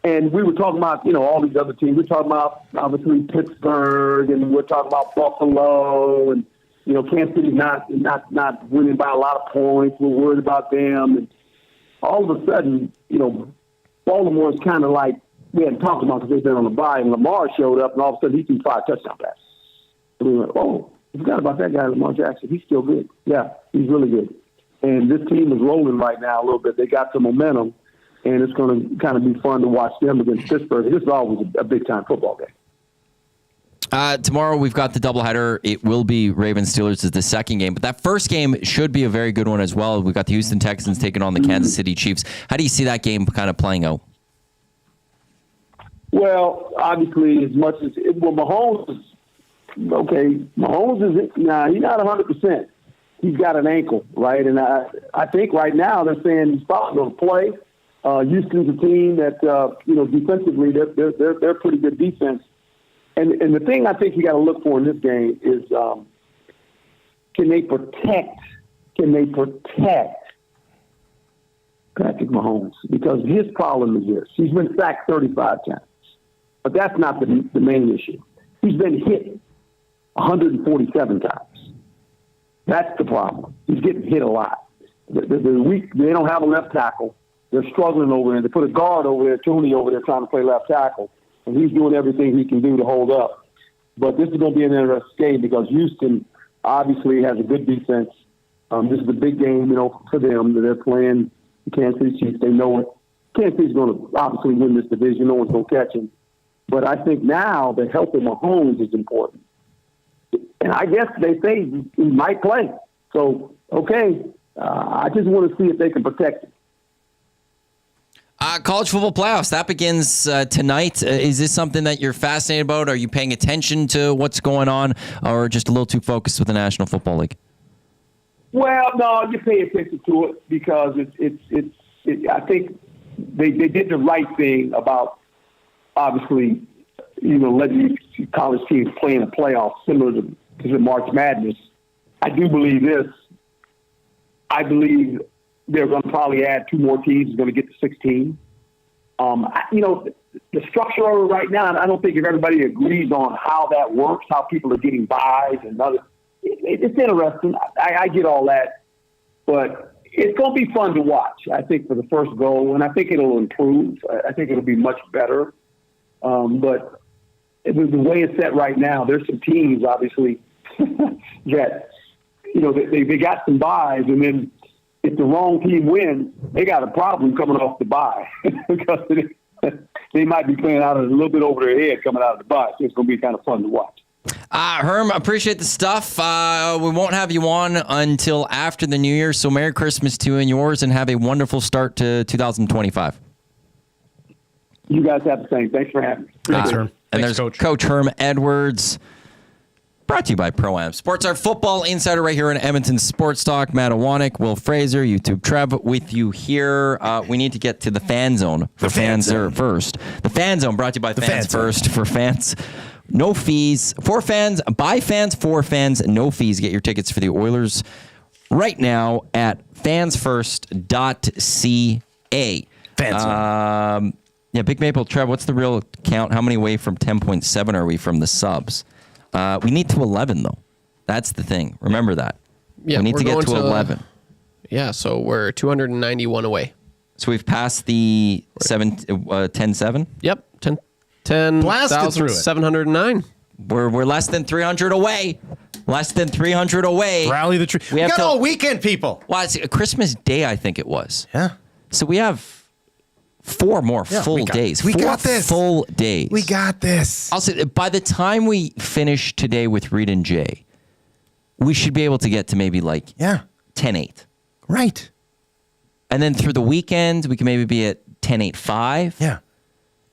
And we were talking about, all these other teams. We're talking about, obviously, Pittsburgh, and we're talking about Buffalo, and, Kansas City not winning by a lot of points. We're worried about them. And all of a sudden, Baltimore's kind of like, we hadn't talked about because they've been on the bye, and Lamar showed up, and all of a sudden he threw 5 touchdown passes. And we went, we forgot about that guy, Lamar Jackson. He's still good. Yeah, he's really good. And this team is rolling right now a little bit. They got some momentum. And it's going to kind of be fun to watch them against Pittsburgh. This is always a big-time football game. Tomorrow we've got the doubleheader. It will be Ravens-Steelers as the second game. But that first game should be a very good one as well. We've got the Houston Texans taking on the Kansas City Chiefs. How do you see that game kind of playing out? Well, obviously, as much as Mahomes is he's not 100%. He's got an ankle, right? And I think right now they're saying he's probably going to play. Houston's a team that, defensively, they're pretty good defense. And the thing I think you got to look for in this game is can they protect Patrick Mahomes? Because his problem is this. He's been sacked 35 times. But that's not the main issue. He's been hit 147 times. That's the problem. He's getting hit a lot. They're weak. They don't have a left tackle. They're struggling over there. They put a guard over there, Tooney over there, trying to play left tackle, and he's doing everything he can do to hold up. But this is going to be an interesting game because Houston obviously has a good defense. This is a big game, for them. They're playing the Kansas City Chiefs. They know it. Kansas City's going to obviously win this division. No one's going to catch him. But I think now the health of Mahomes is important. And I guess they say he might play. So, okay, I just want to see if they can protect him. College football playoffs, that begins tonight. Is this something that you're fascinated about? Are you paying attention to what's going on, or just a little too focused with the National Football League? Well, no, you pay attention to it because I think they did the right thing about obviously, letting college teams play in a playoff similar to the March Madness. I do believe this. I believe they're going to probably add 2 more teams. Is going to get to 16. The structure of it right now, I don't think if everybody agrees on how that works, how people are getting buys and other. It's interesting. I get all that, but it's going to be fun to watch. I think for the first go, and I think it'll improve. I think it'll be much better. But the way it's set right now, there's some teams obviously that they got some buys, and then if the wrong team wins, they got a problem coming off the bye because they might be playing out a little bit over their head coming out of the bye. So it's going to be kind of fun to watch. Herm, appreciate the stuff. We won't have you on until after the New Year, so Merry Christmas to you and yours, and have a wonderful start to 2025. You guys have the same. Thanks for having me. Thanks, Herm. And there's Coach Herm Edwards. Brought to you by Pro-Am Sports, our football insider right here in Edmonton Sports Talk. Matt Iwanyk, Will Fraser, YouTube Trev with you here. We need to get to the fan zone. For fans first. The fan zone brought to you by Fans First. For fans, no fees. For fans, by fans, for fans, no fees. Get your tickets for the Oilers right now at fansfirst.ca. Fans. Yeah, Big Maple, Trev, what's the real count? How many away from 10.7 are we from the subs? We need to 11, though. That's the thing. Remember that. Yeah, we need to get to 11. So we're 291 away. So we've passed the 10-7? Yep, 10,709. We're less than 300 away. Less than 300 away. Rally the tree. We got all weekend, people. Well, it's Christmas Day, I think it was. Yeah. So we have 4 more full days. We 4 got this. full days. We got this. I'll say by the time we finish today with Reed and Jay, we should be able to get to maybe like 10-8. Right. And then through the weekend, we can maybe be at 10-8-5. Yeah.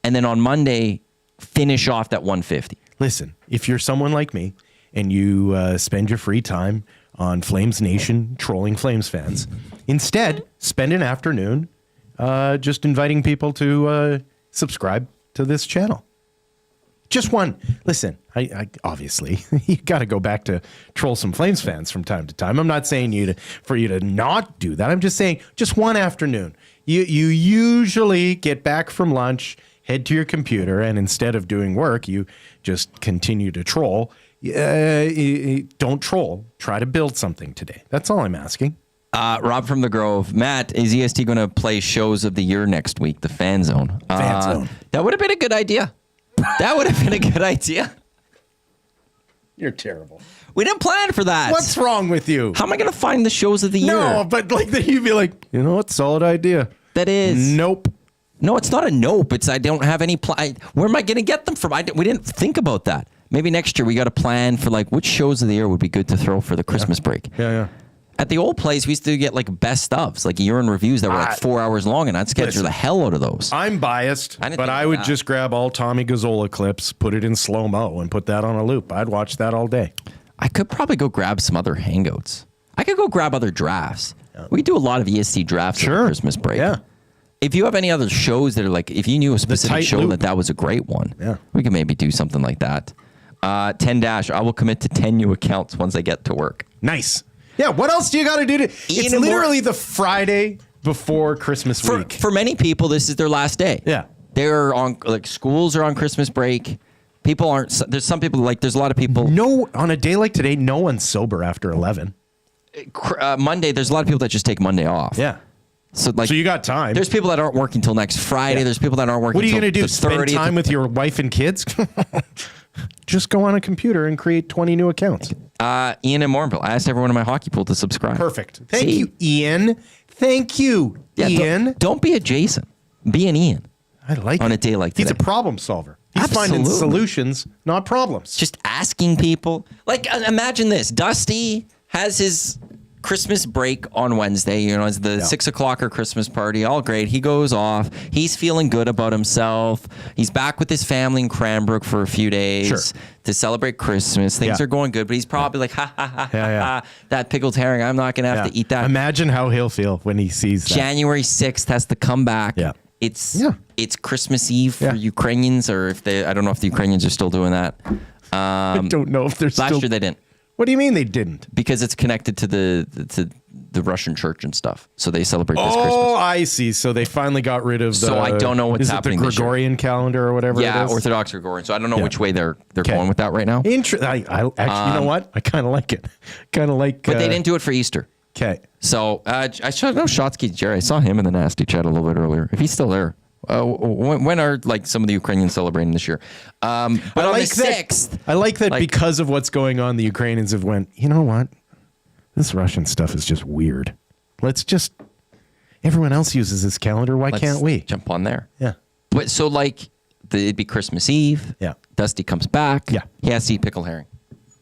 And then on Monday, finish off that 150. Listen, if you're someone like me and you spend your free time on Flames Nation trolling Flames fans, instead, spend an afternoon just inviting people to subscribe to this channel. Just one. Listen, I obviously, you got to go back to troll some Flames fans from time to time. I'm not saying for you to not do that. I'm just saying just one afternoon. You usually get back from lunch, head to your computer, and instead of doing work, you just continue to troll. Don't troll. Try to build something today. That's all I'm asking. Rob from the Grove. Matt, is EST going to play shows of the year next week? The Fan Zone. Fan Zone. That would have been a good idea. That would have been a good idea. You're terrible. We didn't plan for that. What's wrong with you? How am I going to find the shows of the year? No, but like then you'd be like, you know what? Solid idea. That is. Nope. No, it's not a nope. It's I don't have any plan. Where am I going to get them from? We didn't think about that. Maybe next year we got a plan for like which shows of the year would be good to throw for the Christmas break. Yeah. At the old place, we used to get like best ofs, like year in reviews that were like 4 hours long, and I'd schedule the hell out of those. I'm biased, but I would just grab all Tommy Gazzola clips, put it in slow-mo, and put that on a loop. I'd watch that all day. I could probably go grab some other hangouts. I could go grab other drafts. Yeah. We do a lot of EST drafts for Christmas break. Yeah. If you have any other shows that are like, if you knew a specific show that was a great one, we could maybe do something like that. 10-, I will commit to 10 new accounts once I get to work. Nice. Yeah, what else do you got to do? It's literally the Friday before Christmas week. For many people, this is their last day. Yeah. They're on, like, schools are on Christmas break. People aren't, there's some people, like, there's a lot of people. No, on a day like today, no one's sober after 11. Monday, there's a lot of people that just take Monday off. Yeah. So you got time. There's people that aren't working till next Friday. Yeah. There's people that aren't working. What are you going to do? Spend time with your wife and kids? Just go on a computer and create 20 new accounts. Ian in Morinville. I asked everyone in my hockey pool to subscribe. Perfect. Thank you, Ian. Thank you, Ian. Don't be a Jason. Be an Ian. I like on a day like today. He's a problem solver. He's finding solutions, not problems. Just asking people. Like, imagine this. Dusty has his Christmas break on Wednesday. You know, it's the 6 o'clocker Christmas party. All great. He goes off. He's feeling good about himself. He's back with his family in Cranbrook for a few days to celebrate Christmas. Things are going good, but he's probably like, ha, that pickled herring. I'm not going to have to eat that. Imagine how he'll feel when he sees that. January 6th has to come back. Yeah. It's Christmas Eve for Ukrainians, or if I don't know if the Ukrainians are still doing that. I don't know if they're last year they didn't. What do you mean they didn't? Because it's connected to the Russian church and stuff. So they celebrate this Christmas. Oh, I see. So they finally got rid of the... So I don't know what's happening Is it the Gregorian calendar or whatever it is? Orthodox Gregorian. So I don't know which way they're going with that right now. I actually, you know what? I kind of like it. Kind of like... But they didn't do it for Easter. Okay. So I know Shotsky Jerry. I saw him in the Nasty Chat a little bit earlier. If he's still there. When are like some of the Ukrainians celebrating this year? But on the 6th, I like that because of what's going on, the Ukrainians have went, you know what? This Russian stuff is just weird. Let's just, everyone else uses this calendar. Why can't we? Jump on there. Yeah. But so it'd be Christmas Eve. Yeah. Dusty comes back. Yeah. He has to eat pickled herring.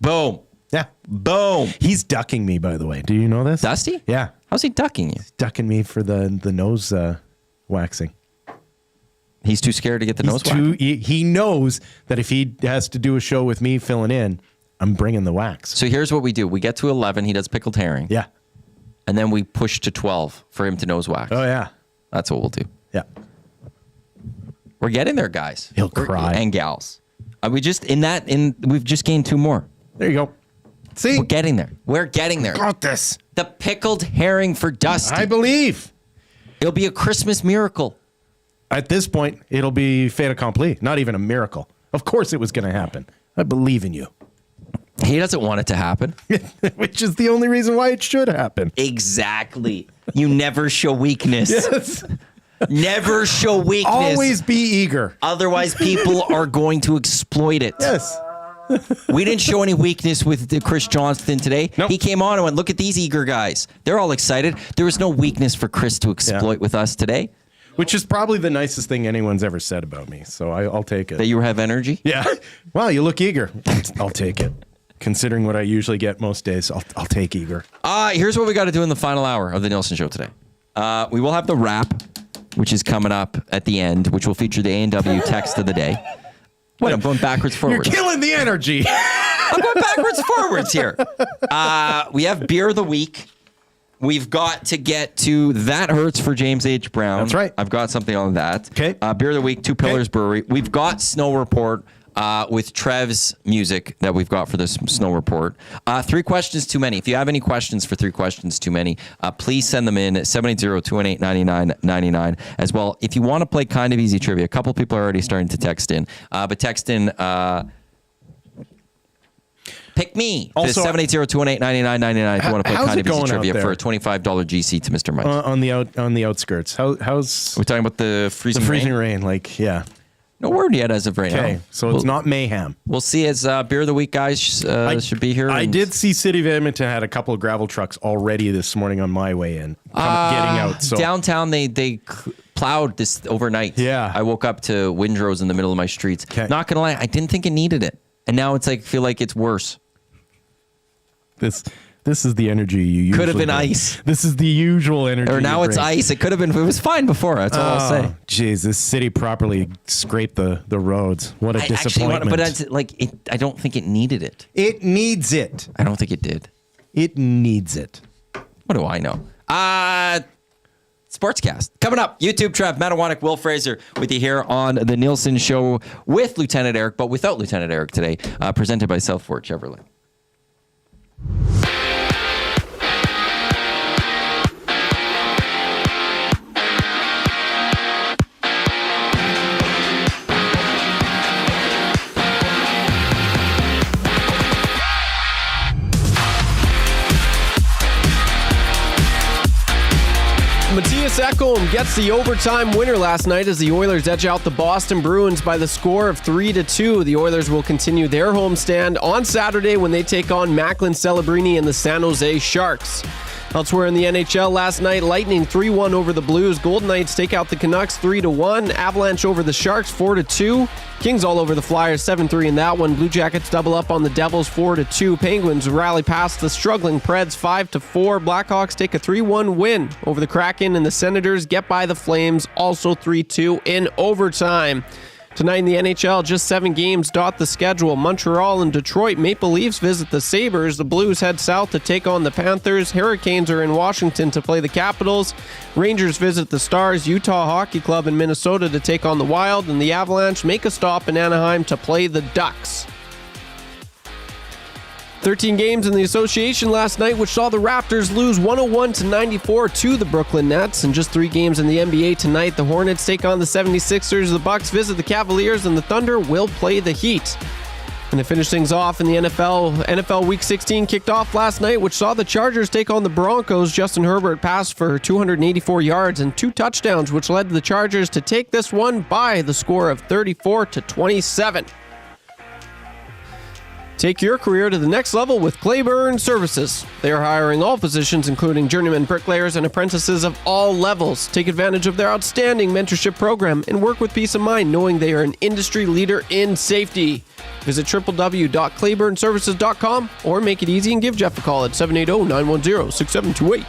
Boom. Yeah. Boom. He's ducking me, by the way. Do you know this? Dusty? Yeah. How's he ducking you? He's ducking me for the nose waxing. He's too scared to get the nose wax. He knows that if he has to do a show with me filling in, I'm bringing the wax. So here's what we do. We get to 11. He does pickled herring. Yeah. And then we push to 12 for him to nose wax. Oh, yeah. That's what we'll do. Yeah. We're getting there, guys. He'll cry. And gals. We've just gained 2 more. There you go. See? We're getting there. Got this. The pickled herring for Dusty. I believe. It'll be a Christmas miracle. At this point, it'll be fait accompli. Not even a miracle. Of course it was going to happen. I believe in you. He doesn't want it to happen. Which is the only reason why it should happen. Exactly. You never show weakness. Yes. Never show weakness. Always be eager. Otherwise, people are going to exploit it. Yes. We didn't show any weakness with Chris Johnston today. Nope. He came on and went, look at these eager guys. They're all excited. There was no weakness for Chris to exploit with us today. which is probably the nicest thing anyone's ever said about me. So I'll take it. That you have energy? Yeah. Well, you look eager. I'll take it. Considering what I usually get most days, I'll take eager. Here's what we got to do in the final hour of the Nielsen Show today. We will have the wrap, which is coming up at the end, which will feature the A&W text of the day. Wait, I'm going backwards, forwards. You're killing the energy. I'm going backwards, forwards here. We have Beer of the Week. We've got to get to That Hurts for James H. Brown. That's right. I've got something on that. Okay. Beer of the Week, Two Pillars Brewery. We've got Snow Report with Trev's music that we've got for this Snow Report. 3 questions too many. If you have any questions for 3 questions too many, please send them in at 780-218-9999. As well, if you want to play kind of easy trivia, a couple people are already starting to text in. But text in... Pick me. Also, 780-218-9999 if you want to play kind of easy trivia there? for a $25 GC to Mr. Mike. On the outskirts. How's We're talking about the freezing rain? Like, yeah. No word yet as of right now. Okay, so it's not mayhem. We'll see as Beer of the Week guys should be here. I did see City of Edmonton had a couple of gravel trucks already this morning on my way in, getting out. So downtown, they plowed this overnight. Yeah. I woke up to windrows in the middle of my streets. Okay. Not gonna lie, I didn't think it needed it, and now it's like feel like it's worse. This is the energy you usually could have been bring. ice. This is the usual energy. Or now it's ice. It could have been. It was fine before. That's all I'll say. Jeez, this city properly scraped the roads. What a disappointment. I don't think it needed it. It needs it. I don't think it did. It needs it. What do I know? Sportscast coming up. YouTube Trev, Matt Iwanyk, Will Fraser with you here on the Nielsen Show with Lieutenant Eric, but without Lieutenant Eric today. Presented by Southport Chevrolet. Mattias Ekholm gets the overtime winner last night as the Oilers edge out the Boston Bruins by the score of 3-2. The Oilers will continue their homestand on Saturday when they take on Macklin Celebrini and the San Jose Sharks. Elsewhere in the NHL last night, Lightning 3-1 over the Blues. Golden Knights take out the Canucks 3-1. Avalanche over the Sharks 4-2. Kings all over the Flyers 7-3 in that one. Blue Jackets double up on the Devils 4-2. Penguins rally past the struggling Preds 5-4. Blackhawks take a 3-1 win over the Kraken, and the Senators get by the Flames also 3-2 in overtime. Tonight in the NHL, just 7 games dot the schedule. Montreal and Detroit Maple Leafs visit the Sabres. The Blues head south to take on the Panthers. Hurricanes are in Washington to play the Capitals. Rangers visit the Stars. Utah Hockey Club in Minnesota to take on the Wild. And the Avalanche make a stop in Anaheim to play the Ducks. 13 games in the association last night, which saw the Raptors lose 101-94 to the Brooklyn Nets. And just 3 games in the NBA tonight, the Hornets take on the 76ers, the Bucks visit the Cavaliers, and the Thunder will play the Heat. And to finish things off in the NFL Week 16 kicked off last night, which saw the Chargers take on the Broncos. Justin Herbert passed for 284 yards and 2 touchdowns, which led the Chargers to take this one by the score of 34-27. Take your career to the next level with Claiborne Services. They are hiring all positions, including journeyman bricklayers and apprentices of all levels. Take advantage of their outstanding mentorship program and work with peace of mind knowing they are an industry leader in safety. Visit www.claiborneservices.com or make it easy and give Jeff a call at 780-910-6728.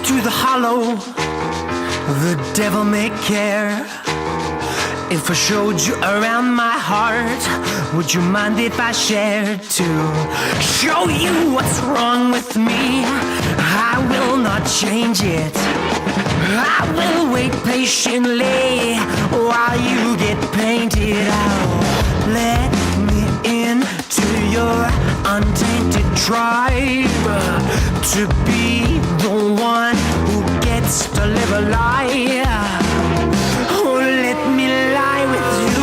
To the hollow, the devil may care. If I showed you around my heart, would you mind if I shared to show you what's wrong with me? I will not change it. I will wait patiently while you get painted out. Let me into your untainted tribe. to be the one who gets to live a lie. Oh, let me lie with you.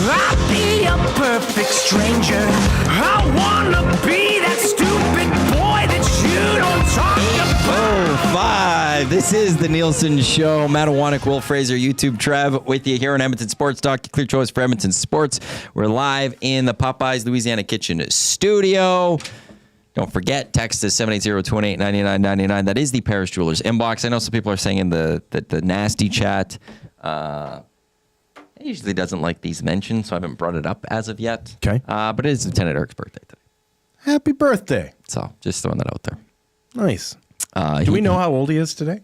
I'll be a perfect stranger. I wanna be that stupid boy that you don't talk about. 5. This is the Nielson Show. Matt Iwanyk, Will Fraser, YouTube Trev with you here on Edmonton Sports Talk. Your clear choice for Edmonton Sports. We're live in the Popeyes Louisiana Kitchen studio. Don't forget, text us 780-218-9999. That is the Paris Jewelers inbox. I know some people are saying in the nasty chat, he usually doesn't like these mentions, so I haven't brought it up as of yet. Okay. But it is Lieutenant Eric's birthday today. Happy birthday. So just throwing that out there. Nice. Do we know how old he is today?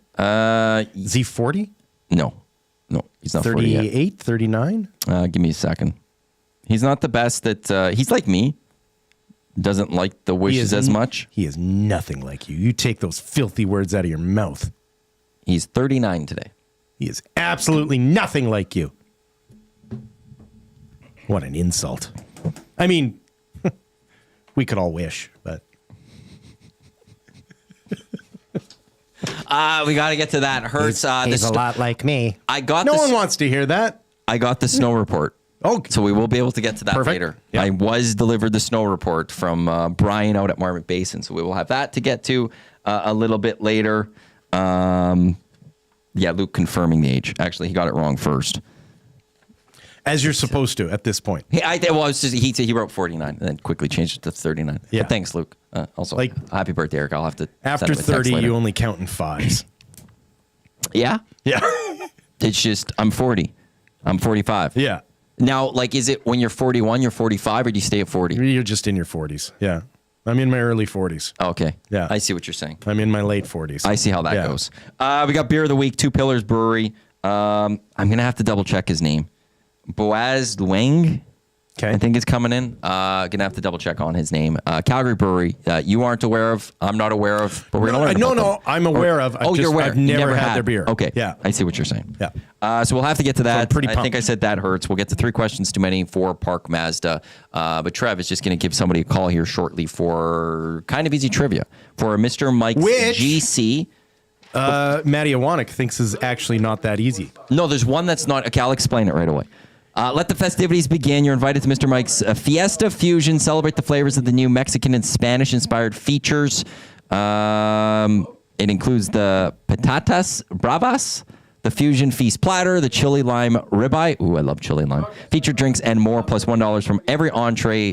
Is he 40? No, he's not 40 yet. 38, 39? Give me a second. He's not the best at, he's like me. Doesn't like the wishes as much. He is nothing like you. You take those filthy words out of your mouth. He's 39 today. He is absolutely nothing like you. What an insult. I mean, we could all wish, but. We got to get to that. Hurts. He's a lot like me. No one wants to hear that. I got the snow report. Okay. So we will be able to get to that Perfect. later. Yeah. I was delivered the snow report from Brian out at Marmot Basin. So we will have that to get to a little bit later. Luke confirming the age. Actually, he got it wrong first. As you're supposed to at this point. He wrote 49 and then quickly changed it to 39. Yeah. But thanks, Luke. Also, happy birthday, Eric. I'll have to After send him a text 30, later. you only count in fives. Yeah? Yeah. It's just, I'm 40. I'm 45. Yeah. Now, is it when you're 41, you're 45, or do you stay at 40? You're just in your 40s. Yeah. I'm in my early 40s. Okay. Yeah. I see what you're saying. I'm in my late 40s. I see how that goes. We got Beer of the Week, Two Pillars Brewery. I'm going to have to double check his name. Boaz Lueng, I think is coming in. Going to have to double check on his name. Calgary Brewery, you aren't aware of, I'm not aware of, but we're going to learn about them. I'm aware of. You're aware. I've never had their beer. Okay. Yeah. I see what you're saying. Yeah. So we'll have to get to that. I'm pretty I think I said that hurts. We'll get to 3 questions too many for Park Mazda. But Trev is just going to give somebody a call here shortly for kind of easy trivia for Mr. Mike's GC. Matty Iwanyk thinks is actually not that easy. No, there's one that's not. Okay, I'll explain it right away. Let the festivities begin. You're invited to Mr. Mike's Fiesta Fusion. Celebrate the flavors of the new Mexican and Spanish-inspired features. It includes the patatas bravas, the fusion feast platter, the chili lime ribeye. Ooh, I love chili lime. Featured drinks and more, plus $1 from every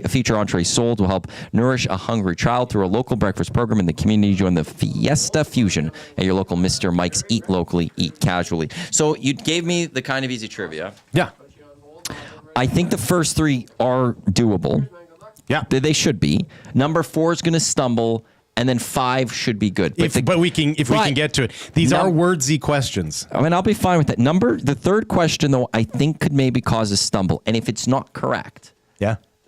feature entree sold will help nourish a hungry child through a local breakfast program in the community. Join the Fiesta Fusion at your local Mr. Mike's. Eat locally, eat casually. So you gave me the kind of easy trivia. Yeah. I think the first 3 are doable. Yeah. They should be. Number 4 is going to stumble, and then 5 should be good. If we can get to it. These are wordsy questions. I mean, I'll be fine with that. The 3rd question, though, I think could maybe cause a stumble. And if it's not correct,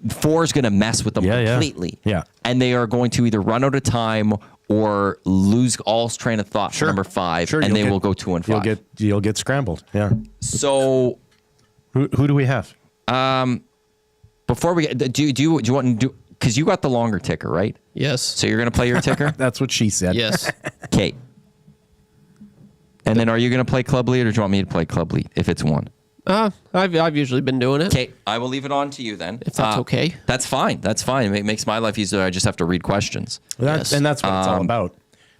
4 is going to mess with them completely. Yeah. And they are going to either run out of time or lose all train of thought for number 5, and they will go 2 and 5. You'll get scrambled. Yeah. So who do we have? Before we get, do you want to do, because you got the longer ticker, right? Yes. So you're going to play your ticker? That's what she said. Yes. Okay. And then are you going to play club lead, or do you want me to play club lead if it's 1? I've usually been doing it. Okay, I will leave it on to you then. If that's okay. That's fine. That's fine. It makes my life easier. I just have to read questions. And that's what it's all about.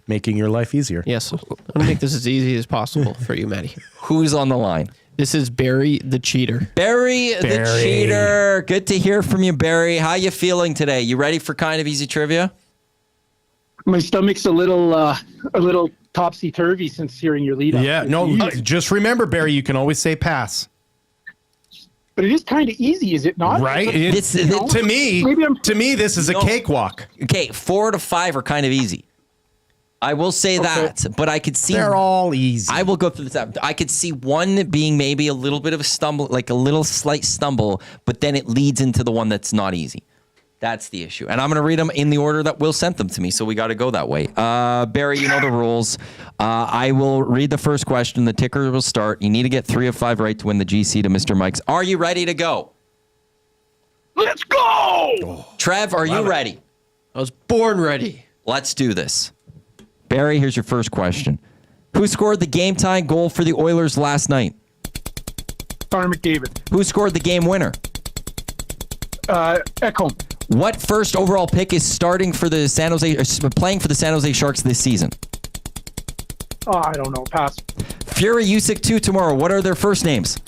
Making your life easier. Yes. I'm going to make this as easy as possible for you, Matty. Who's on the line? This is Barry the Cheater. Barry the Cheater. Good to hear from you, Barry. How you feeling today? You ready for kind of easy trivia? My stomach's a little topsy-turvy since hearing your lead up. Yeah, just remember, Barry, you can always say pass. But it is kind of easy, is it not? Right? To me, this is a cakewalk. Okay, 4 to 5 are kind of easy. I will say that, but I could see they're all easy. I will go through this. I could see 1 being maybe a little bit of a stumble, like a little slight stumble, but then it leads into the one that's not easy. That's the issue. And I'm going to read them in the order that Will sent them to me, so we got to go that way. Barry, you know the rules. I will read the first question. The ticker will start. You need to get 3 of 5 right to win the GC to Mr. Mike's. Are you ready to go? Let's go! Trev, are you ready? I was born ready. Let's do this. Barry, here's your first question. Who scored the game-tying goal for the Oilers last night? Connor McDavid. Who scored the game winner? Ekholm. What first overall pick is starting for the playing for the San Jose Sharks this season? Oh, I don't know. Pass. Fury, Usyk 2 tomorrow. What are their first names?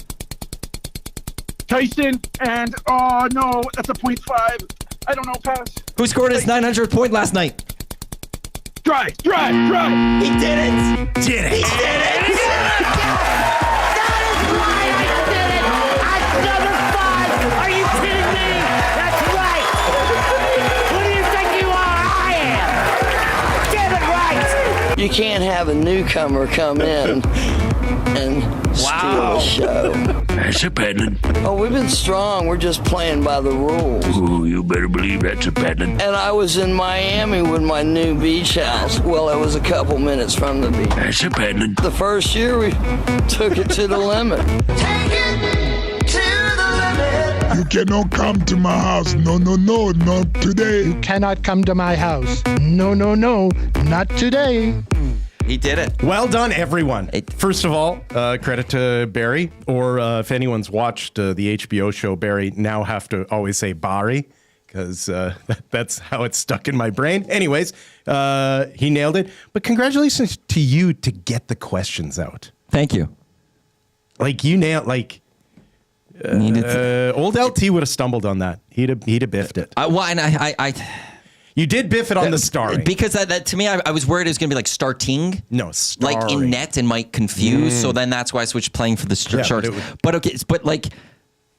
Tyson and oh no, that's a .5. I don't know. Pass. Who scored his 900th point last night? Dry. He did it. Did it. He did it. That is why I did it. At number 5. Are you kidding me? That's right. Who do you think you are? I am. Get it right. You can't have a newcomer come in and steal the show. That's a peddling. Oh, we've been strong. We're just playing by the rules. Ooh, you better believe that's a peddling. And I was in Miami with my new beach house. Well, it was a couple minutes from the beach. That's a peddling. The first year, we took it to the limit. You cannot come to my house. No, not today. You cannot come to my house. No, not today. He did it. Well done, everyone. First of all, credit to Barry, or if anyone's watched the HBO show, Barry, now have to always say Barry, because that's how it's stuck in my brain. Anyways, he nailed it. But congratulations to you to get the questions out. Thank you. Like, you nailed, like... old LT would have stumbled on that. He'd have biffed it. You did biff it on the starring. Because that to me, I was worried it was going to be like starting. No, starring. Like in net and might confuse. So then that's why I switched playing for the Sharks. But like,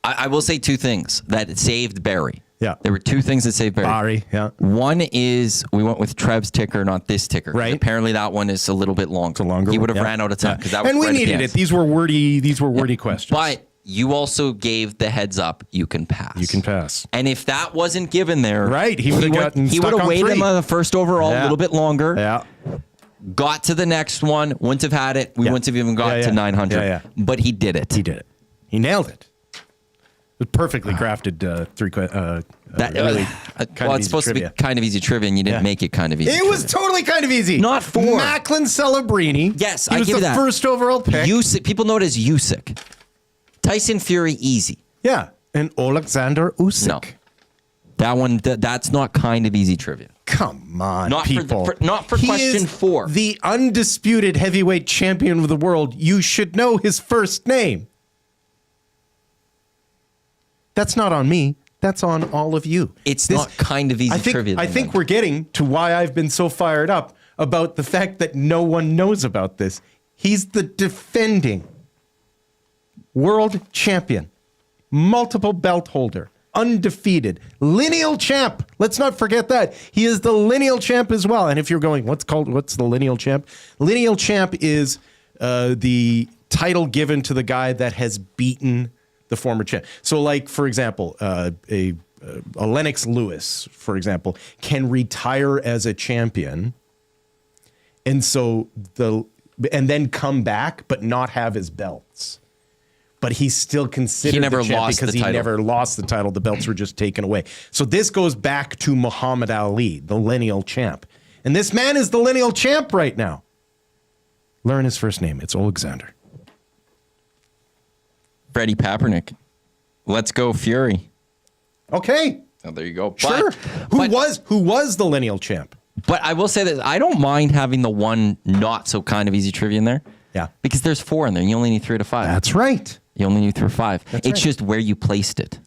I will say two things that saved Barry. Yeah. There were two things that saved Barry. Barry, yeah. One is we went with Trev's ticker, not this ticker. Right. Apparently that one is a little bit longer. It's a longer He would one, have yeah. ran out of time because that was and we right at the needed end. it. These were wordy questions. But you also gave the heads up. You can pass. You can pass. And if that wasn't given there, right, he would have waited him on the first overall a little bit longer. Yeah. Got to the next one. Wouldn't have had it. We wouldn't have even got to 900. Yeah. But he did it. He did it. He nailed it. It was perfectly crafted. It's supposed to be kind of easy trivia, and you didn't make it kind of easy. It was totally kind of easy. Not for Macklin Celebrini. Yes, he I was give the you that. first overall pick. Usyk, people know it as Usyk. Tyson Fury, easy. Yeah, and Alexander Usyk. No, that one. That's not kind of easy trivia. Come on, not people. Not for he question is 4. The undisputed heavyweight champion of the world. You should know his first name. That's not on me. That's on all of you. It's not kind of easy trivia. I think we're getting to why I've been so fired up about the fact that no one knows about this. He's the defending world champion, multiple belt holder, undefeated, lineal champ. Let's not forget that. He is the lineal champ as well. And if you're going, what's the lineal champ? Lineal champ is the title given to the guy that has beaten the former champ. So, like, for example, a Lennox Lewis, for example, can retire as a champion, and then come back, but not have his belts. But he's still considered He never the champ lost because the he title. never lost the title. The belts were just taken away. So this goes back to Muhammad Ali, the lineal champ. And this man is the lineal champ right now. Learn his first name. It's Alexander. Freddie Kaepernick. Let's go Fury. Okay. Oh, there you go. Sure. Who was the lineal champ? But I will say that I don't mind having the one not so kind of easy trivia in there. Yeah. Because there's 4 in there. You only need 3 out of 5. That's right. You only need 3 or 5. That's it's right. just where you placed it.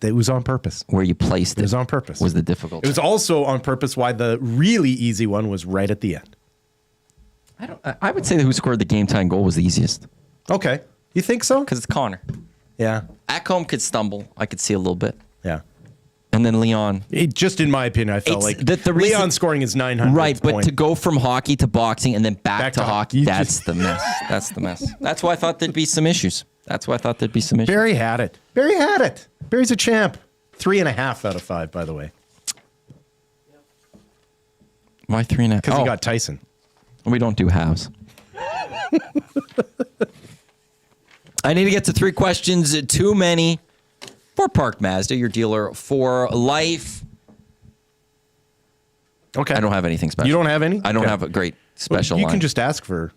It was on purpose. Where you placed it. It was on purpose. Was the difficult. It was also on purpose why the really easy one was right at the end. I would say that who scored the game time goal was the easiest. Okay. You think so? Because it's Connor. Yeah. Ekholm could stumble. I could see a little bit. Yeah. And then Leon. Just in my opinion, I felt like the reason, Leon scoring is 900. Right, but to go from hockey to boxing and then back to hockey, that's the mess. That's the mess. That's why I thought there'd be some issues. Barry had it. Barry's a champ. 3.5 out of 5, by the way. Why 3.5? Because he got Tyson. We don't do halves. I need to get to 3 questions. Too many. For Park Mazda, your dealer for life. Okay. I don't have anything special. You don't have any? I don't have a great special You line. can just ask for.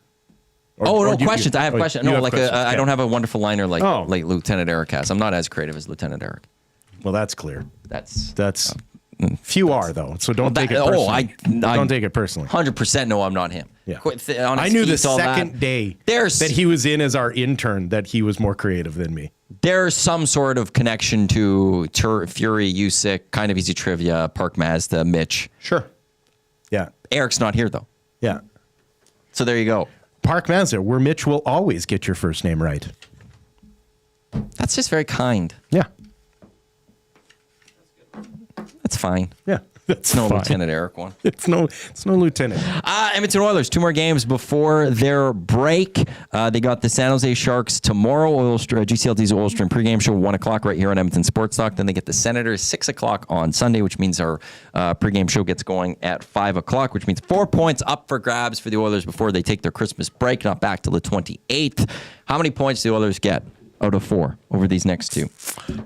Questions. I have questions. No, like questions. I Okay. don't have a wonderful liner like Lieutenant Eric has. I'm not as creative as Lieutenant Eric. Well, that's clear. That's few are though, so don't take it personally. Don't take it personally. 100% no, I'm not him. Yeah. On I his knew the feet, all second day that he was in as our intern that he was more creative than me. There's some sort of connection to Fury, Usyk, kind of easy trivia, Park Mazda, Mitch. Sure. Yeah. Eric's not here though. Yeah. So there you go. Park Mazda, where Mitch will always get your first name right. That's just very kind. Yeah. That's fine. Yeah. That's no fine. Lieutenant Eric one. It's no lieutenant. Edmonton Oilers, 2 more games before their break. They got the San Jose Sharks tomorrow. GCLT's Oil Stream pregame show, 1 o'clock right here on Edmonton Sports Talk. Then they get the Senators, 6 o'clock on Sunday, which means our pregame show gets going at 5 o'clock, which means 4 points up for grabs for the Oilers before they take their Christmas break, not back till the 28th. How many points do the Oilers get out of 4 over these next 2?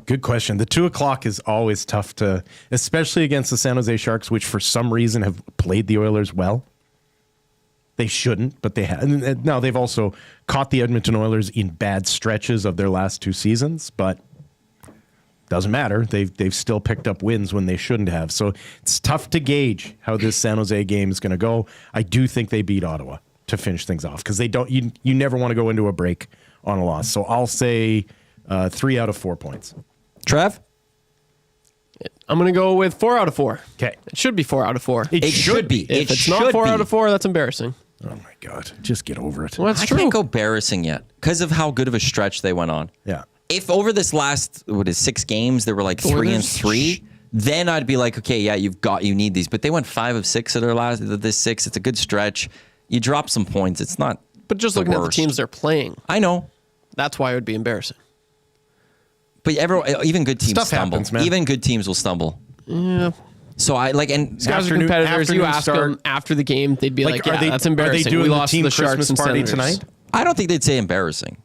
Good question. The 2 o'clock is always tough to, especially against the San Jose Sharks, which for some reason have played the Oilers well. They shouldn't, but they have. And now they've also caught the Edmonton Oilers in bad stretches of their last 2 seasons, but doesn't matter. They've still picked up wins when they shouldn't have. So it's tough to gauge how this San Jose game is going to go. I do think they beat Ottawa to finish things off because they don't. You never want to go into a break on a loss. So I'll say 3 out of 4 points. Trev? I'm going to go with 4 out of 4. Okay. It should be 4 out of 4. It should be. If it's not 4 out of 4, that's embarrassing. Oh my God. Just get over it. Well, that's I true. can't go embarrassing yet because of how good of a stretch they went on. Yeah. If over this last 6 games they were like 3 and 3, then I'd be like, okay, yeah, you need these. But they went 5 of 6 of their last. This 6, it's a good stretch. You drop some points. It's not. But just looking at the teams they're playing, I know. That's why it would be embarrassing. But even good teams Stuff stumble. happens, man. Even good teams will stumble. Yeah. So I like, and These guys are competitors. You ask them after the game, they'd be like, yeah, that's embarrassing. Are they doing we the lost team to the Sharks Christmas and party Senators. tonight? I don't think they'd say embarrassing.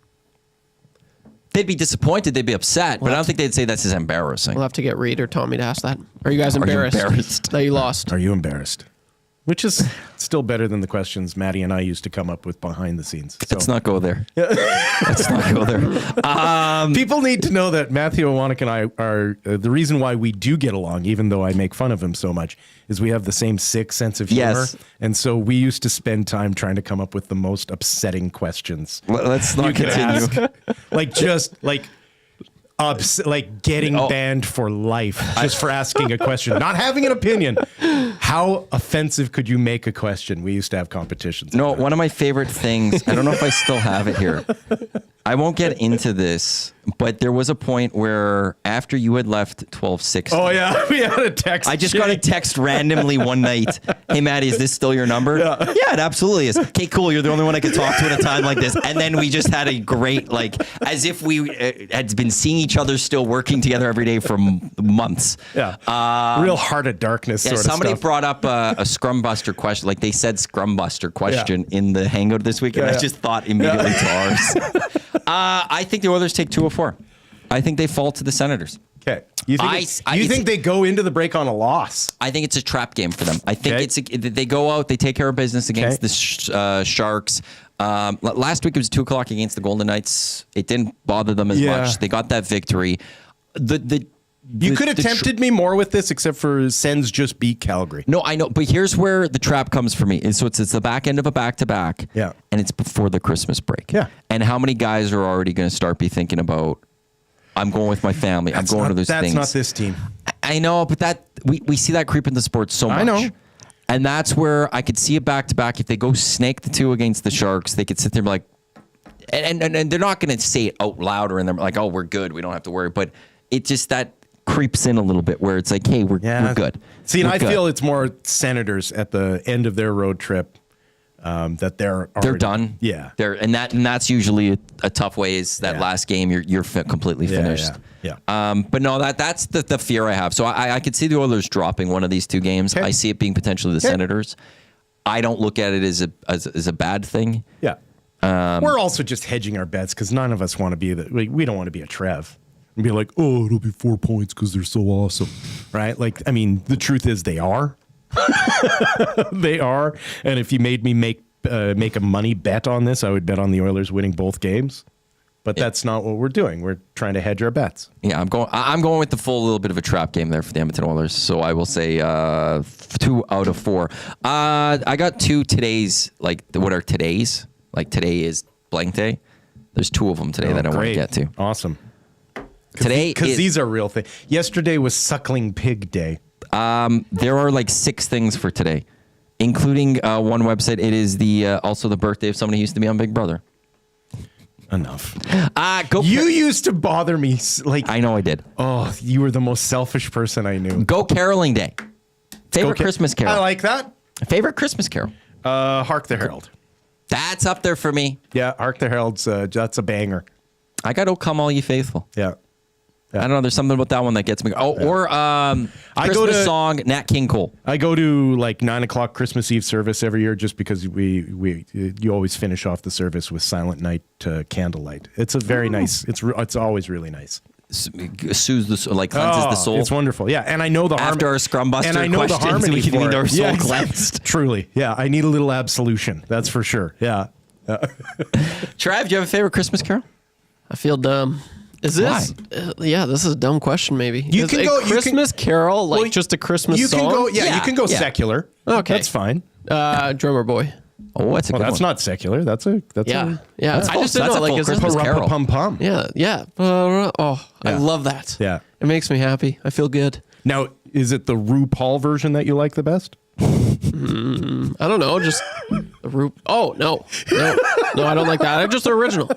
They'd be disappointed. They'd be upset. But I don't think they'd say this is embarrassing. We'll have to get Reed or Tommy to ask that. Are you guys embarrassed that you lost? Are you embarrassed? Which is still better than the questions Maddie and I used to come up with behind the scenes. So. Let's not go there. Let's not go there. People need to know that Matthew Iwanyk and I are the reason why we do get along, even though I make fun of him so much, is we have the same sick sense of humor. Yes. And so we used to spend time trying to come up with the most upsetting questions. Let's not continue. Like getting banned for life just for asking a question, not having an opinion. How offensive could you make a question? We used to have competitions. No, one of my favorite things, I don't know if I still have it here. I won't get into this, but there was a point where after you had left 1260. Oh, yeah. We had a text. I just got a text randomly one night. Hey, Maddie, is this still your number? Yeah, it absolutely is. Okay, cool. You're the only one I could talk to at a time like this. And then we just had a great, as if we had been seeing each other, still working together every day for months. Yeah. Real heart of darkness sort of stuff. Somebody brought up a Scrum Buster question. Like they said Scrum Buster question in the Hangout this week. And I just thought immediately to ours. I think the Oilers take 2 of 4. I think they fall to the Senators. Okay. You think they go into the break on a loss? I think it's a trap game for them. I think they go out, they take care of business against the Sharks. Last week it was 2 o'clock against the Golden Knights. It didn't bother them as much. They got that victory. You could have tempted me more with this, except for Sens just beat Calgary. No, I know, but here's where the trap comes for me. So it's the back end of a back-to-back, and it's before the Christmas break. Yeah. And how many guys are already going to start be thinking about, I'm going with my family, I'm going to those things. That's not this team. I know, but we see that creep in the sport so much. I know. And that's where I could see a back-to-back. If they go snake the 2 against the Sharks, they could sit there and be like, and they're not going to say it out loud or in them like, oh, we're good, we don't have to worry. But it just, that creeps in a little bit where it's like, hey, we're good. See, and I feel it's more Senators at the end of their road trip that they're done. Yeah, and that's usually a tough way. Is that last game you're completely finished. Yeah. But no, that's the fear I have. So I could see the Oilers dropping one of these 2 games. I see it being potentially the Senators. I don't look at it as a bad thing. Yeah. We're also just hedging our bets because none of us want to be we don't want to be a Trev. And be like, oh, it'll be 4 points because they're so awesome, right? Like, I mean, the truth is they are, They are. And if you made me make a money bet on this, I would bet on the Oilers winning both games. But that's not what we're doing. We're trying to hedge our bets. Yeah, I'm going with the full little bit of a trap game there for the Edmonton Oilers. So I will say 2 out of 4. I got 2 today's, like, what are today's? Like, today is blank day. There's 2 of them today that I want to get to. Awesome. Today because these are real things. Yesterday was Suckling Pig Day. There are like 6 things for today, including one website. It is also the birthday of somebody who used to be on Big Brother. Enough. You used to bother me. Like I know I did. Oh, you were the most selfish person I knew. Go caroling day. Favorite Christmas carol. I like that. Favorite Christmas carol. Hark the Herald. That's up there for me. Yeah, Hark the Herald's that's a banger. I got "O Come All Ye Faithful." Yeah. I don't know. There's something about that one that gets me. Oh, yeah. Christmas song, Nat King Cole. I go to like 9:00 Christmas Eve service every year just because you always finish off the service with Silent Night candlelight. It's a very nice. It's always really nice. Soothes the soul, like cleanses the soul. It's wonderful. Yeah, and I know the after our Scrum Buster and I know the harmony we need our soul yeah, cleansed. Truly, yeah. I need a little absolution. That's for sure. Yeah. Trav, do you have a favorite Christmas carol? I feel dumb. Is this? Yeah, this is a dumb question. Maybe you can go Christmas carol, like just a Christmas you song. Can go, you can go secular. Okay, that's fine. Drummer Boy. Oh, that's a good that's one. not secular. That's a yeah. That's I just didn't know. Like, is Christmas carol? Pum pum. Yeah. I love that. Yeah, it makes me happy. I feel good. Now, is it the RuPaul version that you like the best? I don't know. Just the Oh no, I don't like that. Just the original.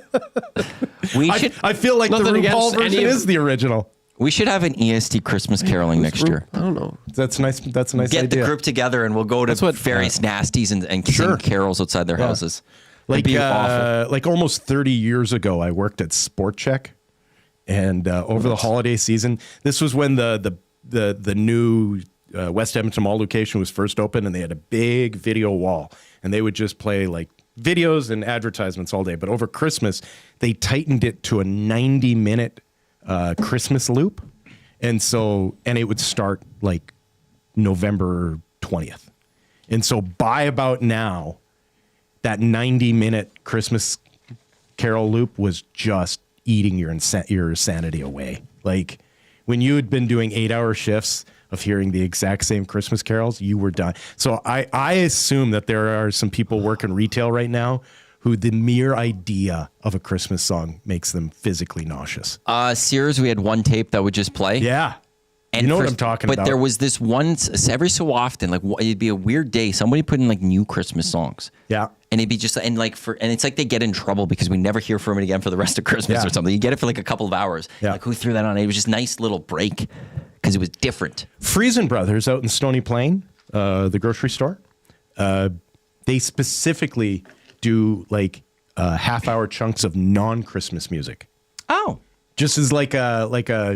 I feel like the RuPaul version is the original. We should have an EST Christmas caroling next year. I don't know. That's nice. That's a nice Get idea. the group together and we'll go to various nasties and sing carols outside their houses. Like almost 30 years ago, I worked at Sport Check, and over the holiday season, this was when the new West Edmonton Mall location was first opened, and they had a big video wall, and they would just play like videos and advertisements all day. But over Christmas, they tightened it to a 90-minute Christmas loop, and it would start like November 20th, and so by about now, that 90-minute Christmas carol loop was just eating your sanity away. Like when you had been doing 8-hour shifts of hearing the exact same Christmas carols, you were done. So I assume that there are some people working retail right now who the mere idea of a Christmas song makes them physically nauseous. Sears, we had one tape that would just play. Yeah. And you know what I'm talking about. But there was this one, every so often, like it'd be a weird day, somebody put in like new Christmas songs. Yeah. And it'd be just, and it's like they get in trouble because we never hear from it again for the rest of Christmas or something. You get it for like a couple of hours. Yeah. Like who threw that on? It was just a nice little break because it was different. Friesen Brothers out in Stony Plain, the grocery store, they specifically do like half-hour chunks of non-Christmas music. Oh. Just as like a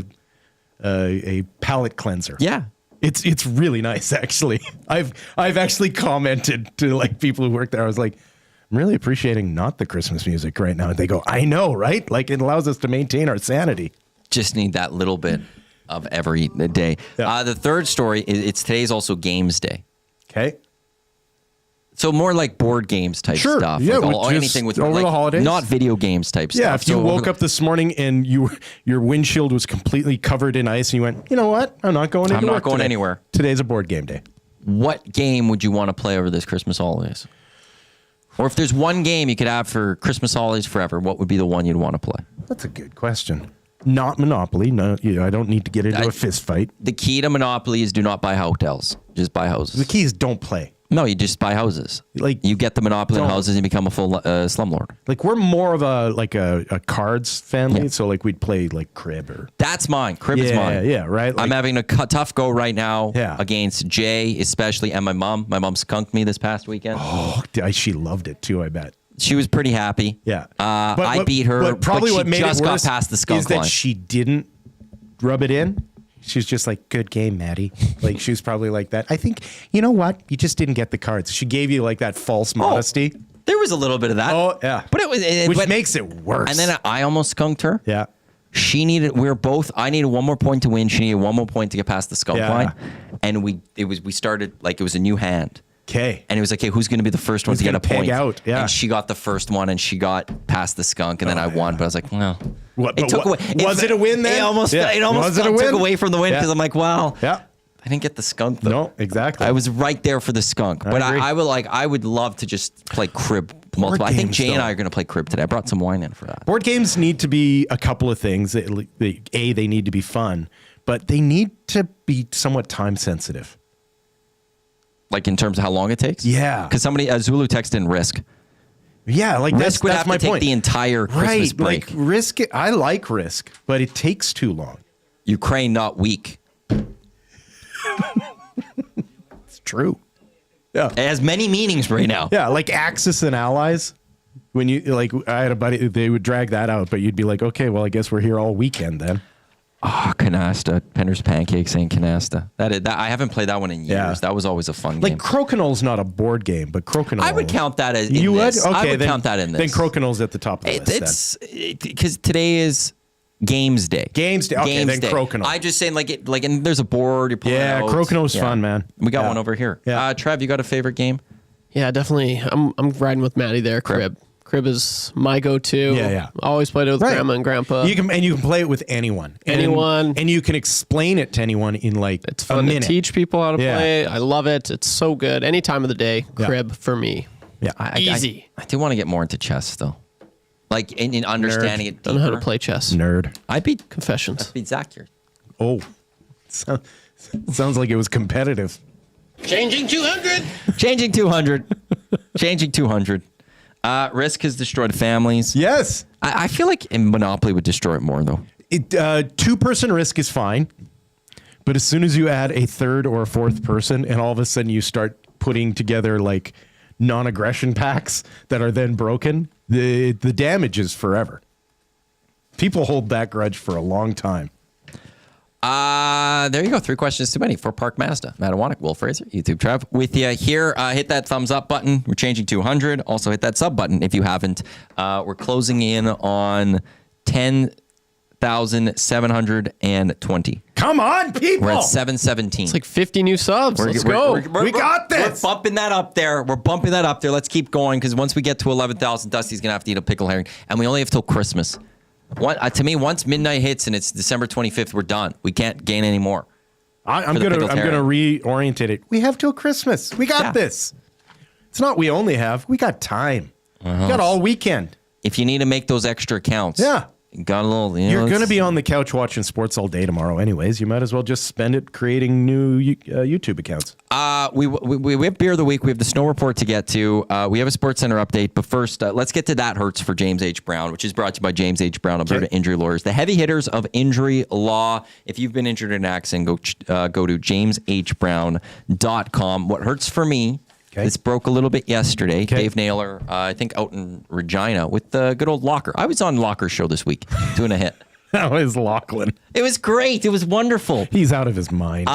palate cleanser. Yeah. It's really nice, actually. I've actually commented to like people who work there. I was like, I'm really appreciating not the Christmas music right now. And they go, I know, right? Like it allows us to maintain our sanity. Just need that little bit of every day. Yeah. The third story is today's also Games Day. Okay. So more like board games type stuff. Yeah, like anything with over the holidays. Not video games type stuff. Yeah, if you woke up this morning and your windshield was completely covered in ice and you went, you know what? I'm not going anywhere. Today's a board game day. What game would you want to play over this Christmas holidays? Or if there's one game you could have for Christmas holidays forever, what would be the one you'd want to play? That's a good question. Not Monopoly. No, I don't need to get into a fist fight. The key to Monopoly is do not buy hotels. Just buy houses. The key is don't play. No, you just buy houses. Like you get the Monopoly on houses and you become a full slumlord. Like we're more of a cards family, so like we'd play like Crib or. That's mine. Crib is mine. Yeah, right. Like, I'm having a tough go right now against Jay, especially, and my mom. My mom skunked me this past weekend. Oh, she loved it too. I bet. She was pretty happy. Yeah. I beat her. But probably she what made just it worse got past the skunk is that line. she didn't rub it in. She was just like, good game, Maddie. Like, she was probably like that. I think, you know what? You just didn't get the cards. She gave you like that false modesty. There was a little bit of that. Oh, yeah. But it was... Which makes it worse. And then I almost skunked her. Yeah. I needed one more point to win. She needed one more point to get past the skunk line. And we started like it was a new hand. Okay. And it was like, okay, who's going to be the first one to get a point? Out? Yeah. And she got the first one and she got past the skunk and then I won. But I was like, well, it took away. Was it a win then? It almost took away from the win because I'm like, wow. Yeah. I didn't get the skunk though. No, exactly. I was right there for the skunk. But I would love to just play crib multiple. I think Jay and I are going to play crib today. I brought some wine in for that. Board games need to be a couple of things. They need to be fun, but they need to be somewhat time sensitive. Like in terms of how long it takes? Yeah. Because somebody, Zulu texted in Risk. Yeah, like Risk would that's have my to take point. the entire Christmas break. Like Risk, I like Risk, but it takes too long. Ukraine, not weak. It's true. Yeah. It has many meanings right now. Yeah, like Axis and Allies. When you I had a buddy, they would drag that out, but you'd be like, okay, well, I guess we're here all weekend then. Oh, Canasta. Penner's Pancakes and Canasta. That I haven't played that one in years. Yeah. That was always a fun game. Like Crokinol's not a board game, but Crokinole. I would count that as you would? Okay, I would count that in this. Then Crokinol's at the top of the list. It's because today is Games Day. Games Day. Okay, Games then Day. Crokinole. I just saying and there's a board. You're pulling out. Crokinol's fun, man. We got one over here. Yeah. Trev, you got a favorite game? Yeah, definitely. I'm riding with Maddie there. Crib. Crib is my go-to. Yeah. Always played it with grandma and grandpa. You can play it with anyone. And you can explain it to anyone in like it's fun a minute. to teach people how to play. I love it. It's so good. Any time of the day, Crib for me. Yeah. Easy. I do want to get more into chess though. Like in understanding it deeper. Don't know how to play chess. Nerd. I beat Confessions. I beat Zach here. Oh. Sounds like it was competitive. Changing 200. Changing 200. Changing 200. Risk has destroyed families. Yes. I feel like Monopoly would destroy it more, though. Two-person Risk is fine. But as soon as you add a third or a fourth person and all of a sudden you start putting together like non-aggression packs that are then broken, the damage is forever. People hold that grudge for a long time. There you go. 3 questions too many for Park Mazda. Matt Iwanyk, Will Fraser, YouTube Trev. With you here, hit that thumbs up button. We're changing 200. Also hit that sub button if you haven't. We're closing in on 10,720. Come on, people. We're at 717. It's like 50 new subs. Let's go. We got this. We're bumping that up there. Let's keep going because once we get to 11,000, Dusty's going to have to eat a pickle herring. And we only have till Christmas. To me, once midnight hits and it's December 25th, we're done. We can't gain any more. I'm gonna reorientate it. We have till Christmas. We got this. It's not we only have. We got time. We got all weekend. If you need to make those extra accounts, got a little. You're gonna be on the couch watching sports all day tomorrow, anyways. You might as well just spend it creating new YouTube accounts. We have beer of the week. We have the snow report to get to. We have a Sports Center update, but first, let's get to That Hurts for James H. Brown, which is brought to you by James H. Brown, Alberta Injury Lawyers, the heavy hitters of injury law. If you've been injured in an accident, go to jameshbrown.com. What hurts for me. This broke a little bit yesterday. Dave Naylor, I think out in Regina with the good old Locker. I was on Locker's show this week doing a hit. That was Lachlan. It was great. It was wonderful. He's out of his mind.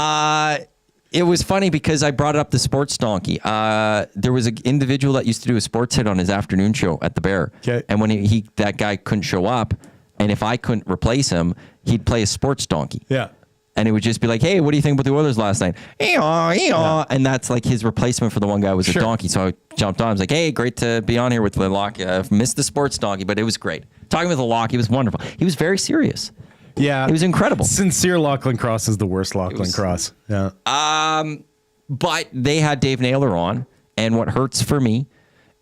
It was funny because I brought up the sports donkey. There was an individual that used to do a sports hit on his afternoon show at the Bear. And when that guy couldn't show up, and if I couldn't replace him, he'd play a sports donkey. Yeah. And it would just be like, hey, what do you think about the Oilers last night? And that's like his replacement for the one guy was a donkey. So I jumped on. I was like, hey, great to be on here with the Lock. I've missed the sports donkey, but it was great. Talking with the Lock, he was wonderful. He was very serious. Yeah. It was incredible. Sincere Lachlan Cross is the worst Lachlan Cross. Yeah. But they had Dave Naylor on. And what hurts for me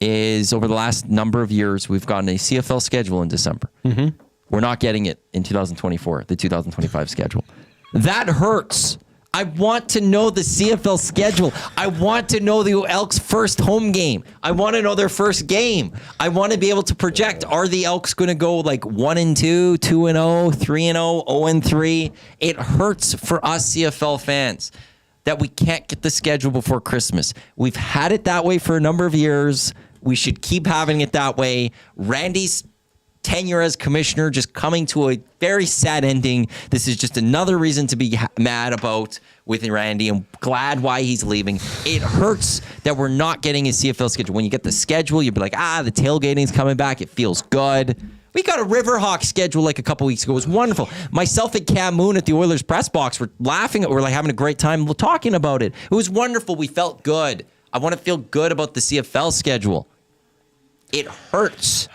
is over the last number of years, we've gotten a CFL schedule in December. Mm-hmm. We're not getting it in 2024, the 2025 schedule. That hurts. I want to know the CFL schedule. I want to know the Elks' first home game. I want to know their first game. I want to be able to project, are the Elks going to go like 1-2, 2-0, 3-0, 0-3? It hurts for us CFL fans that we can't get the schedule before Christmas. We've had it that way for a number of years. We should keep having it that way. Randy's tenure as commissioner just coming to a very sad ending. This is just another reason to be mad about with Randy. I'm glad why he's leaving. It hurts that we're not getting a CFL schedule. When you get the schedule, you'll be like, the tailgating's coming back. It feels good. We got a Riverhawk schedule like a couple weeks ago. It was wonderful. Myself and Cam Moon at the Oilers press box were laughing. We're like having a great time talking about it. It was wonderful. We felt good. I want to feel good about the CFL schedule. It hurts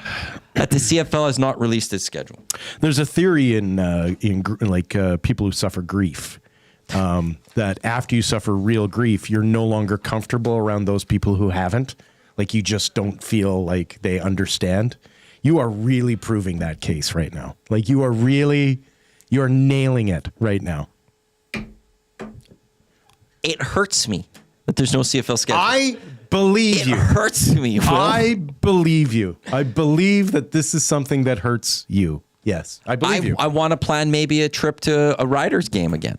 that the CFL has not released its schedule. There's a theory in people who suffer grief that after you suffer real grief, you're no longer comfortable around those people who haven't. Like you just don't feel like they understand. You are really proving that case right now. Like you are nailing it right now. It hurts me that there's no CFL schedule. I believe you. It hurts me, Will. I believe you. I believe that this is something that hurts you. Yes, I believe you. I want to plan maybe a trip to a Riders game again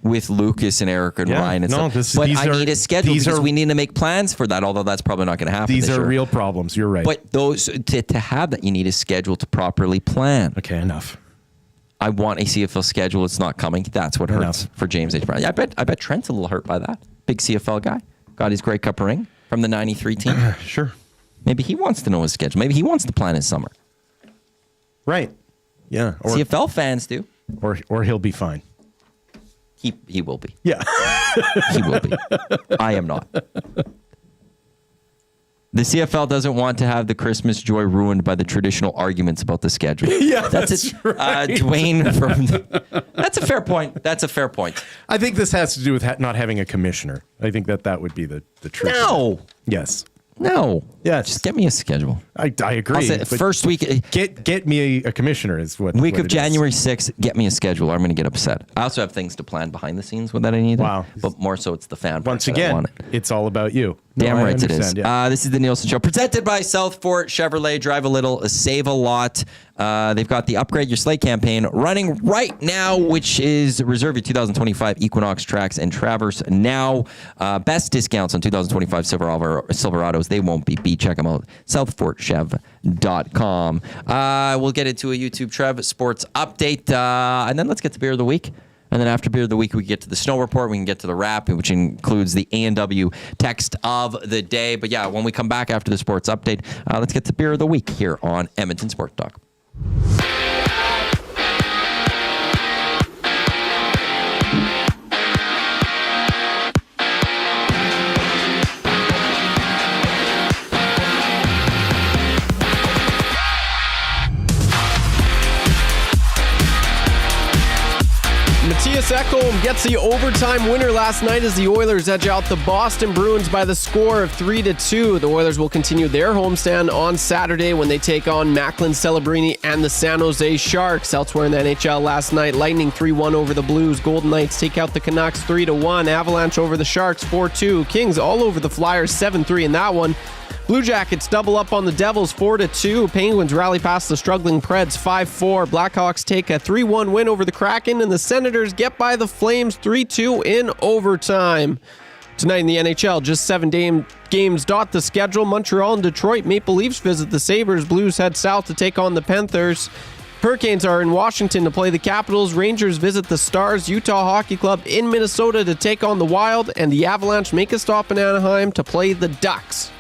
with Lucas and Eric and Ryan and stuff. But I need a schedule because we need to make plans for that, although that's probably not going to happen. These are real problems. You're right. But those to have that, you need a schedule to properly plan. Okay, enough. I want a CFL schedule. It's not coming. That's what hurts for James H. Brown. I bet Trent's a little hurt by that. Big CFL guy. Got his Grey Cup ring from the 93 team. Sure. Maybe he wants to know his schedule. Maybe he wants to plan his summer. Right. Yeah. Or, CFL fans do. Or he'll be fine. He will be. Yeah. He will be. I am not. The CFL doesn't want to have the Christmas joy ruined by the traditional arguments about the schedule. Yeah, that's right. Dwayne that's a fair point. That's a fair point. I think this has to do with not having a commissioner. I think that would be the truth. No. Yes. No. Yeah. Just get me a schedule. I agree. First week. Get me a commissioner is what. Week what of January 6th, get me a schedule. Or I'm going to get upset. I also have things to plan behind the scenes with that I need. Wow. But more so it's the fan. Once again, it's all about you. Damn No, right it is. Yeah. This is the Nielson Show, presented by Southport Chevrolet. Drive a little, save a lot. They've got the Upgrade Your Sleigh campaign running right now, which is reserve your 2025 Equinox Trax and Traverse now. Best discounts on 2025 Silverados. They won't be beat. Check them out. SouthportChev.com. We'll get into a YouTube Trev Sports update, and then let's get to Beer of the Week. And then after Beer of the Week, we get to the Snow Report. We can get to the wrap, which includes the A&W text of the day. But yeah, when we come back after the sports update, let's get to Beer of the Week here on Edmonton Sports Talk. Mattias Ekholm gets the overtime winner last night as the Oilers edge out the Boston Bruins by the score of 3-2. The Oilers will continue their homestand on Saturday when they take on Macklin Celebrini and the San Jose Sharks. Elsewhere in the NHL last night, Lightning 3-1 over the Blues. Golden Knights take out the Canucks 3-1. Avalanche over the Sharks 4-2. Kings all over the Flyers 7-3 in that one. Blue Jackets double up on the Devils 4-2. Penguins rally past the struggling Preds 5-4. Blackhawks take a 3-1 win over the Kraken, and the Senators get by the Flames 3-2 in overtime. Tonight in the NHL, just 7 games dot the schedule. Montreal and Detroit Maple Leafs visit the Sabres. Blues head south to take on the Panthers. Hurricanes are in Washington to play the Capitals. Rangers visit the Stars. Utah Hockey Club in Minnesota to take on the Wild. And the Avalanche make a stop in Anaheim to play the Ducks.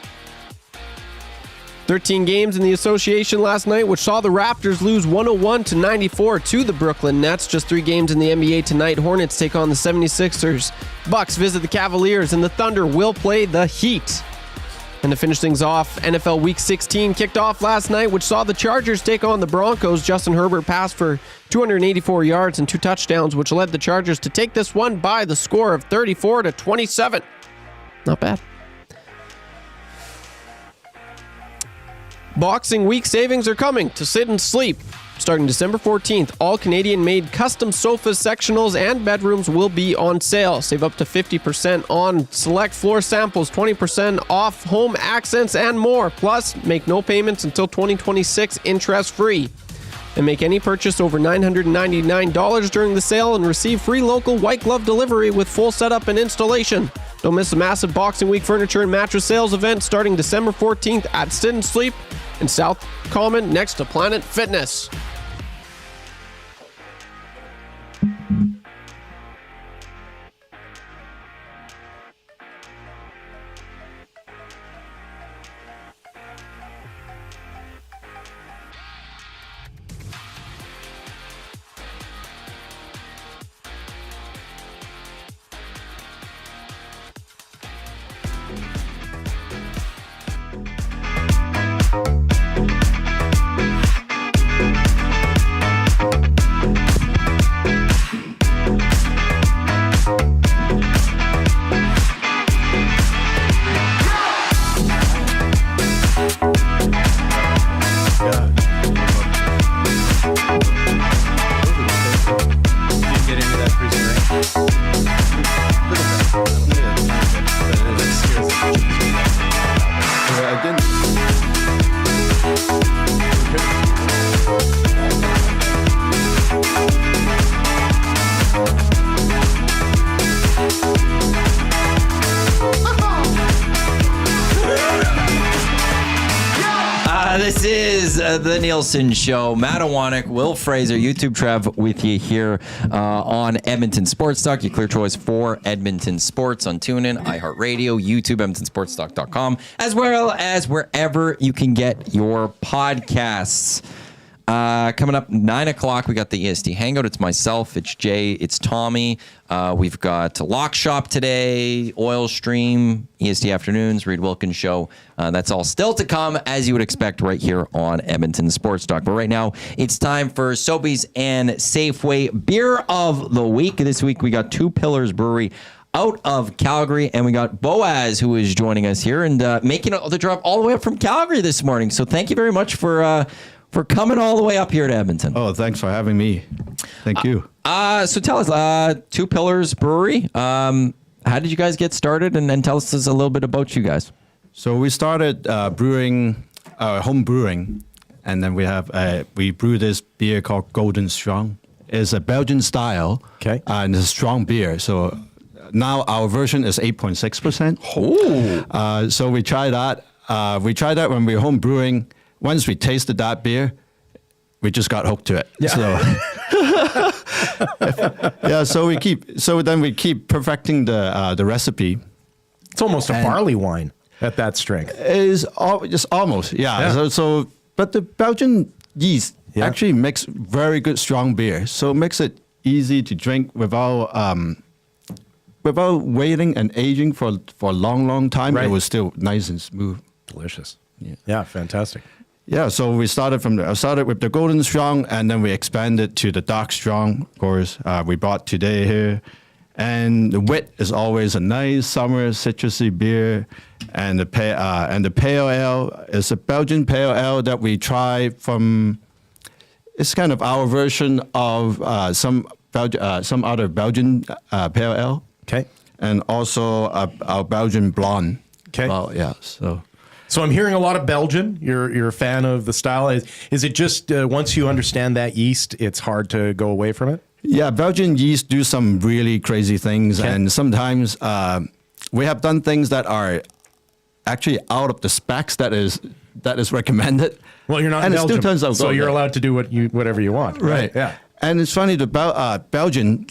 13 games in the association last night, which saw the Raptors lose 101-94 to the Brooklyn Nets. Just 3 games in the NBA tonight. Hornets take on the 76ers. Bucks visit the Cavaliers, and the Thunder will play the Heat. And to finish things off, NFL Week 16 kicked off last night, which saw the Chargers take on the Broncos. Justin Herbert passed for 284 yards and 2 touchdowns, which led the Chargers to take this one by the score of 34-27. Not bad. Boxing Week savings are coming to Sit and Sleep. Starting December 14th, all Canadian-made custom sofas, sectionals, and bedrooms will be on sale. Save up to 50% on select floor samples, 20% off home accents, and more. Plus, make no payments until 2026 interest-free. And make any purchase over $999 during the sale and receive free local white glove delivery with full setup and installation. Don't miss the massive Boxing Week furniture and mattress sales event starting December 14th at Sit and Sleep in South Common next to Planet Fitness. The Nielson Show. Matt Iwanyk, Will Fraser, YouTube Trev with you here on Edmonton Sports Talk. Your clear choice for Edmonton Sports on TuneIn, iHeartRadio, YouTube, EdmontonSportsTalk.com, as well as wherever you can get your podcasts. Coming up 9 o'clock, we got the EST Hangout. It's myself, it's Jay, it's Tommy. We've got Lock Shop today, Oil Stream, EST Afternoons, Reed Wilkins Show. That's all still to come, as you would expect, right here on Edmonton Sports Talk. But right now, it's time for Sobeys and Safeway Beer of the Week. This week, we got Two Pillars Brewery out of Calgary, and we got Boaz, who is joining us here and making the drive all the way up from Calgary this morning. So thank you very much for coming all the way up here to Edmonton. Oh, thanks for having me. Thank you. So tell us, Two Pillars Brewery, how did you guys get started? And then tell us a little bit about you guys. So we started brewing, home brewing, and then we brew this beer called Golden Strong. It's a Belgian style, and it's a strong beer. So now our version is 8.6%. Oh. So we tried that. We tried that when we were home brewing. Once we tasted that beer, we just got hooked to it. Yeah. So then we keep perfecting the recipe. It's almost a barley wine at that strength. It's just almost, yeah. But the Belgian yeast actually makes very good strong beer. So it makes it easy to drink without waiting and aging for a long time. Right. It was still nice and smooth. Delicious. Yeah, fantastic. Yeah, so we started with the Golden Strong, and then we expanded to the Dark Strong. Of course, we brought today here, and the wit is always a nice summer citrusy beer, and the pale ale is a Belgian pale ale that we try from. It's kind of our version of some other Belgian pale ale. Okay, and also our Belgian blonde. Okay, well, yeah, So I'm hearing a lot of Belgian. You're a fan of the style. Is it just once you understand that yeast, it's hard to go away from it? Yeah, Belgian yeast do some really crazy things, and sometimes we have done things that are actually out of the specs that is recommended. Well, you're not in Belgium, so you're allowed to do whatever you want. Right. Yeah. And it's funny, with Belgian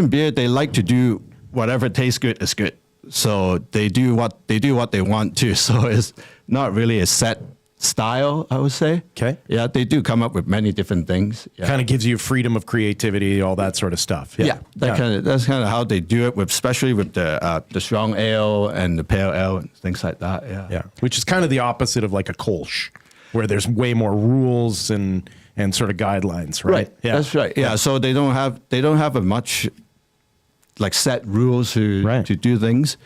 beer, they like to do whatever tastes good is good. So they do what they want to. So it's not really a set style, I would say. Okay. Yeah, they do come up with many different things. Yeah. Kind of gives you freedom of creativity, all that sort of stuff. Yeah. That's kind of how they do it, especially with the strong ale and the pale ale and things like that. Yeah. Yeah. Which is kind of the opposite of like a Kolsch, where there's way more rules and sort of guidelines, right? Yeah. That's right. Yeah. So they don't have a much like set rules to do things.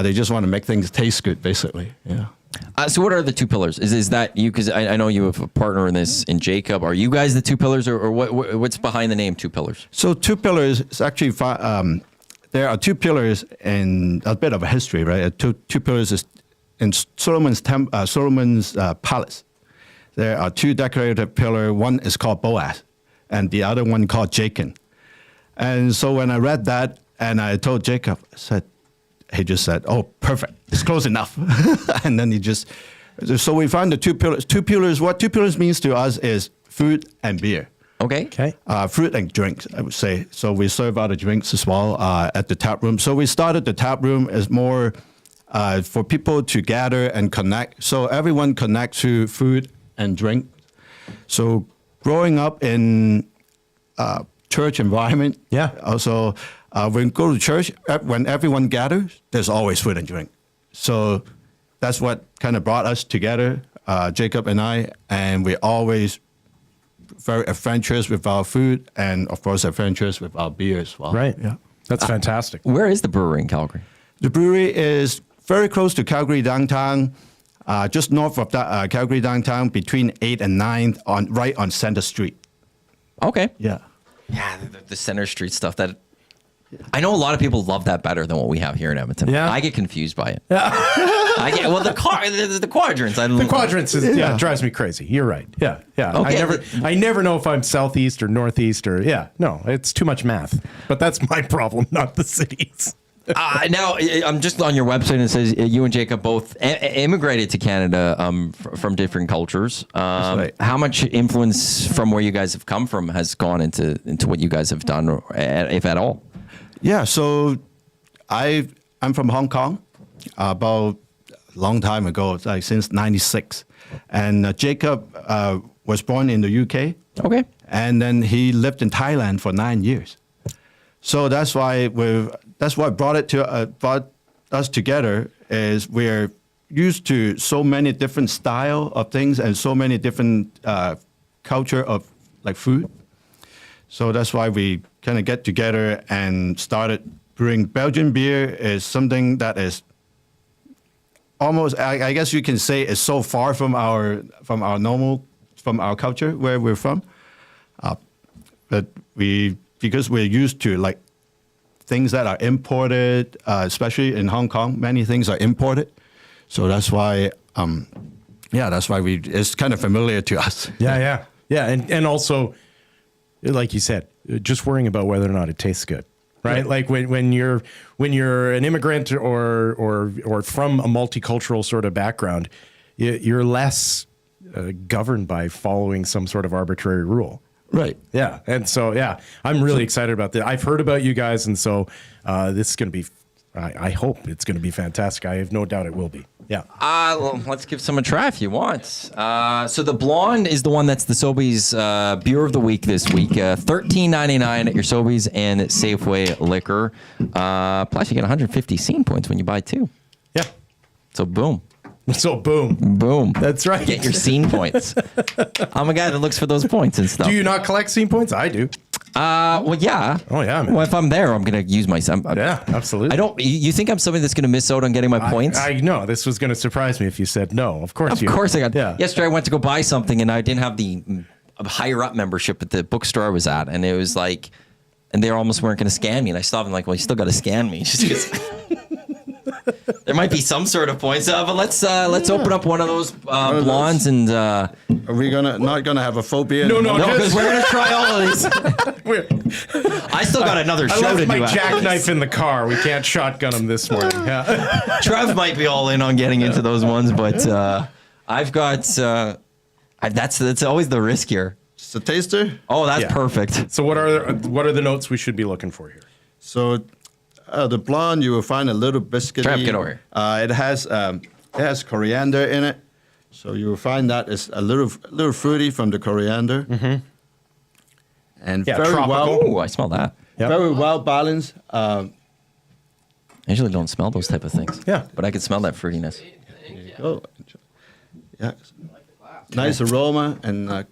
They just want to make things taste good, basically. Yeah. So what are the two pillars? Is that you? Because I know you have a partner in this, in Jacob. Are you guys the two pillars, or what's behind the name Two Pillars? So Two Pillars is actually there are two pillars in a bit of a history, right? Two pillars is in Solomon's palace. There are two decorated pillars. One is called Boaz, and the other one called Jacob. And so when I read that, and I told Jacob, he just said, "Oh, perfect! It's close enough." And then so we found the two pillars. Two pillars. What Two Pillars means to us is food and beer. Okay. Fruit and drinks, I would say. So we serve other drinks as well at the tap room. So we started the tap room as more for people to gather and connect. So everyone connects to food and drink. So growing up in church environment. Yeah. Also, when we go to church, when everyone gathers, there's always food and drink. So that's what kind of brought us together, Jacob and I, and we always very adventurous with our food and, of course, adventurous with our beer as well. Right. Yeah. That's fantastic. Where is the brewery in Calgary? The brewery is very close to Calgary downtown, just north of Calgary downtown, between 8th and 9th, right on Center Street. Okay. Yeah. Yeah, the Center Street stuff. That I know a lot of people love that better than what we have here in Edmonton. Yeah. I get confused by it. Yeah. The quadrants. The quadrants drives me crazy. You're right. Yeah. Okay. I never know if I'm southeast or northeast or no, it's too much math. But that's my problem, not the cities. Now, I'm just on your website and it says you and Jacob both immigrated to Canada from different cultures. right. How much influence from where you guys have come from has gone into what you guys have done, if at all? Yeah, so I'm from Hong Kong about a long time ago, like since 96. And Jacob was born in the UK. Okay. And then he lived in Thailand for 9 years. So that's why brought us together is we're used to so many different style of things and so many different culture of like food. So that's why we kind of get together and started brewing. Belgian beer is something that is almost, I guess you can say, is so far from our culture where we're from. But because we're used to like things that are imported, especially in Hong Kong, many things are imported. So that's why, it's kind of familiar to us. Yeah. And also, like you said, just worrying about whether or not it tastes good, right? Yeah. Like when you're an immigrant or from a multicultural sort of background, you're less governed by following some sort of arbitrary rule. Right. Yeah. And so, I'm really excited about that. I've heard about you guys. And so this is going to be, I hope it's going to be fantastic. I have no doubt it will be. Yeah. Well, let's give some a try if you want. So the blonde is the one that's the Sobeys beer of the week this week. $13.99 at your Sobeys and Safeway liquor. Plus you get 150 scene points when you buy two. Yeah. So boom. Boom. That's right. Get your scene points. I'm a guy that looks for those points and stuff. Do you not collect scene points? I do. Well, yeah. Oh, yeah, man. Well, if I'm there, I'm going to use my... Yeah, absolutely. I don't... You think I'm somebody that's going to miss out on getting my points? I know. This was going to surprise me if you said no. Of course Of course I got... Yeah. Yesterday, I went to go buy something, and I didn't have the higher-up membership at the bookstore I was at, and it was like... And they almost weren't going to scan me, and I stopped and like, well, you still got to scan me. Just 'cause there might be some sort of points, but let's open up one of those blondes and. Are we not gonna have a phobia? No, because we're gonna try all of these. I still got another show to do. I left my jackknife in the car. We can't shotgun them this morning. Yeah. Trev might be all in on getting into those ones, but I've got. That's always the risk here. It's a taster. Oh, that's perfect. So what are the notes we should be looking for here? So. The blonde, you will find a little biscuity. Trev, get over here. It has coriander in it, so you will find that it's a little fruity from the coriander, and very tropical. well. Ooh, I smell that. Yep. Very well balanced. I usually don't smell those type of things. Yeah, but I can smell that fruitiness. There you go. Yeah, nice aroma and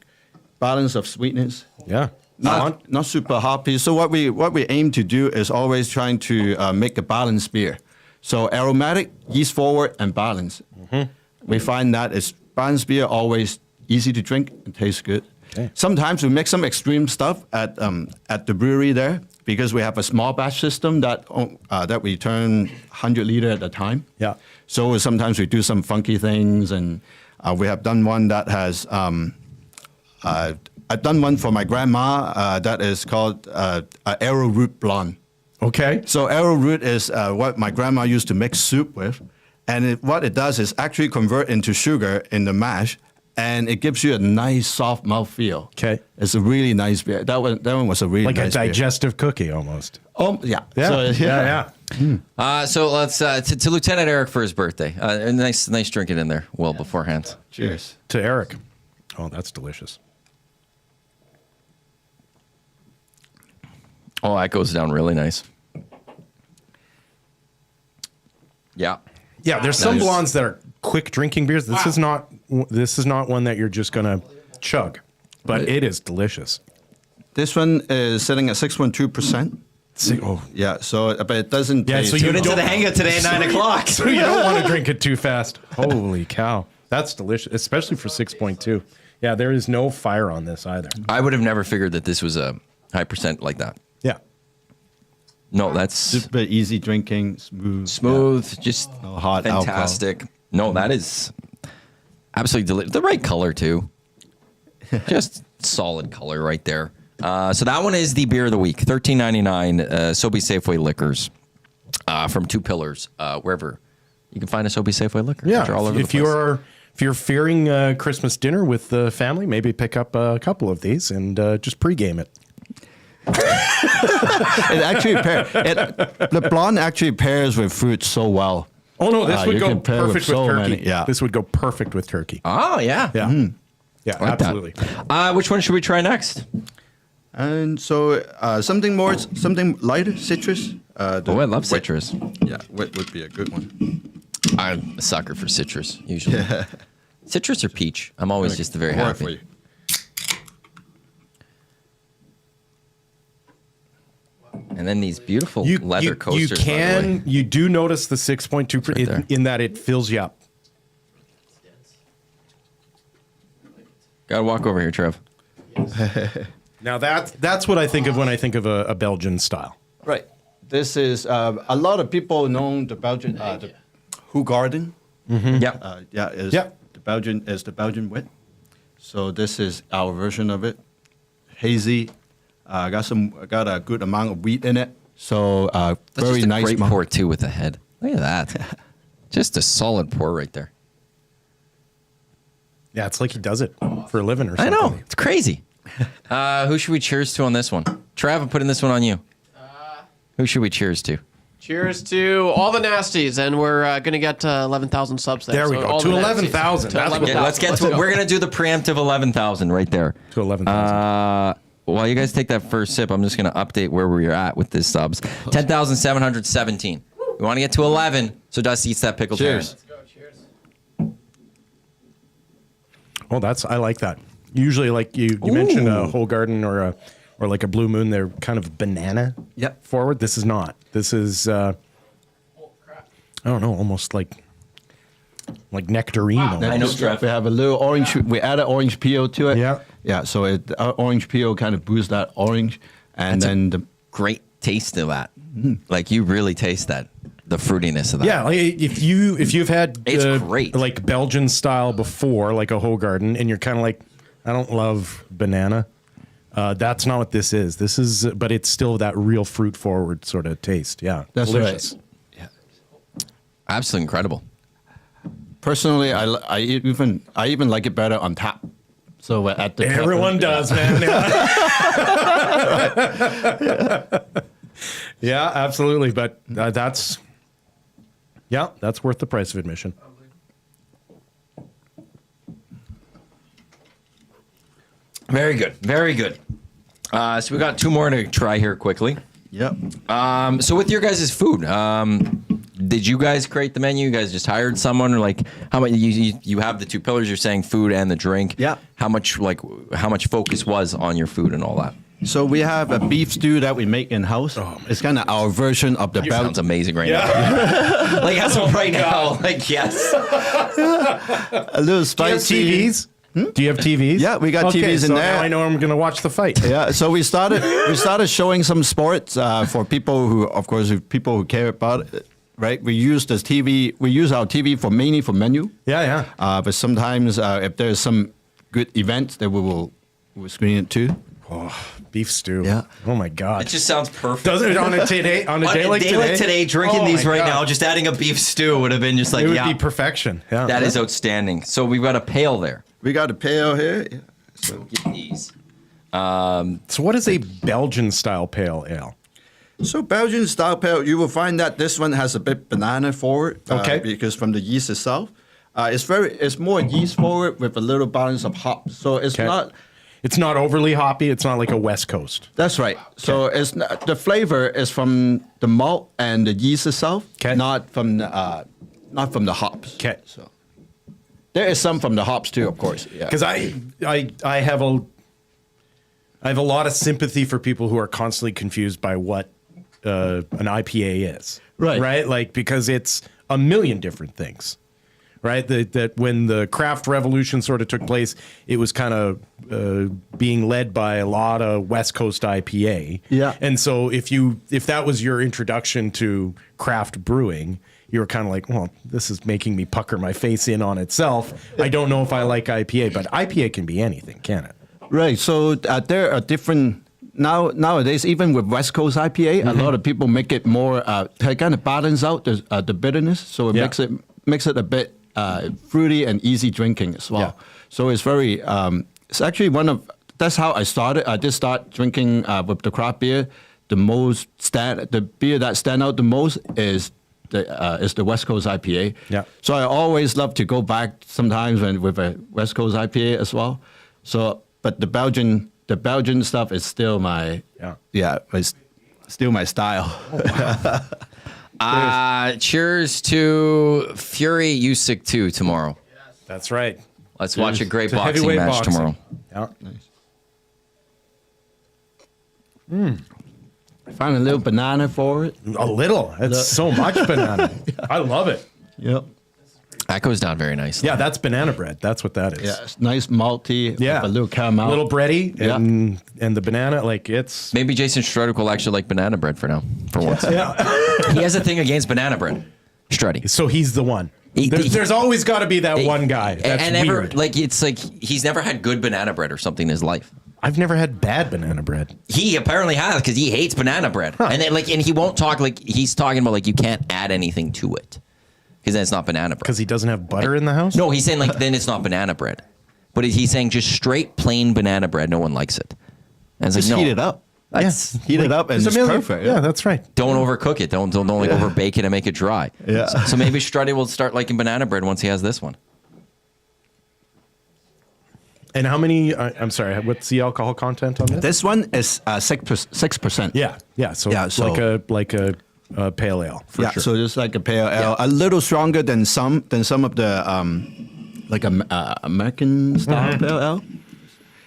balance of sweetness. Yeah. Not super hoppy. So what we aim to do is always trying to make a balanced beer. So aromatic, yeast forward, and balanced. We find that it's balanced beer always easy to drink and tastes good. Okay. Sometimes we make some extreme stuff at the brewery there because we have a small batch system that we turn 100 liter at a time. Yeah. So sometimes we do some funky things, and we have done one that has. I've done one for my grandma that is called arrowroot blonde. Okay. So arrowroot is what my grandma used to mix soup with. And what it does is actually convert into sugar in the mash, and it gives you a nice soft mouthfeel. Okay. It's a really nice beer. That one was a really like nice a digestive cookie almost. Oh, yeah. Yeah. So, Yeah. So let's to Lieutenant Eric for his birthday. A nice drinking in there well beforehand. Cheers. To Eric. Oh, that's delicious. Oh, that goes down really nice. Yeah. Yeah, there's some blondes that are quick drinking beers. This is not one that you're just going to chug, but it is delicious. This one is sitting at 6.2%. Oh. Yeah, so but it doesn't taste. So you went into the hangout today at 9 o'clock. So you don't want to drink it too fast. Holy cow. That's delicious, especially for 6.2. Yeah, there is no fire on this either. I would have never figured that this was a high percent like that. Yeah. No, that's super easy drinking, smooth, just no hot fantastic. alcohol. No, that is absolutely delicious. The right color too. Just solid color right there. So that one is the beer of the week, $13.99. Sobeys Safeway Liquors. from Two Pillars, wherever you can find a Sobeys Safeway liquor. Yeah, which are all over the place. If you're fearing Christmas dinner with the family, maybe pick up a couple of these and just pregame it. It actually the blonde actually pairs with fruit so well. Oh no, this would go perfect with so turkey. many, yeah. This would go perfect with turkey. Oh yeah, yeah, yeah, I like absolutely. That. Which one should we try next? And so something lighter, citrus. I love citrus. Yeah, wet would be a good one. I'm a sucker for citrus usually. Yeah. Citrus or peach? I'm always just very happy. For you. And then these beautiful leather coasters. You do notice the 6.2 in that it fills you up. Gotta walk over here, Trev. Now that's what I think of when I think of a Belgian style. Right. This is a lot of people know the Belgian the Hoegaarden. Yeah. The Belgian wit. So this is our version of it. Hazy. Got a good amount of wheat in it. So That's very just a nice. Great pour too with the head. Look at that. Just a solid pour right there. Yeah, it's like he does it for a living or something. I know. It's crazy. Who should we cheers to on this one? Trav, I'm putting this one on you. Who should we cheers to? Cheers to all the nasties, and we're going to get 11,000 subs there. There we go. To 11,000. Let's get to it. We're going to do the preemptive 11,000 right there. To 11,000. While you guys take that first sip, I'm just going to update where we're at with this subs. 10,717. We want to get to 11, so Dusty eats that pickled Cheers. herring. Oh, I like that. Usually, like you mentioned a Hoegaarden or like a Blue Moon, they're kind of banana forward. This is not. This is, I don't know, almost like nectarine. Wow. I know, Trev. We have a little orange. We added orange peel to it. Yeah. Yeah. So orange peel kind of boosts that orange, and That's then the great taste of that. Like you really taste that, the fruitiness of that. Yeah, like if you've had it's great, like Belgian style before, like a Hoegaarden, and you're kind of like, I don't love banana. That's not what this is. This is, but it's still that real fruit forward sort of taste. Yeah, that's delicious. right. Yeah, absolutely incredible. Personally, I even like it better on tap. So at the everyone does, man. Yeah, absolutely. But that's worth the price of admission. Very good. Very good. So we got two more to try here quickly. Yep. So with your guys' food, did you guys create the menu? You guys just hired someone, or like how much you have the two pillars? You're saying food and the drink. Yeah. How much focus was on your food and all that? So we have a beef stew that we make in house. It's kind of our version of the Belgian. Sounds amazing right now. Like as of right now, like yes. A little spicy. Do you have TVs? Do you have TVs? Yeah, we got TVs in there. Now I know I'm going to watch the fight. Yeah, so we started showing some sports for people who care about it. Right, we use this TV. We use our TV mainly for menu. Yeah. But sometimes if there's some good events, then we'll screen it too. Oh, beef stew. Yeah. Oh my God. It just sounds perfect. Doesn't it on a day like today? Drinking these right now, just adding a beef stew would have been just like it would be perfection. Yeah. That is outstanding. So we've got a pail there. We got a pail here. Yeah. So get these. So what is a Belgian style pale ale? So Belgian style pale, you will find that this one has a bit banana forward. Okay. Because from the yeast itself, it's more yeast forward with a little balance of hops. So it's not. It's not overly hoppy. It's not like a West Coast. That's right. Okay. So it's not, the flavor is from the malt and the yeast itself, not from the hops. Okay. So there is some from the hops too, of course. Because I have a lot of sympathy for people who are constantly confused by what an IPA is. Right. Right. Like because it's a million different things. Right, that when the craft revolution sort of took place, it was kind of being led by a lot of West Coast IPA. Yeah, and so if that was your introduction to craft brewing, you were kind of like, well, this is making me pucker my face in on itself. I don't know if I like IPA, but IPA can be anything, can it? Right. So there are different nowadays, even with West Coast IPA, a lot of people make it more to kind of balance out the bitterness, so it makes it a bit fruity and easy drinking as well. Yeah. So it's very it's actually that's how I started. I did start drinking with the craft beer. The beer that stand out the most is the West Coast IPA. Yeah. So I always love to go back sometimes with a West Coast IPA as well. So, but the Belgian stuff is still it's still my style. Cheers to Fury Usyk 2 tomorrow. That's right. Let's watch a great to boxing heavyweight match boxing. tomorrow. Yeah. Nice. I found a little banana for it. A little. It's so much banana. I love it. Yep. That goes down very nicely. Yeah, that's banana bread. That's what that is. Yeah, it's nice malty. Yeah. With a little caramel. A little bready and the banana, it's... Maybe Jason Strudwick will actually like banana bread for once. Yeah. He has a thing against banana bread. Struddy. So he's the one. There's always got to be that one guy. That's weird. It's like he's never had good banana bread or something in his life. I've never had bad banana bread. He apparently has because he hates banana bread, and he won't talk he's talking about you can't add anything to it because then it's not banana bread. Because he doesn't have butter in the house. No, he's saying then it's not banana bread, but he's saying just straight plain banana bread. No one likes it. And it's just like, no, heat it up. Heat it up and it's perfect. Yeah, that's right. Don't overcook it. Don't over bake it and make it dry. Yeah. So maybe Struddy will start liking banana bread once he has this one. And how many? I'm sorry. What's the alcohol content on this? This one is 6%. Yeah. So like a pale ale. For sure. So just like a pale ale, a little stronger than some of the American style pale ale.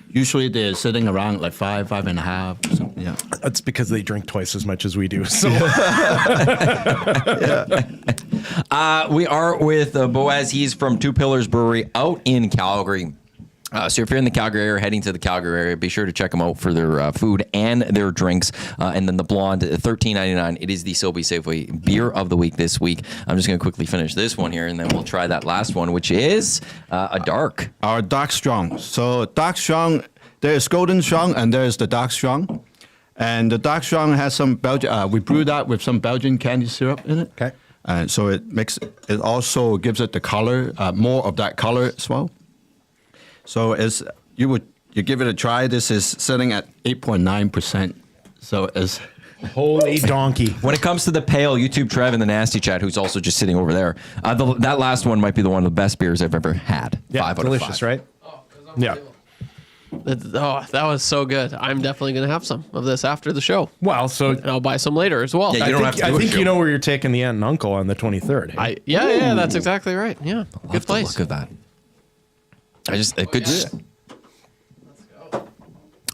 Usually they're sitting around like 5.5. Yeah. That's because they drink twice as much as we do. So we are with Boaz. He's from Two Pillars Brewery out in Calgary. So if you're in the Calgary area, heading to the Calgary area, be sure to check them out for their food and their drinks. And then the blonde, $13.99. It is the Sobeys Safeway beer of the week this week. I'm just going to quickly finish this one here, and then we'll try that last one, which is a dark. Our dark strong. So dark strong, there's golden strong and there's the dark strong. And the dark strong has some Belgian. We brew that with some Belgian candy syrup in it. Okay. And so it also gives it the color, more of that color as well. So as you give it a try, this is sitting at 8.9%. So as holy donkey. When it comes to the pale, YouTube Trev in the Nasty Chat, who's also just sitting over there, that last one might be one of the best beers I've ever had. Yeah, 5 out delicious, of 5. right? Yeah. That was so good. I'm definitely going to have some of this after the show. Well, so and I'll buy some later as well. Yeah, I think you know where you're taking the aunt and uncle on the 23rd. Hey? Yeah, that's exactly right. Yeah, good place. Look at that.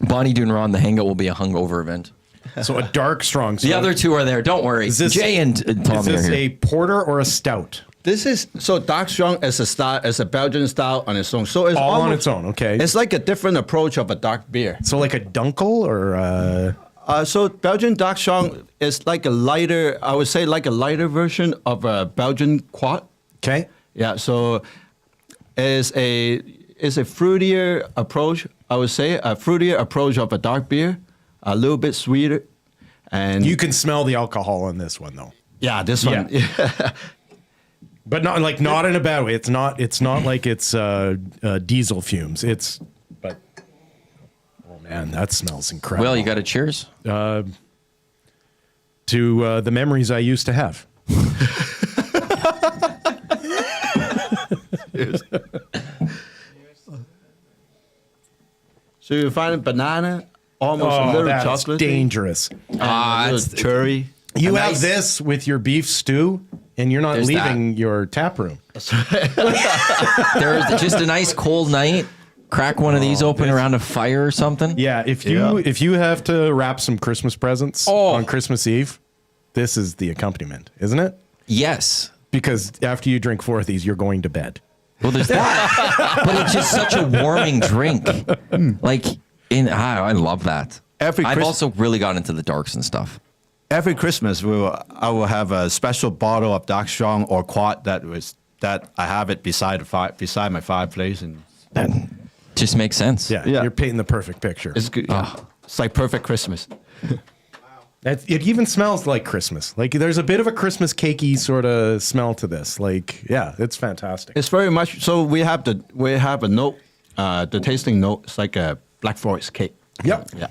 Bonnie doing Ron, the hangout will be a hungover event. So a dark strong. The other two are there. Don't worry. Jay and Tommy is this are here. a porter or a stout? This is dark strong as a Belgian style on its own. So it's all almost, on its own. Okay. It's like a different approach of a dark beer. So like a dunkel or. So Belgian dark strong is like a lighter. I would say like a lighter version of a Belgian quad. Okay. Yeah. So is a fruitier approach. I would say a fruitier approach of a dark beer, a little bit sweeter, and you can smell the alcohol in this one though. Yeah, this one. Yeah. But not in a bad way. It's not like it's diesel fumes. But oh man, that smells incredible. Well, you got a cheers to the memories I used to have. So you find a banana, almost a little chocolate. Dangerous. It's cherry. You have this with your beef stew, and you're not leaving your tap room. There's just a nice cold night. Crack one of these open around a fire or something. Yeah, if you have to wrap some Christmas presents on Christmas Eve, this is the accompaniment, isn't it? Yes. Because after you drink 4 of these, you're going to bed. Well, there's that. But it's just such a warming drink. I love that. I've also really got into the darks and stuff. Every Christmas, I will have a special bottle of dark strong or quad that I have it beside my fireplace, and that just makes sense. Yeah, you're painting the perfect picture. It's good. Oh, It's like perfect Christmas. It even smells like Christmas. Like there's a bit of a Christmas cakey sort of smell to this. Like, yeah, it's fantastic. It's very much so. We have a note. The tasting note is like a Black Forest cake. Yep. Yeah.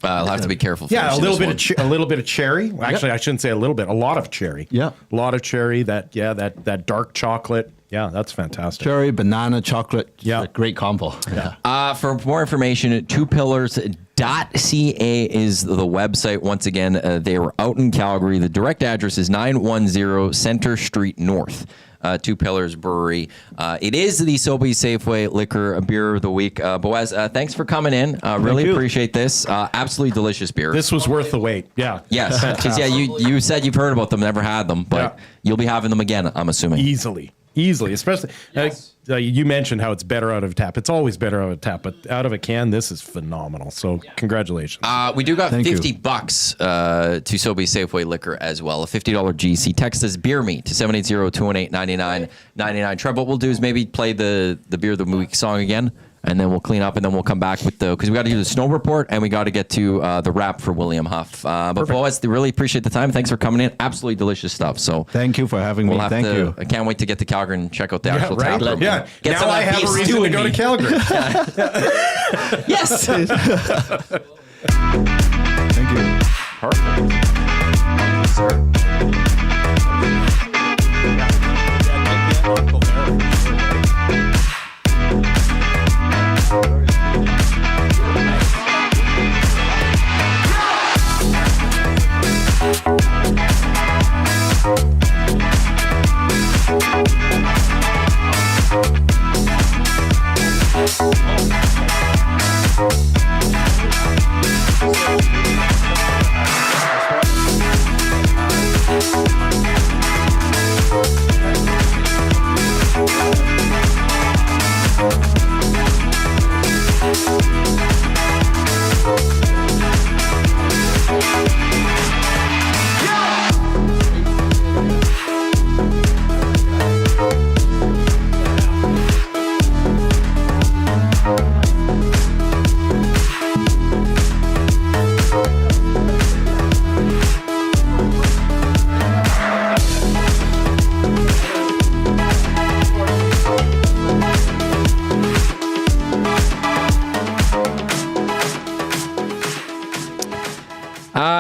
I'll have to be careful. Yeah, a little bit of cherry. Actually, I shouldn't say a little bit. A lot of cherry. Yeah. A lot of cherry. That dark chocolate. Yeah, that's fantastic. Cherry, banana, chocolate. Yeah. A great combo. Yeah. For more information, twopillars.ca is the website. Once again, they were out in Calgary. The direct address is 910 Center Street North. Two Pillars Brewery. It is the Sobeys Safeway Liquor Beer of the Week. Boaz, thanks for coming in. Really appreciate this. Absolutely delicious beer. This was worth the wait. Yeah. Yes. Because you said you've heard about them, never had them, but you'll be having them again, I'm assuming. Easily, especially you mentioned how it's better out of tap. It's always better out of tap, but out of a can, this is phenomenal. So congratulations. We do got $50 to Sobeys Safeway Liquor as well. A $50 GC. Text us Beer Me to 780-218-9999. Trev, what we'll do is maybe play the Beer of the Week song again, and then we'll clean up, and then we'll come back with because we got to do the snow report, and we got to get to the wrap for William Huff. But Boaz, really appreciate the time. Thanks for coming in. Absolutely delicious stuff. So thank you for having me. Thank you. I can't wait to get to Calgary and check out the actual tap room. Yeah. Now I have a reason to go to Calgary. Yes. Thank you. Perfect.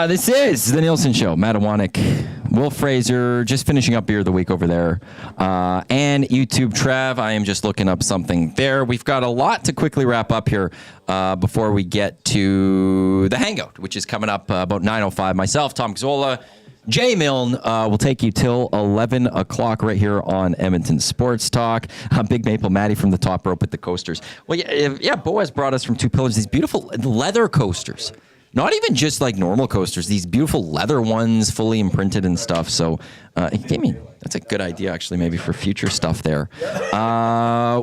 This is the Nielson Show. Matt Iwanyk, Will Fraser, just finishing up Beer of the Week over there. And YouTube Trev, I am just looking up something there. We've got a lot to quickly wrap up here before we get to the Hangout, which is coming up about 9:05. Myself, Tom Gazzola, Jay Milne will take you till 11 o'clock right here on Edmonton Sports Talk. Big Maple Matty from the top rope with the coasters. Well, yeah, Boaz brought us from Two Pillars these beautiful leather coasters. Not even just like normal coasters, these beautiful leather ones, fully imprinted and stuff. So, that's a good idea, actually, maybe for future stuff there.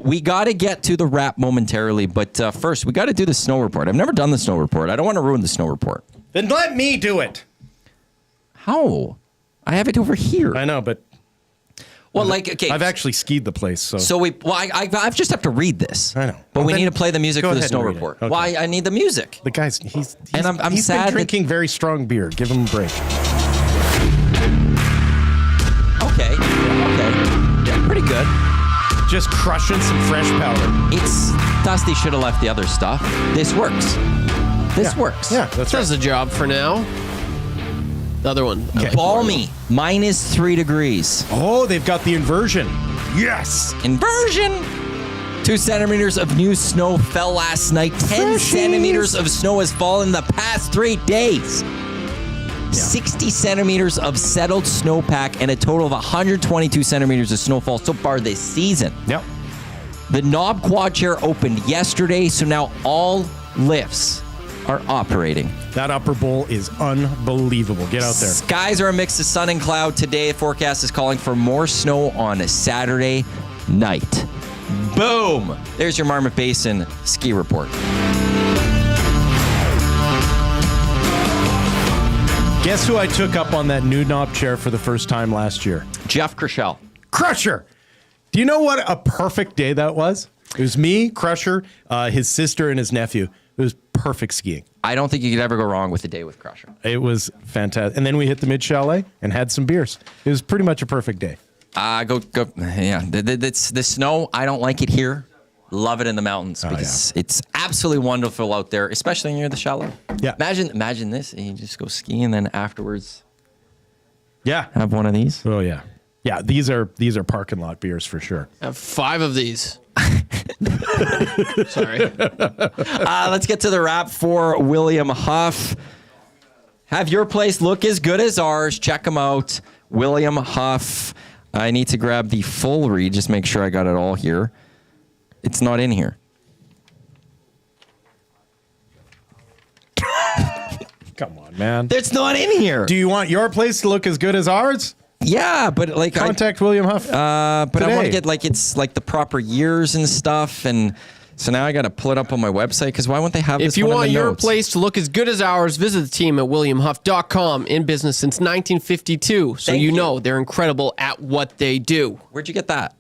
We got to get to the wrap momentarily, but first, we got to do the snow report. I've never done the snow report. I don't want to ruin the snow report. Then let me do it. How? I have it over here. I know, but... Well, okay. I've actually skied the place, so... So I just have to read this. I know. But we need to play the music for the snow report. Okay. Why? I need the music. The guy's... He's he's sad been drinking very strong beer. Give him a break. Okay. Yeah, pretty good. Just crushing some fresh powder. It's... Dusty should have left the other stuff. This works. This works. Yeah, that's does the job for now. The other one. Okay. Balmy, -3 degrees. Oh, they've got the inversion. Yes. Inversion. 2 centimeters of new snow fell last night. 10 centimeters of snow has fallen the past 3 days. 60 centimeters of settled snowpack and a total of 122 centimeters of snowfall so far this season. Yep. The knob quad chair opened yesterday, so now all lifts are operating. That upper bowl is unbelievable. Get out there. Skies are a mix of sun and cloud today. The forecast is calling for more snow on a Saturday night. Boom! There's your Marmot Basin ski report. Guess who I took up on that new knob chair for the first time last year? Jeff Crusher. Crusher! Do you know what a perfect day that was? It was me, Crusher, his sister, and his nephew. It was perfect skiing. I don't think you could ever go wrong with a day with Crusher. It was fantastic. And then we hit the Mid Chalet and had some beers. It was pretty much a perfect day. Go. Yeah, the snow, I don't like it here. Love it in the mountains because it's absolutely wonderful out there, especially near the chalet. Yeah. Imagine this. And you just go skiing, and then afterwards, have one of these. Oh yeah, yeah. These are parking lot beers for sure. I have 5 of these. Sorry. Let's get to the wrap for William Huff. Have your place look as good as ours. Check them out. William Huff. I need to grab the full read. Just make sure I got it all here. It's not in here. Come on, man. It's not in here. Do you want your place to look as good as ours? Yeah, but like contact William Huff. But I today. want to get it's the proper years and stuff, and so now I got to pull it up on my website because why won't they have this? If you one in want the your notes? place to look as good as ours, visit the team at WilliamHuff.com. In business since 1952, so you know they're incredible at what they do. Where'd you get that?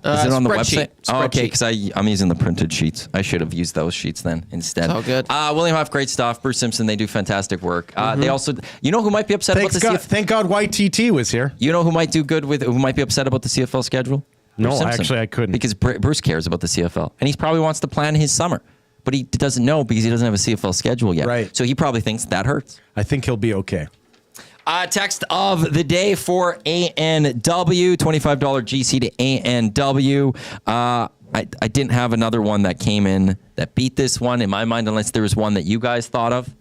Is it on the website? Oh, okay, because I'm using the printed sheets. I should have used those sheets then instead. It's all good. William Huff, great stuff. Bruce Simpson, they do fantastic work. They also, you know who might be upset about the CFL? Thank God YTT was here. You know who might do good with, who might be upset about the CFL schedule? No, Bruce Simpson. actually I couldn't. Because Bruce cares about the CFL. And he probably wants to plan his summer. But he doesn't know because he doesn't have a CFL schedule yet. Right. So he probably thinks that hurts. I think he'll be okay. Text of the day for ANW, $25 GC to ANW. I didn't have another one that came in that beat this one in my mind, unless there was one that you guys thought of.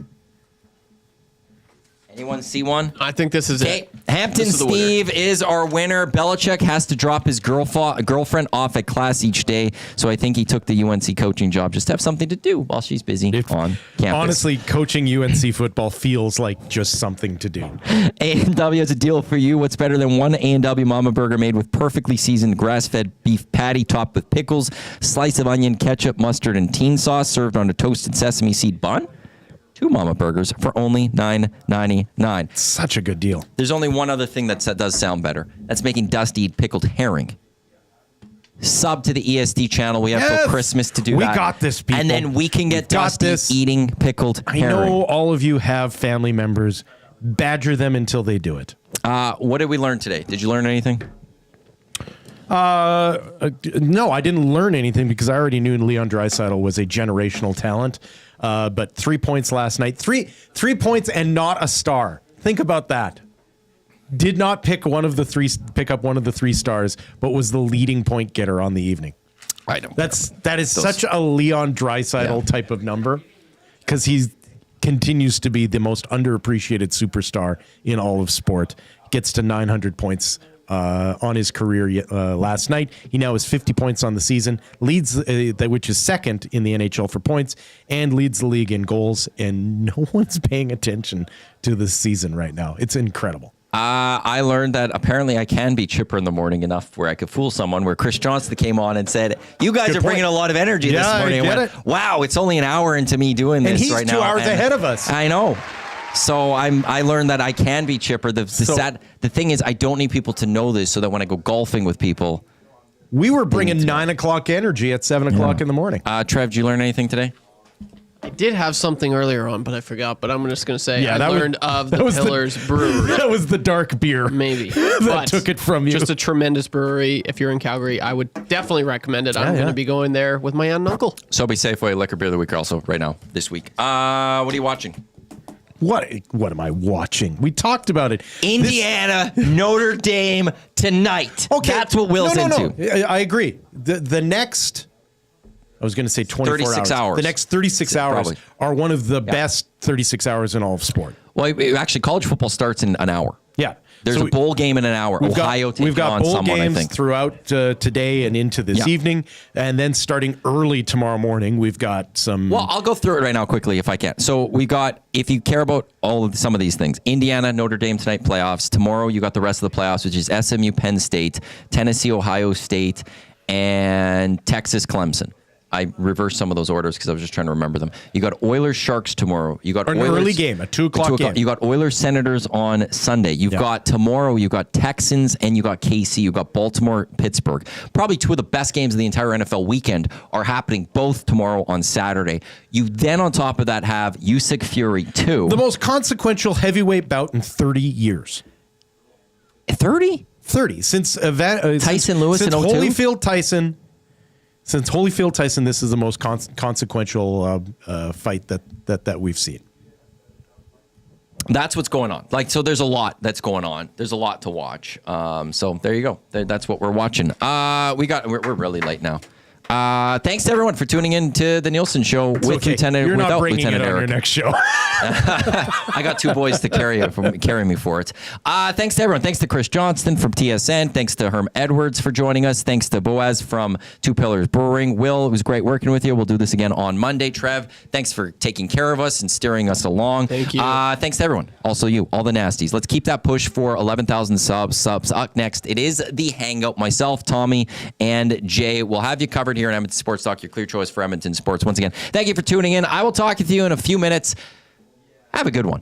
Anyone see one? I think this is it. Hampton This is the Steve is our winner. Belichick has to drop his girlfriend off at class each day, so I think he took the UNC coaching job just to have something to do while she's busy on campus. Honestly, coaching UNC football feels like just something to do. A&W has a deal for you. What's better than one A&W Mama Burger made with perfectly seasoned grass-fed beef patty topped with pickles, slice of onion, ketchup, mustard, and teen sauce served on a toasted sesame seed bun? 2 Mama Burgers for only $9.99. Such a good deal. There's only one other thing that does sound better. That's making Dusty eat pickled herring. Sub to the ESD channel. We have till Christmas to do that. We got this, people. And then we can get Dusty eating pickled herring. I know all of you have family members. Badger them until they do it. What did we learn today? Did you learn anything? No, I didn't learn anything because I already knew Leon Draisaitl was a generational talent. But 3 points last night. Three points and not a star. Think about that. Did not pick up one of the 3 stars, but was the leading point getter on the evening. I don't. That is such a Leon Draisaitl type of number because he continues to be the most underappreciated superstar in all of sport. Gets to 900 points on his career last night. He now has 50 points on the season, leads which is second in the NHL for points, and leads the league in goals. And no one's paying attention to this season right now. It's incredible. I learned that apparently I can be chipper in the morning enough where I could fool someone, where Chris Johnston came on and said, you guys Good are bringing point. a lot of energy this morning. I went, wow, it's only an hour into me doing this he's right now. 2 hours ahead of us. I know. So I learned that I can be chipper. The thing is, I don't need people to know this so that when I go golfing with people. We were bringing 9 o'clock energy at 7 o'clock in the morning. Trev, did you learn anything today? I did have something earlier on, but I forgot. But I'm just going to say I that learned of the Pillars Brewery. That was the dark beer. Maybe. that took it from you. Just a tremendous brewery. If you're in Calgary, I would definitely recommend it. I'm going to be going there with my aunt and uncle. Sobeys Safeway Liquor Beer of the Week also right now, this week. What are you watching? What am I watching? We talked about it. Indiana, Notre Dame tonight. Okay. That's what Will's into. No. I agree. The next, I was going to say 24 36 hours. The next 36 hours Probably. are one of the best 36 hours in all of sport. Well, actually, college football starts in an hour. Yeah. There's a bowl game in an hour. Ohio taking on someone, I think. We've got bowl games throughout today and into this evening. And then starting early tomorrow morning, we've got some... Well, I'll go through it right now quickly if I can. So we've got, if you care about some of these things, Indiana, Notre Dame tonight playoffs. Tomorrow you got the rest of the playoffs, which is SMU, Penn State, Tennessee, Ohio State, and Texas, Clemson. I reversed some of those orders because I was just trying to remember them. You got Oilers Sharks tomorrow. You got an early game, a 2 o'clock game. You got Oilers Senators on Sunday. You've got tomorrow. You got Texans and you got KC. You got Baltimore, Pittsburgh. Probably two of the best games of the entire NFL weekend are happening both tomorrow on Saturday. You then on top of that have Usyk Fury 2. The most consequential heavyweight bout in 30 years. 30? 30 since Tyson Lewis in 02? Holyfield Tyson. Since Holyfield Tyson, this is the most consequential fight that we've seen. That's what's going on. So there's a lot that's going on. There's a lot to watch. So there you go. That's what we're watching. We're really late now. Thanks to everyone for tuning in to the Nielsen Show with Lieutenant. You're not without bringing Lieutenant it on Eric. your next show. I got two boys to carry me for it. Thanks to everyone. Thanks to Chris Johnston from TSN. Thanks to Herm Edwards for joining us. Thanks to Boaz from Two Pillars Brewing. Will, it was great working with you. We'll do this again on Monday. Trev, thanks for taking care of us and steering us along. Thank you. Thanks to everyone. Also you, all the nasties. Let's keep that push for 11,000 subs. Up next, it is the Hangout. Myself, Tommy, and Jay will have you covered here on Edmonton Sports Talk, your clear choice for Edmonton sports. Once again, thank you for tuning in. I will talk with you in a few minutes. Have a good one.